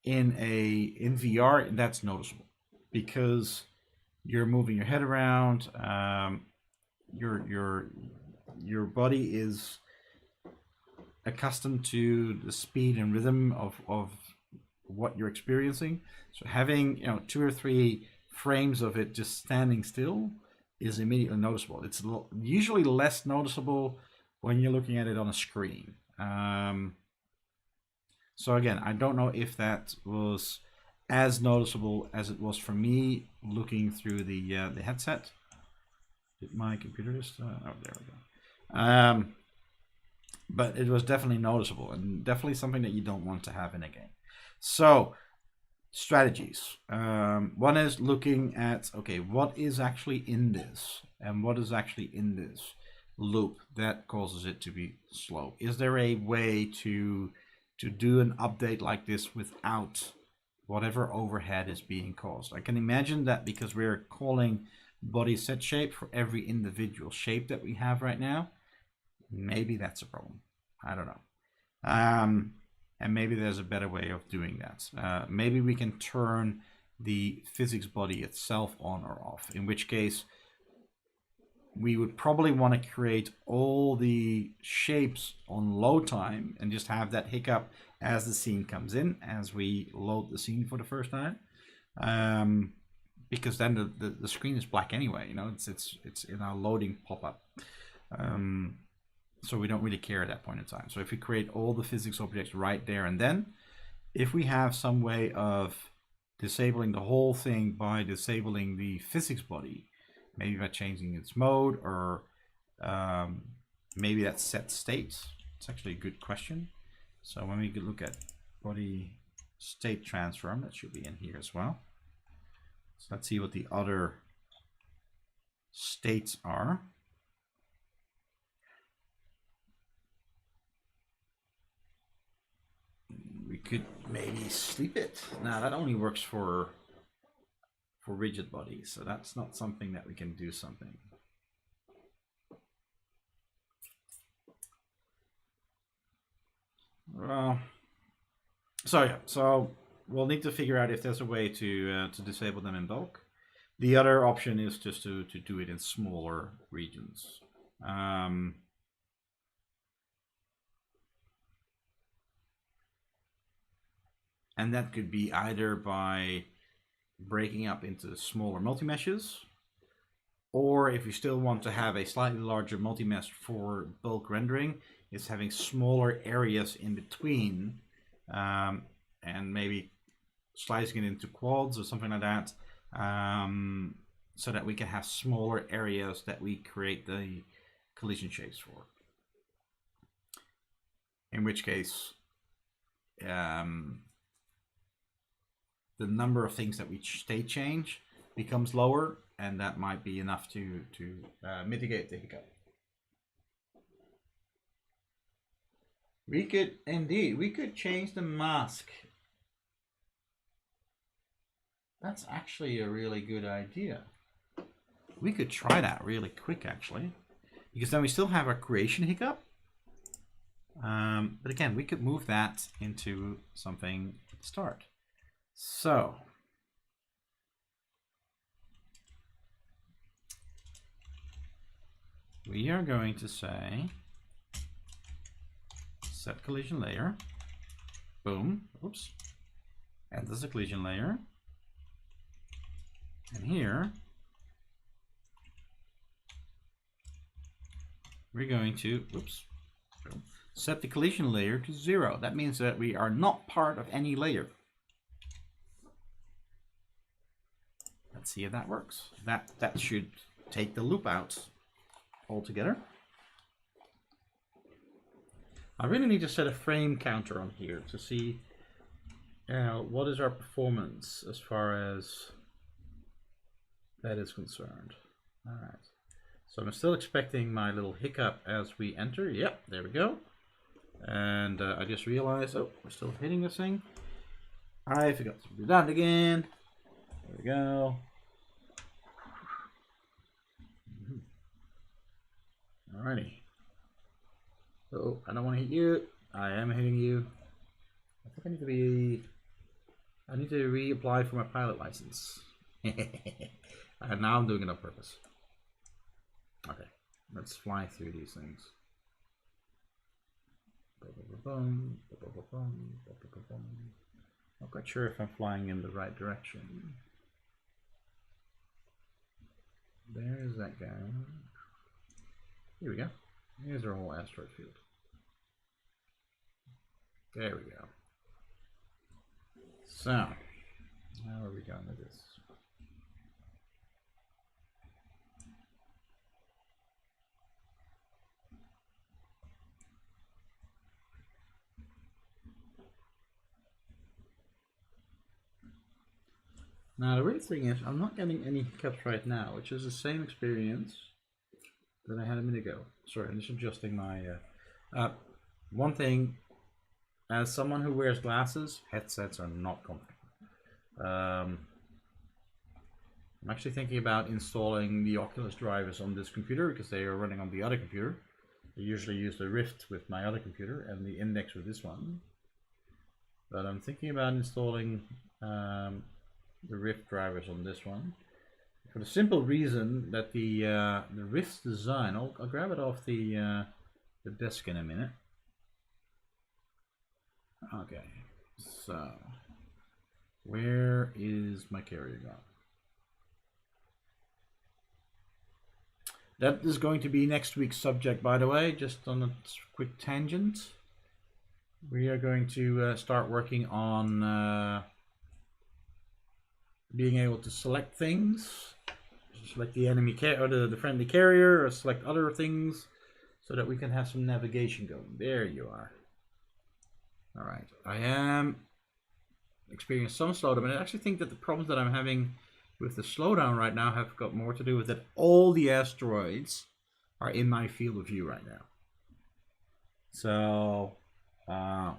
in VR, that's noticeable because you're moving your head around. Your body is accustomed to the speed and rhythm of what you're experiencing. So having, you know, 2 or 3 frames of it just standing still is immediately noticeable. It's usually less noticeable when you're looking at it on a screen. So again, I don't know if that was as noticeable as it was for me looking through the headset. Did my computer just... oh, there we go. But it was definitely noticeable and definitely something that you don't want to have in a game. So, strategies. One is looking at, okay, what is actually in this and what is actually in this loop that causes it to be slow. Is there a way to do an update like this without whatever overhead is being caused? I can imagine that because we're calling body set shape for every individual shape that we have right now, maybe that's a problem. I don't know. And maybe there's a better way of doing that. Maybe we can turn the physics body itself on or off, in which case we would probably want to create all the shapes on load time and just have that hiccup as the scene comes in, as we load the scene for the first time. Because then the screen is black anyway, you know, it's in our loading pop-up. So we don't really care at that point in time. So if we create all the physics objects right there and then, if we have some way of disabling the whole thing by disabling the physics body, maybe by changing its mode, or maybe that's set state. It's actually a good question. So when we look at body state transform, that should be in here as well. So let's see what the other states are. We could maybe sleep it. Now that only works for rigid bodies, so that's not something that we can do something. So yeah, so we'll need to figure out if there's a way to disable them in bulk. The other option is just to do it in smaller regions. And that could be either by breaking up into smaller multi-meshes, or if you still want to have a slightly larger multi-mesh for bulk rendering, is having smaller areas in between and maybe slicing it into quads or something like that, so that we can have smaller areas that we create the collision shapes for. In which case, the number of things that we state change becomes lower, and that might be enough to mitigate the hiccup. We could change the mask. That's actually a really good idea. We could try that really quick, actually, because then we still have our creation hiccup. But again, we could move that into something at the start. So we are going to say set collision layer. Boom. Oops. And there's a collision layer. And here we're going to set the collision layer to 0. That means that we are not part of any layer. Let's see if that works. That should take the loop out altogether. I really need to set a frame counter on here to see what is our performance as far as that is concerned. All right. So I'm still expecting my little hiccup as we enter. Yep, there we go. And I just realized, oh, we're still hitting this thing. I forgot to do that again. There we go. Alrighty. Oh, I don't want to hit you. I am hitting you. I think I need to reapply for my pilot license. And now I'm doing it on purpose. Okay, let's fly through these things. Not quite sure if I'm flying in the right direction. There's that guy. Here we go. Here's our whole asteroid field. There we go. So, how are we going with this? Now the weird thing is, I'm not getting any hiccups right now, which is the same experience that I had a minute ago. Sorry, I'm just adjusting my... one thing, as someone who wears glasses, headsets are not comfortable. I'm actually thinking about installing the Oculus drivers on this computer because they are running on the other computer. I usually use the Rift with my other computer and the Index with this one. But I'm thinking about installing the Rift drivers on this one, for the simple reason that the Rift's design, I'll grab it off the desk in a minute. Okay, so where is my carrier gone? That is going to be next week's subject, by the way, just on a quick tangent. We are going to start working on being able to select things, select the enemy or the friendly carrier, or select other things, so that we can have some navigation going. There you are. All right, I am experiencing some slowdown, and I actually think that the problems that I'm having with the slowdown right now have got more to do with that all the asteroids are in my field of view right now. So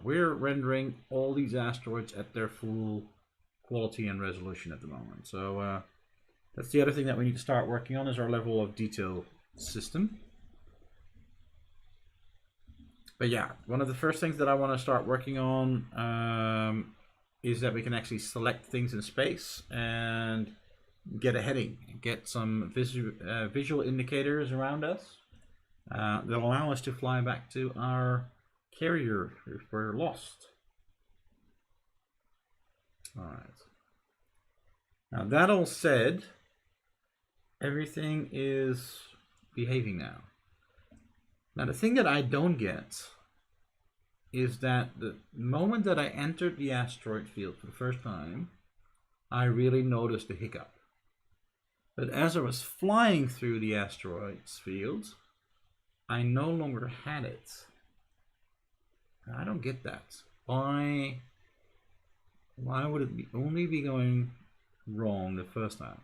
we're rendering all these asteroids at their full quality and resolution at the moment. So that's the other thing that we need to start working on, is our level of detail system. But yeah, one of the first things that I want to start working on is that we can actually select things in space and get a heading, get some visual indicators around us that allow us to fly back to our carrier if we're lost. All right. Now that all said, everything is behaving now. Now the thing that I don't get is that the moment that I entered the asteroid field for the first time, I really noticed the hiccup. But as I was flying through the asteroids field, I no longer had it. I don't get that. Why would it only be going wrong the first time?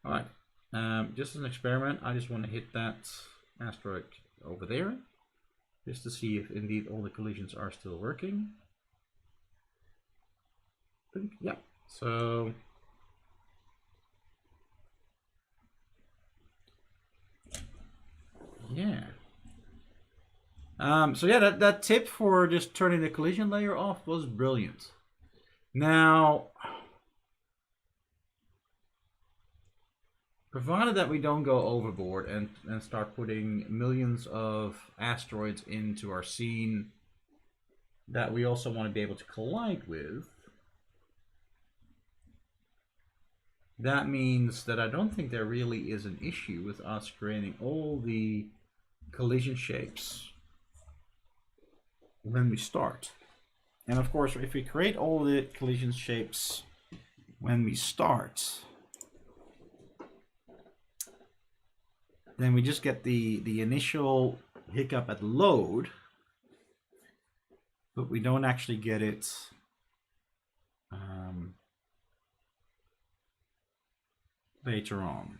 Alright, just as an experiment, I just want to hit that asteroid over there, just to see if indeed all the collisions are still working. Yeah, so yeah. So yeah, that tip for just turning the collision layer off was brilliant. Now, provided that we don't go overboard and start putting millions of asteroids into our scene that we also want to be able to collide with, that means that I don't think there really is an issue with us creating all the collision shapes when we start. And of course, if we create all the collision shapes when we start, then we just get the initial hiccup at load, but we don't actually get it later on.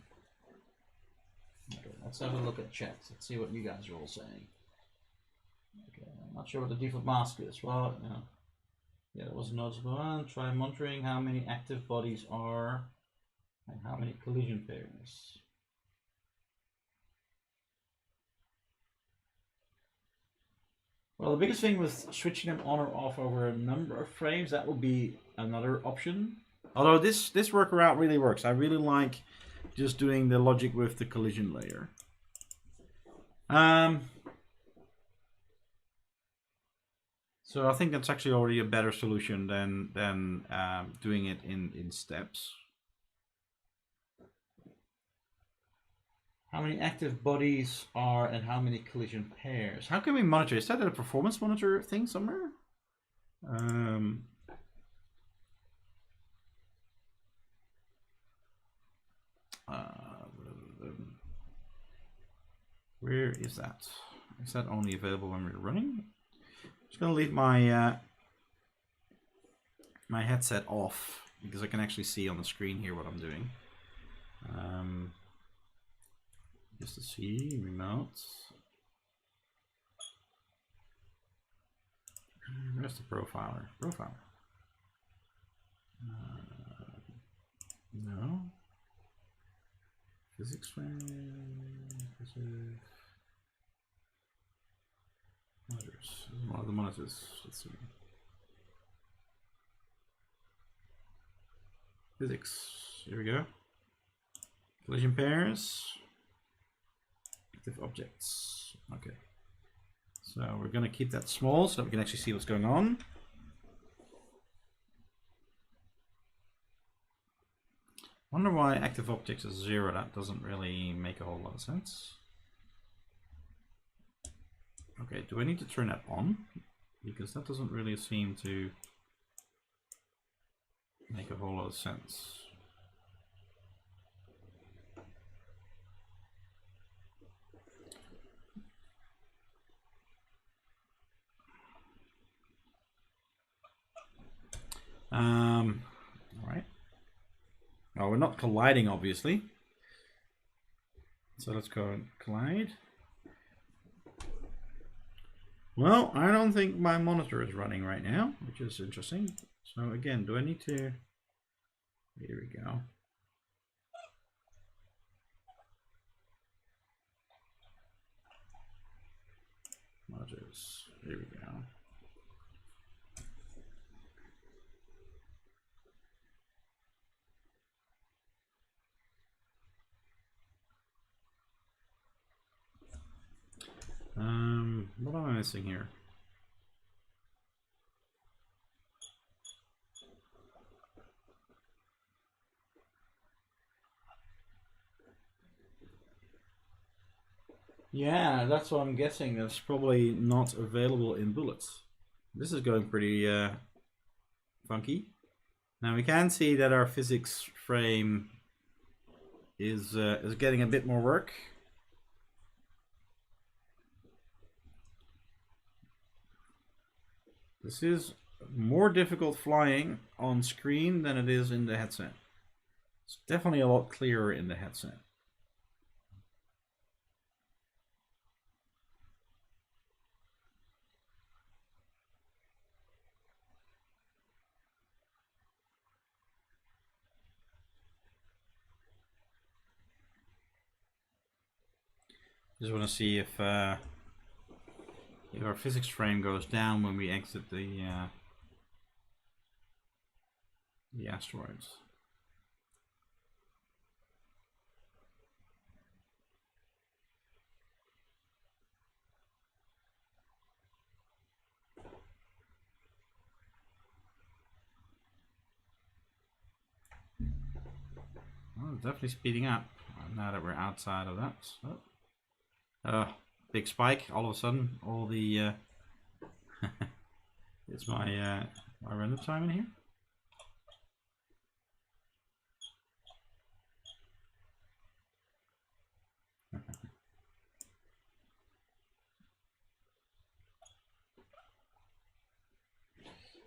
Okay, let's have a look at chat. Let's see what you guys are all saying. Okay, I'm not sure what the default mask is. Well, yeah, that was noticeable. Try monitoring how many active bodies are and how many collision pairs. Well, the biggest thing with switching them on or off over a number of frames, that will be another option. Although this workaround really works. I really like just doing the logic with the collision layer. So I think that's actually already a better solution than doing it in steps. How many active bodies are and how many collision pairs? How can we monitor? Is that a performance monitor thing somewhere? Where is that? Is that only available when we're running? I'm just gonna leave my my headset off because I can actually see on the screen here what I'm doing. Just to see remote. Where's the profiler? Profiler. No. Physics frame. Physics. Monitors. One of the monitors. Let's see. Physics. Here we go. Collision pairs. Active objects. Okay. So we're going to keep that small so that we can actually see what's going on. Wonder why active objects is 0. That doesn't really make a whole lot of sense. Okay, do I need to turn that on? Because that doesn't really seem to make a whole lot of sense. All right. Oh, we're not colliding, obviously. So let's go and collide. Well, I don't think my monitor is running right now, which is interesting. So again, do I need to... Here we go. Monitors. Here we go. What am I missing here? Yeah, that's what I'm guessing. That's probably not available in bullets. This is going pretty funky. Now we can see that our physics frame is getting a bit more work. This is more difficult flying on screen than it is in the headset. It's definitely a lot clearer in the headset. Just want to see if our physics frame goes down when we exit the asteroids. Well, it's definitely speeding up now that we're outside of that. So. Big spike all of a sudden. All the it's my render time in here.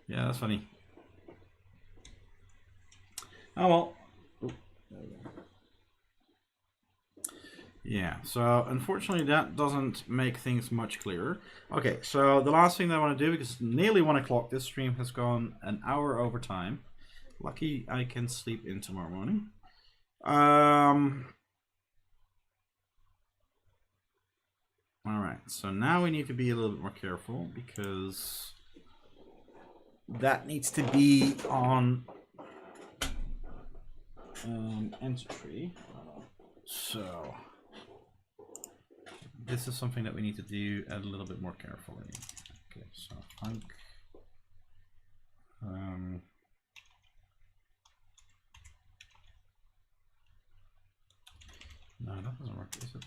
Yeah, that's funny. Oh well. Ooh, there we go. Yeah, so unfortunately that doesn't make things much clearer. Okay, so the last thing that I want to do, because it's nearly 1 o'clock, this stream has gone an hour over time. Lucky I can sleep in tomorrow morning. Alright, so now we need to be a little bit more careful, because that needs to be on entry. So this is something that we need to do a little bit more carefully. Okay, so func. No, that doesn't work, is it?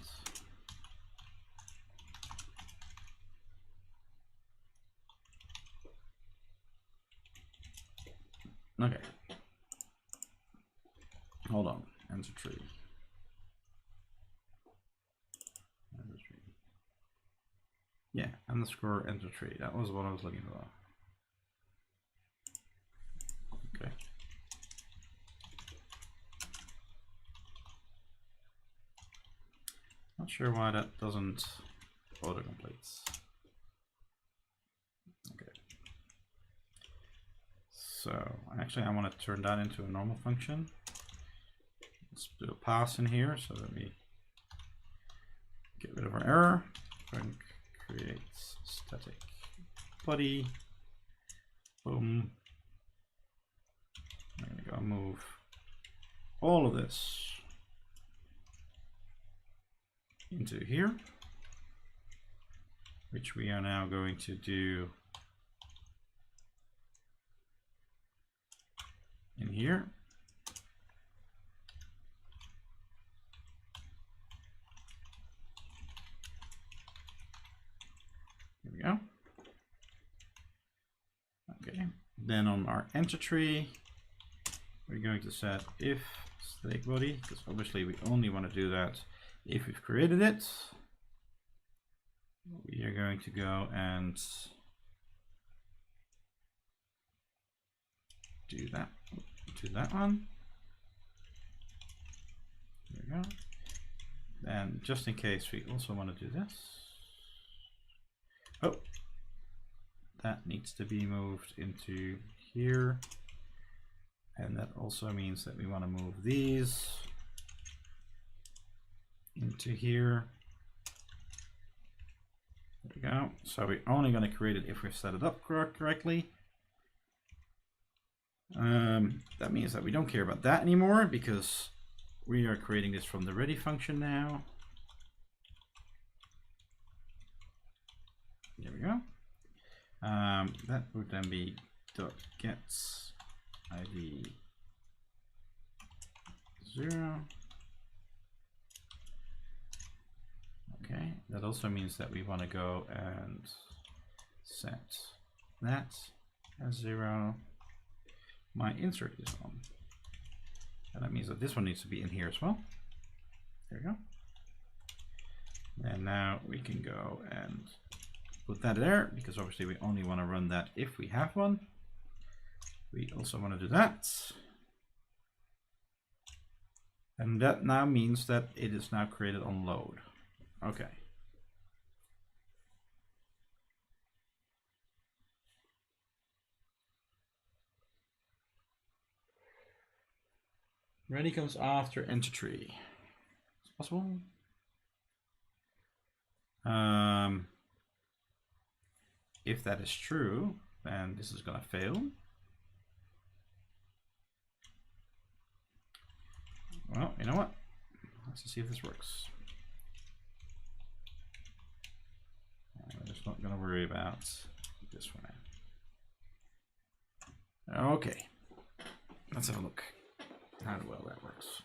Okay. Hold on. Enter tree. Enter tree. Yeah, underscore enter tree. That was what I was looking for. Okay. Not sure why that doesn't autocomplete. Okay. So actually I want to turn that into a normal function. Let's do a pass in here so that we get rid of our error. Func creates static body. Boom. I'm going to go move all of this into here, which we are now going to do in here. Here we go. Okay, then on our enter tree, we're going to set if static body, because obviously we only want to do that if we've created it. We are going to go and do that one. There we go. And just in case, we also want to do this. Oh, that needs to be moved into here. And that also means that we want to move these into here. There we go. So we're only going to create it if we've set it up correctly. That means that we don't care about that anymore because we are creating this from the ready function now. There we go. That would then be .gets ID 0. Okay, that also means that we want to go and set that as 0. My insert is on. And that means that this one needs to be in here as well. There we go. And now we can go and put that there, because obviously we only want to run that if we have one. We also want to do that. And that now means that it is now created on load. Okay. Ready comes after enter tree. It's possible. If that is true, then this is gonna fail. Well, you know what? Let's see if this works. I'm just not gonna worry about this one. Okay, let's have a look how well that works.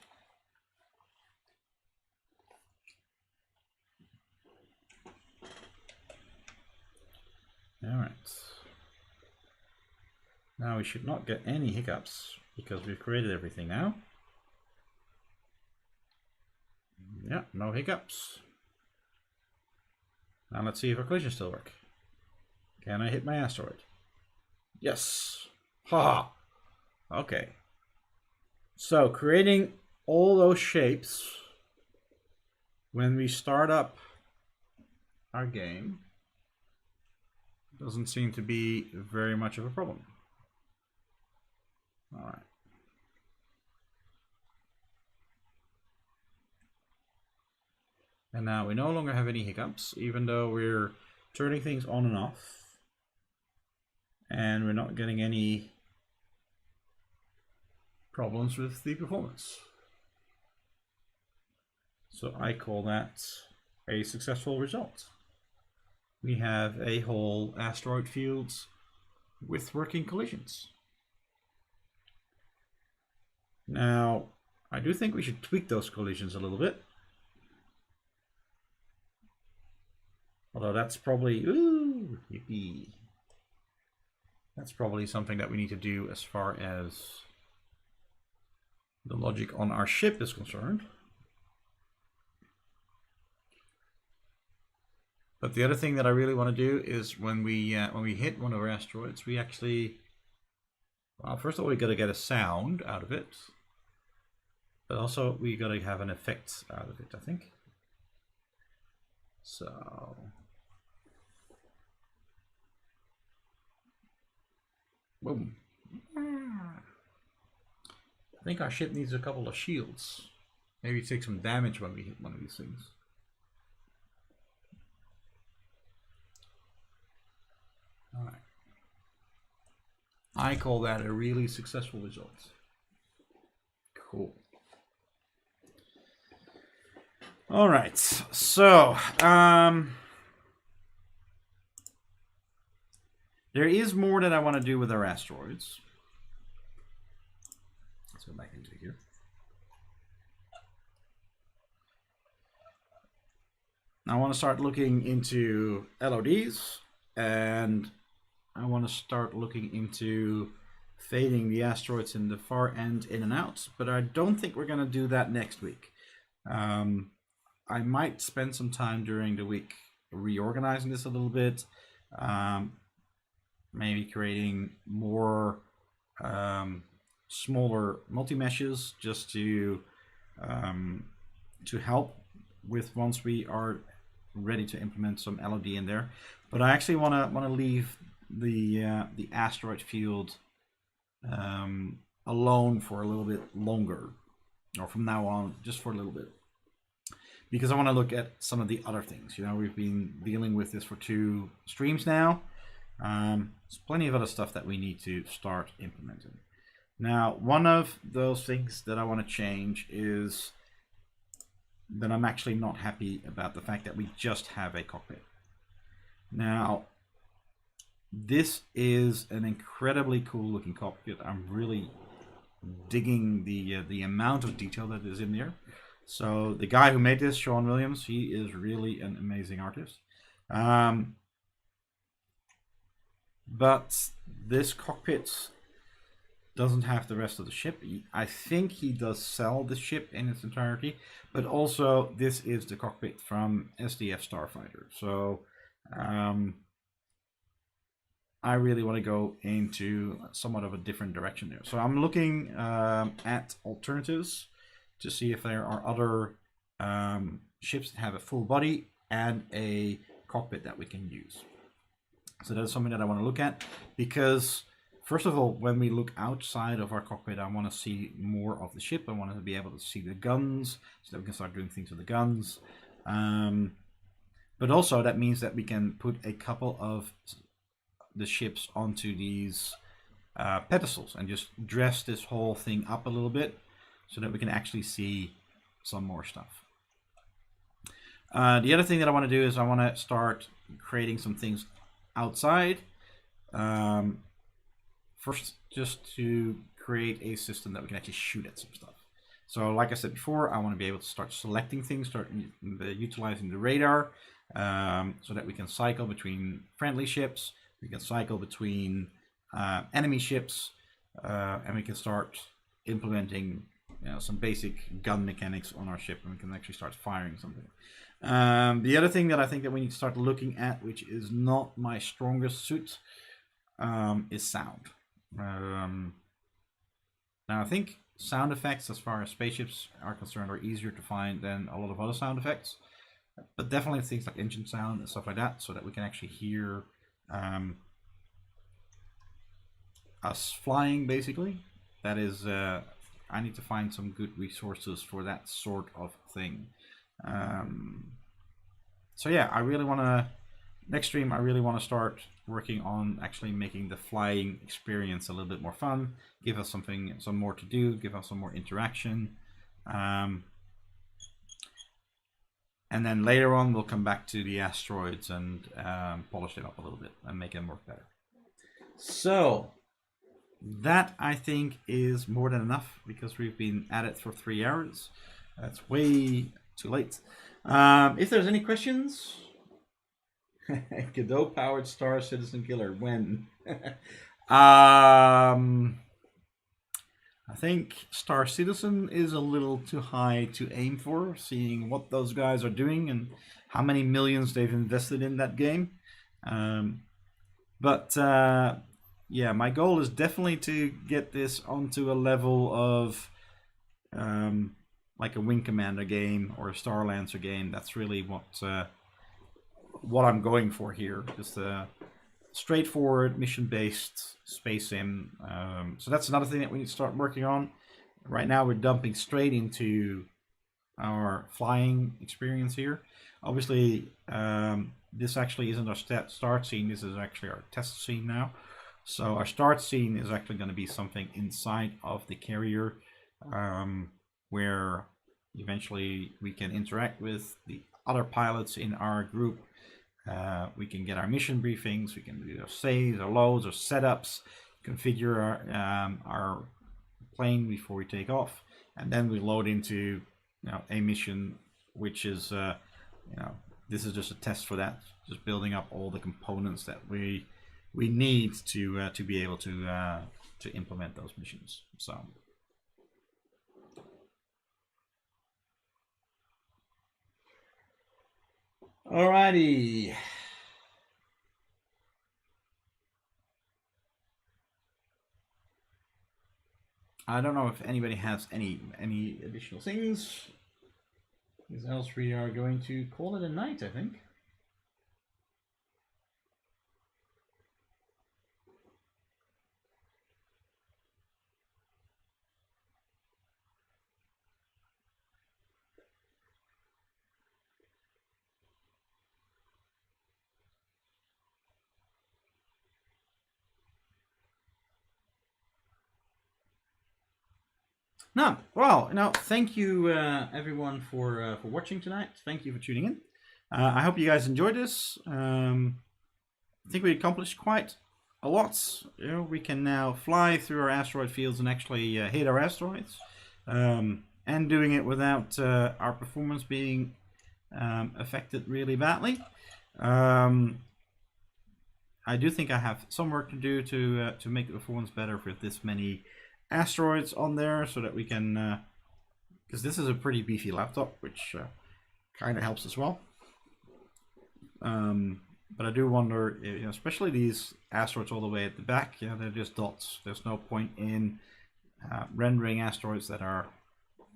All right. Now we should not get any hiccups because we've created everything now. Yeah, no hiccups. Now let's see if our collisions still work. Can I hit my asteroid? Yes. Ha! Okay. So creating all those shapes when we start up our game doesn't seem to be very much of a problem. All right. And now we no longer have any hiccups, even though we're turning things on and off. And we're not getting any problems with the performance. So I call that a successful result. We have a whole asteroid field with working collisions. Now, I do think we should tweak those collisions a little bit. Although that's probably, ooh, yippee. That's probably something that we need to do as far as the logic on our ship is concerned. But the other thing that I really want to do is when we hit one of our asteroids, we actually, well, first of all, we got to get a sound out of it, but also we got to have an effect out of it, I think. So, boom. I think our ship needs a couple of shields. Maybe take some damage when we hit one of these things. All right. I call that a really successful result. Cool. All right. So, there is more that I want to do with our asteroids. Let's go back into here. I want to start looking into LODs, and I want to start looking into fading the asteroids in the far end in and out, but I don't think we're going to do that next week. I might spend some time during the week reorganizing this a little bit, maybe creating more smaller multi-meshes just to help with once we are ready to implement some LOD in there. But I actually want to leave the asteroid field alone for a little bit longer, or from now on, just for a little bit, because I want to look at some of the other things. You know, we've been dealing with this for 2 streams now. There's plenty of other stuff that we need to start implementing. Now, one of those things that I want to change is that I'm actually not happy about the fact that we just have a cockpit. Now, this is an incredibly cool looking cockpit. I'm really digging the amount of detail that is in there. So the guy who made this, Sean Williams, he is really an amazing artist. but this cockpit doesn't have the rest of the ship. I think he does sell the ship in its entirety, but also this is the cockpit from SDF Starfighter. So I really want to go into somewhat of a different direction there. So I'm looking at alternatives to see if there are other ships that have a full body and a cockpit that we can use. So that's something that I want to look at, because first of all, when we look outside of our cockpit, I want to see more of the ship. I want to be able to see the guns so that we can start doing things with the guns. But also that means that we can put a couple of the ships onto these pedestals and just dress this whole thing up a little bit so that we can actually see some more stuff. The other thing that I want to do is I want to start creating some things outside. First, just to create a system that we can actually shoot at some stuff. So like I said before, I want to be able to start selecting things, start utilizing the radar, so that we can cycle between friendly ships, we can cycle between enemy ships, and we can start implementing some basic gun mechanics on our ship, and we can actually start firing something. The other thing that I think that we need to start looking at, which is not my strongest suit, is sound. Now I think sound effects, as far as spaceships are concerned, are easier to find than a lot of other sound effects, but definitely things like engine sound and stuff like that, so that we can actually hear us flying, basically. That is, I need to find some good resources for that sort of thing. So yeah, I really want to, next stream, I really want to start working on actually making the flying experience a little bit more fun, give us some more to do, give us some more interaction. And then later on, we'll come back to the asteroids and polish it up a little bit and make them work better. So that, I think, is more than enough, because we've been at it for 3 hours. That's way too late. If there's any questions, Godot powered Star Citizen Killer, when? I think Star Citizen is a little too high to aim for, seeing what those guys are doing and how many millions they've invested in that game. But yeah, my goal is definitely to get this onto a level of like a Wing Commander game or a Star Lancer game. That's really what I'm going for here. Just a straightforward mission-based space sim. So that's another thing that we need to start working on. Right now we're dumping straight into our flying experience here. Obviously, this actually isn't our start scene. This is actually our test scene now. So our start scene is actually going to be something inside of the carrier, where eventually we can interact with the other pilots in our group. We can get our mission briefings, we can do our saves, our loads, our setups, configure our plane before we take off, and then we load into a mission, which is this is just a test for that, just building up all the components that we need to be able to implement those missions. So alrighty. I don't know if anybody has any additional things. Because else we are going to call it a night, I think. No, well, thank you everyone for watching tonight. Thank you for tuning in. I hope you guys enjoyed this. I think we accomplished quite a lot. We can now fly through our asteroid fields and actually hit our asteroids, and doing it without our performance being affected really badly. I do think I have some work to do to make the performance better with this many asteroids on there, so that we can, because this is a pretty beefy laptop, which kind of helps as well. But I do wonder, you know, especially these asteroids all the way at the back, you know, they're just dots. There's no point in rendering asteroids that are,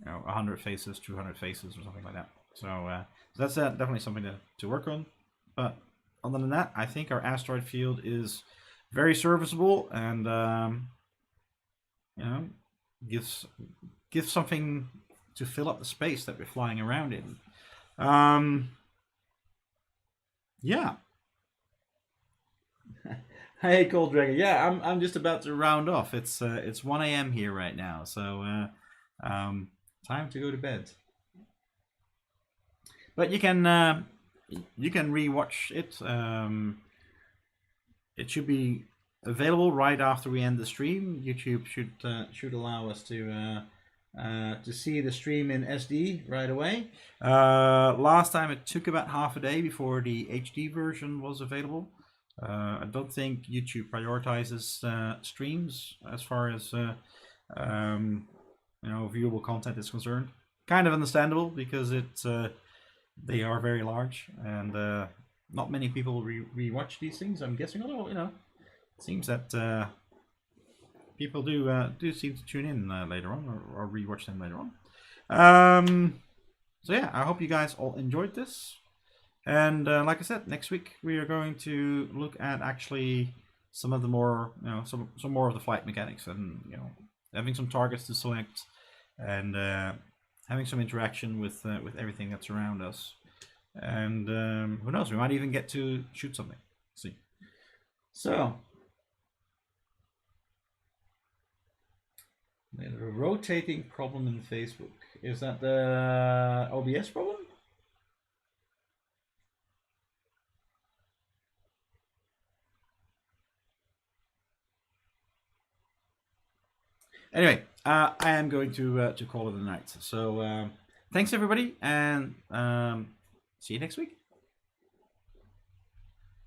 you know, 100 faces, 200 faces, or something like that. So that's definitely something to work on. But other than that, I think our asteroid field is very serviceable, and you know, gives something to fill up the space that we're flying around in. Yeah. Hey, Cold Dragon. Yeah, I'm just about to round off. It's 1 a.m. here right now, so time to go to bed. But you can rewatch it. It should be available right after we end the stream. YouTube should allow us to see the stream in SD right away. Last time it took about half a day before the HD version was available. I don't think YouTube prioritizes streams as far as you know, viewable content is concerned. Kind of understandable, because it's they are very large, and not many people rewatch these things, I'm guessing. Although, you know, it seems that people do seem to tune in later on, or rewatch them later on. So yeah, I hope you guys all enjoyed this. And like I said, next week we are going to look at actually some of the more, you know, some more of the flight mechanics, and, you know, having some targets to select, and having some interaction with everything that's around us. And who knows, we might even get to shoot something. Let's see. So, there's a rotating problem in Facebook. Is that the OBS problem? Anyway, I am going to call it a night. So thanks everybody, and see you next week.